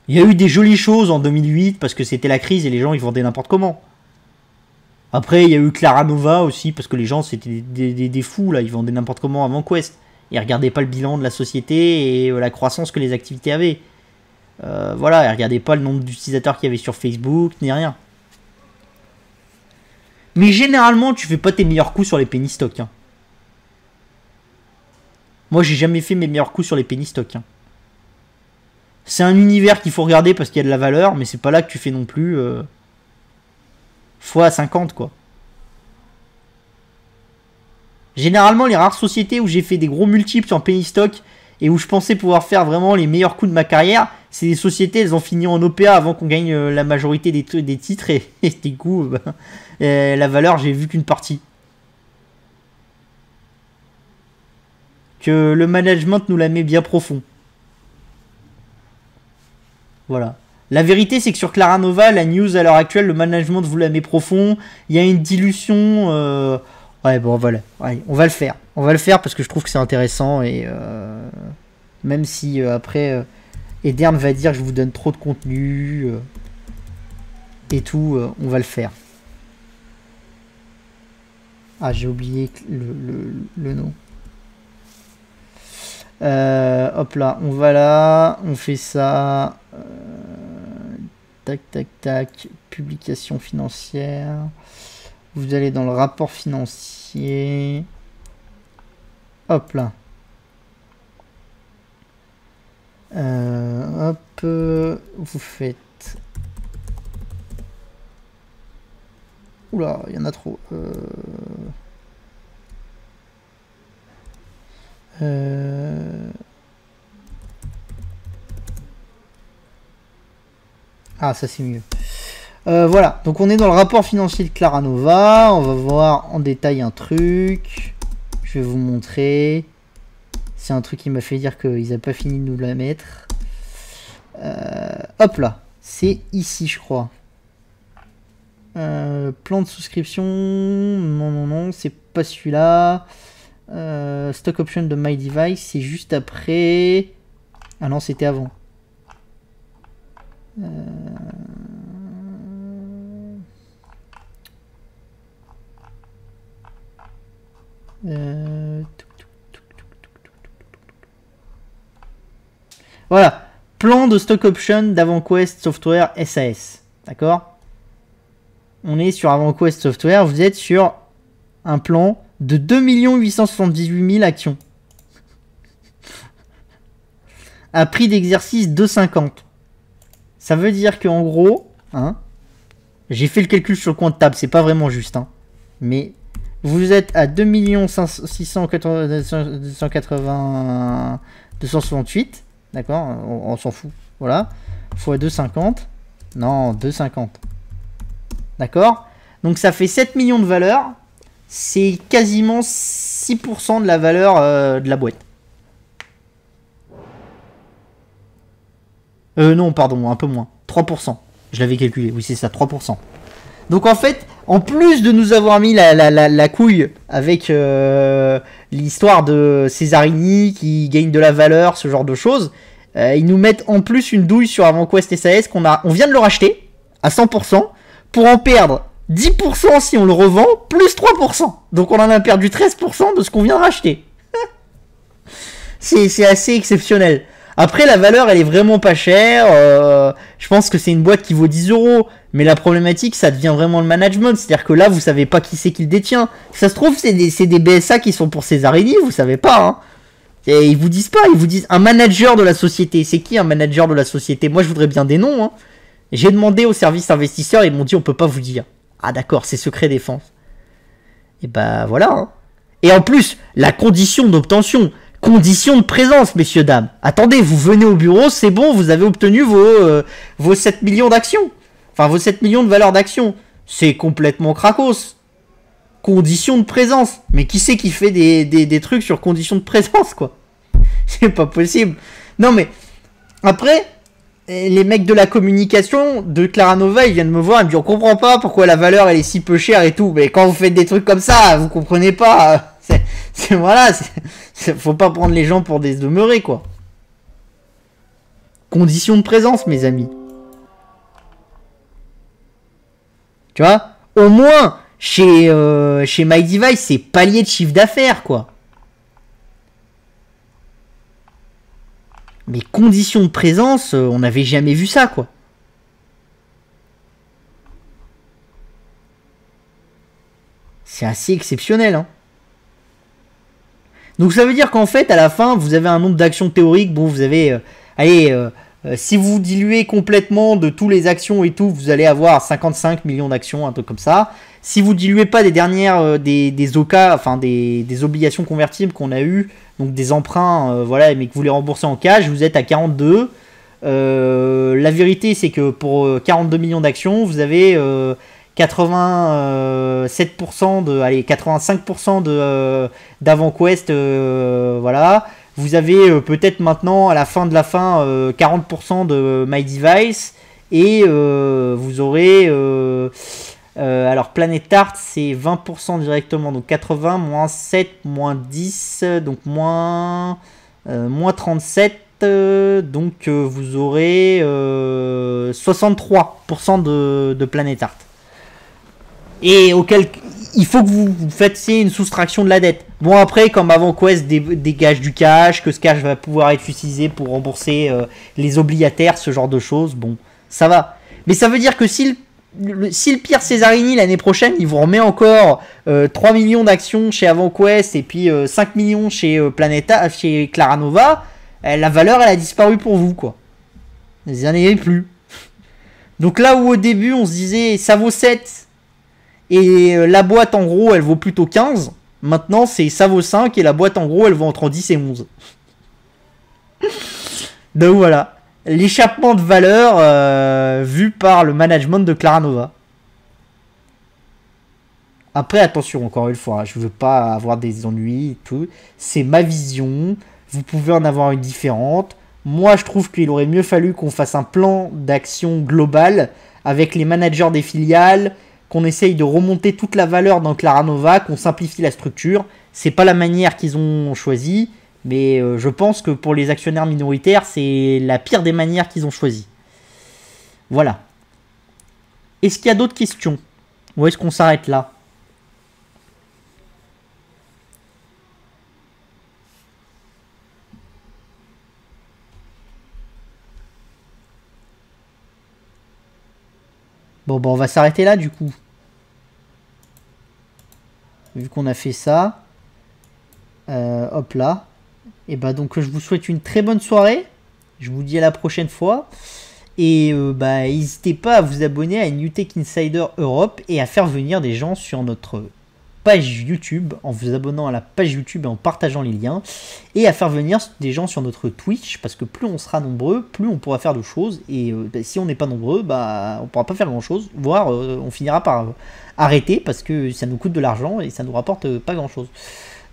Il y a eu des jolies choses en 2008 parce que c'était la crise et les gens ils vendaient n'importe comment. Après, il y a eu Clara Nova aussi parce que les gens c'était des fous là, ils vendaient n'importe comment avant Quest. Ils regardaient pas le bilan de la société et la croissance que les activités avaient. Voilà, ils regardaient pas le nombre d'utilisateurs qu'il y avait sur Facebook ni rien. Mais généralement, tu fais pas tes meilleurs coups sur les penny stocks. Hein. Moi, j'ai jamais fait mes meilleurs coups sur les penny stocks. Hein. C'est un univers qu'il faut regarder parce qu'il y a de la valeur, mais c'est pas là que tu fais non plus fois 50 quoi. Généralement, les rares sociétés où j'ai fait des gros multiples en penny stock et où je pensais pouvoir faire vraiment les meilleurs coups de ma carrière, c'est des sociétés, elles ont fini en OPA avant qu'on gagne la majorité des titres et du coup, la valeur, j'ai vu qu'une partie. Que le management nous la met bien profond. Voilà. La vérité, c'est que sur Clara Nova, la news à l'heure actuelle, le management vous la met profond. Il y a une dilution. Ouais, bon, voilà. Ouais, on va le faire. On va le faire parce que je trouve que c'est intéressant. Et même si après, Edern va dire que je vous donne trop de contenu et tout, on va le faire. Ah, j'ai oublié le nom. Hop là, on va là, on fait ça. Tac, tac, tac. Publication financière. Vous allez dans le rapport financier. Hop là. Hop. Vous faites. Oula, il y en a trop. Ah, ça c'est mieux. Voilà, donc on est dans le rapport financier de Clara Nova. On va voir en détail un truc. Je vais vous montrer. C'est un truc qui m'a fait dire qu'ils n'avaient pas fini de nous la mettre. Hop là, c'est ici je crois. Plan de souscription. Non, c'est pas celui-là. Stock option de My Device, c'est juste après. Ah non, c'était avant. Voilà. Plan de stock option d'AvantQuest Software SAS. D'accord? On est sur AvantQuest Software. Vous êtes sur un plan de 2 878 000 actions. À prix d'exercice 2,50. Ça veut dire qu'en gros, hein, j'ai fait le calcul sur le coin de table, c'est pas vraiment juste, hein, mais vous êtes à 2 680 268, d'accord, on s'en fout, voilà, fois 2,50, non, 2,50, d'accord, donc ça fait 7 millions de valeur, c'est quasiment 6% de la valeur de la boîte. Non, pardon, un peu moins. 3%. Je l'avais calculé. Oui, c'est ça, 3%. Donc, en fait, en plus de nous avoir mis la couille avec l'histoire de Cesarini qui gagne de la valeur, ce genre de choses, ils nous mettent en plus une douille sur AvantQuest SAS on vient de le racheter à 100% pour en perdre 10% si on le revend, plus 3%. Donc, on en a perdu 13% de ce qu'on vient de racheter. C'est assez exceptionnel. Après, la valeur, elle est vraiment pas chère. Je pense que c'est une boîte qui vaut 10 €. Mais la problématique, ça devient vraiment le management. C'est-à-dire que là, vous savez pas qui c'est qui le détient. Ça se trouve, c'est des BSA qui sont pour Cesarini, vous savez pas. Hein. Et ils vous disent pas, ils vous disent un manager de la société. C'est qui un manager de la société? Moi, je voudrais bien des noms. Hein. J'ai demandé au service investisseur, ils m'ont dit on peut pas vous dire. Ah d'accord, c'est secret défense. Et bah voilà. Hein. Et en plus, la condition d'obtention. Condition de présence, messieurs, dames. Attendez, vous venez au bureau, c'est bon, vous avez obtenu vos 7 millions d'actions. Enfin, vos 7 millions de valeur d'actions. C'est complètement cracos. Condition de présence. Mais qui c'est qui fait des trucs sur condition de présence, quoi? C'est pas possible. Non, mais après, les mecs de la communication de Claranova, ils viennent me voir, ils me disent on comprend pas pourquoi la valeur elle est si peu chère et tout. Mais quand vous faites des trucs comme ça, vous comprenez pas. Voilà, faut pas prendre les gens pour des demeurés, quoi. Condition de présence, mes amis. Tu vois, au moins chez MyDevice, c'est palier de chiffre d'affaires, quoi. Mais conditions de présence, on n'avait jamais vu ça, quoi. C'est assez exceptionnel, hein. Donc ça veut dire qu'en fait, à la fin, vous avez un nombre d'actions théoriques. Bon, vous avez... si vous diluez complètement de tous les actions et tout, vous allez avoir 55 millions d'actions, un truc comme ça. Si vous diluez pas des dernières, des OCA, enfin des obligations convertibles qu'on a eu, donc des emprunts, voilà, mais que vous les remboursez en cash, vous êtes à 42. La vérité, c'est que pour 42 millions d'actions, vous avez 87% allez, 85% d'AvantQuest, voilà. Vous avez peut-être maintenant, à la fin de la fin, 40% de MyDevice. Et vous aurez... alors, Planet Art, c'est 20% directement. Donc 80, moins 7, moins 10. Donc moins 37. Donc vous aurez 63% de Planet Art. Et auquel il faut que vous fassiez une soustraction de la dette. Bon, après, comme AvantQuest dégage du cash, que ce cash va pouvoir être utilisé pour rembourser les obligataires, ce genre de choses, bon, ça va. Mais ça veut dire que si le Pierre Cesarini, l'année prochaine, il vous remet encore 3 millions d'actions chez AvantQuest et puis 5 millions chez chez Claranova, la valeur, elle a disparu pour vous, quoi. Vous n'en avez plus. Donc là où au début, on se disait, ça vaut 7... Et la boîte, en gros, elle vaut plutôt 15. Maintenant, ça vaut 5. Et la boîte, en gros, elle vaut entre 10 et 11. Donc voilà. L'échappement de valeur vu par le management de Claranova. Après, attention, encore une fois, je veux pas avoir des ennuis et tout. C'est ma vision. Vous pouvez en avoir une différente. Moi, je trouve qu'il aurait mieux fallu qu'on fasse un plan d'action global avec les managers des filiales, qu'on essaye de remonter toute la valeur dans Claranova, qu'on simplifie la structure. C'est pas la manière qu'ils ont choisie, mais je pense que pour les actionnaires minoritaires, c'est la pire des manières qu'ils ont choisies. Voilà. Est-ce qu'il y a d'autres questions? Ou est-ce qu'on s'arrête là? Bon, on va s'arrêter là, du coup. Vu qu'on a fait ça. Hop là. Et bah donc, je vous souhaite une très bonne soirée. Je vous dis à la prochaine fois. Et n'hésitez pas à vous abonner à Newtek Insider Europe et à faire venir des gens sur notre page YouTube, en vous abonnant à la page YouTube et en partageant les liens, et à faire venir des gens sur notre Twitch, parce que plus on sera nombreux, plus on pourra faire de choses, et si on n'est pas nombreux, on pourra pas faire grand chose, voire on finira par arrêter, parce que ça nous coûte de l'argent et ça nous rapporte pas grand chose.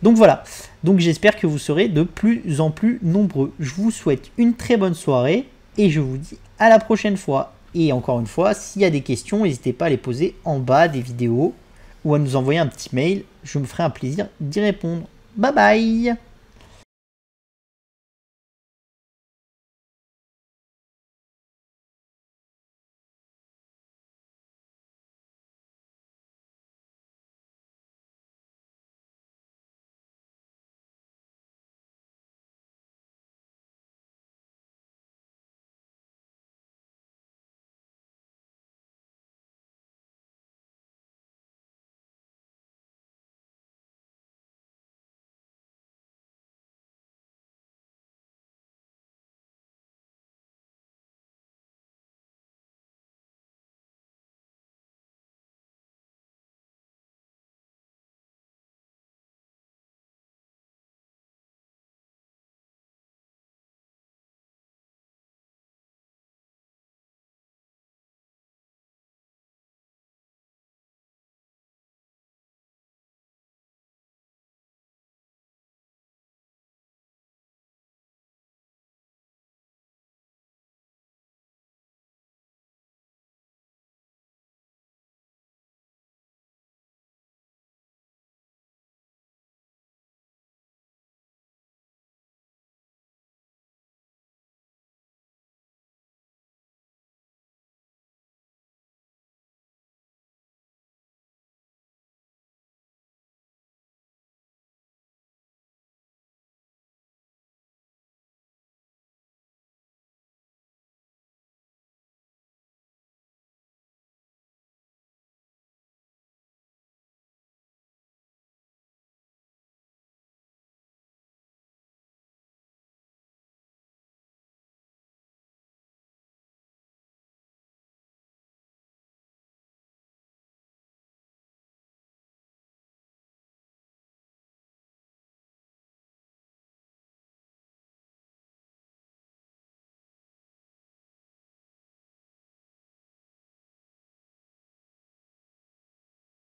Donc voilà, donc j'espère que vous serez de plus en plus nombreux. Je vous souhaite une très bonne soirée, et je vous dis à la prochaine fois. Et encore une fois, s'il y a des questions, n'hésitez pas à les poser en bas des vidéos, ou à nous envoyer un petit mail, je me ferai un plaisir d'y répondre. Bye bye!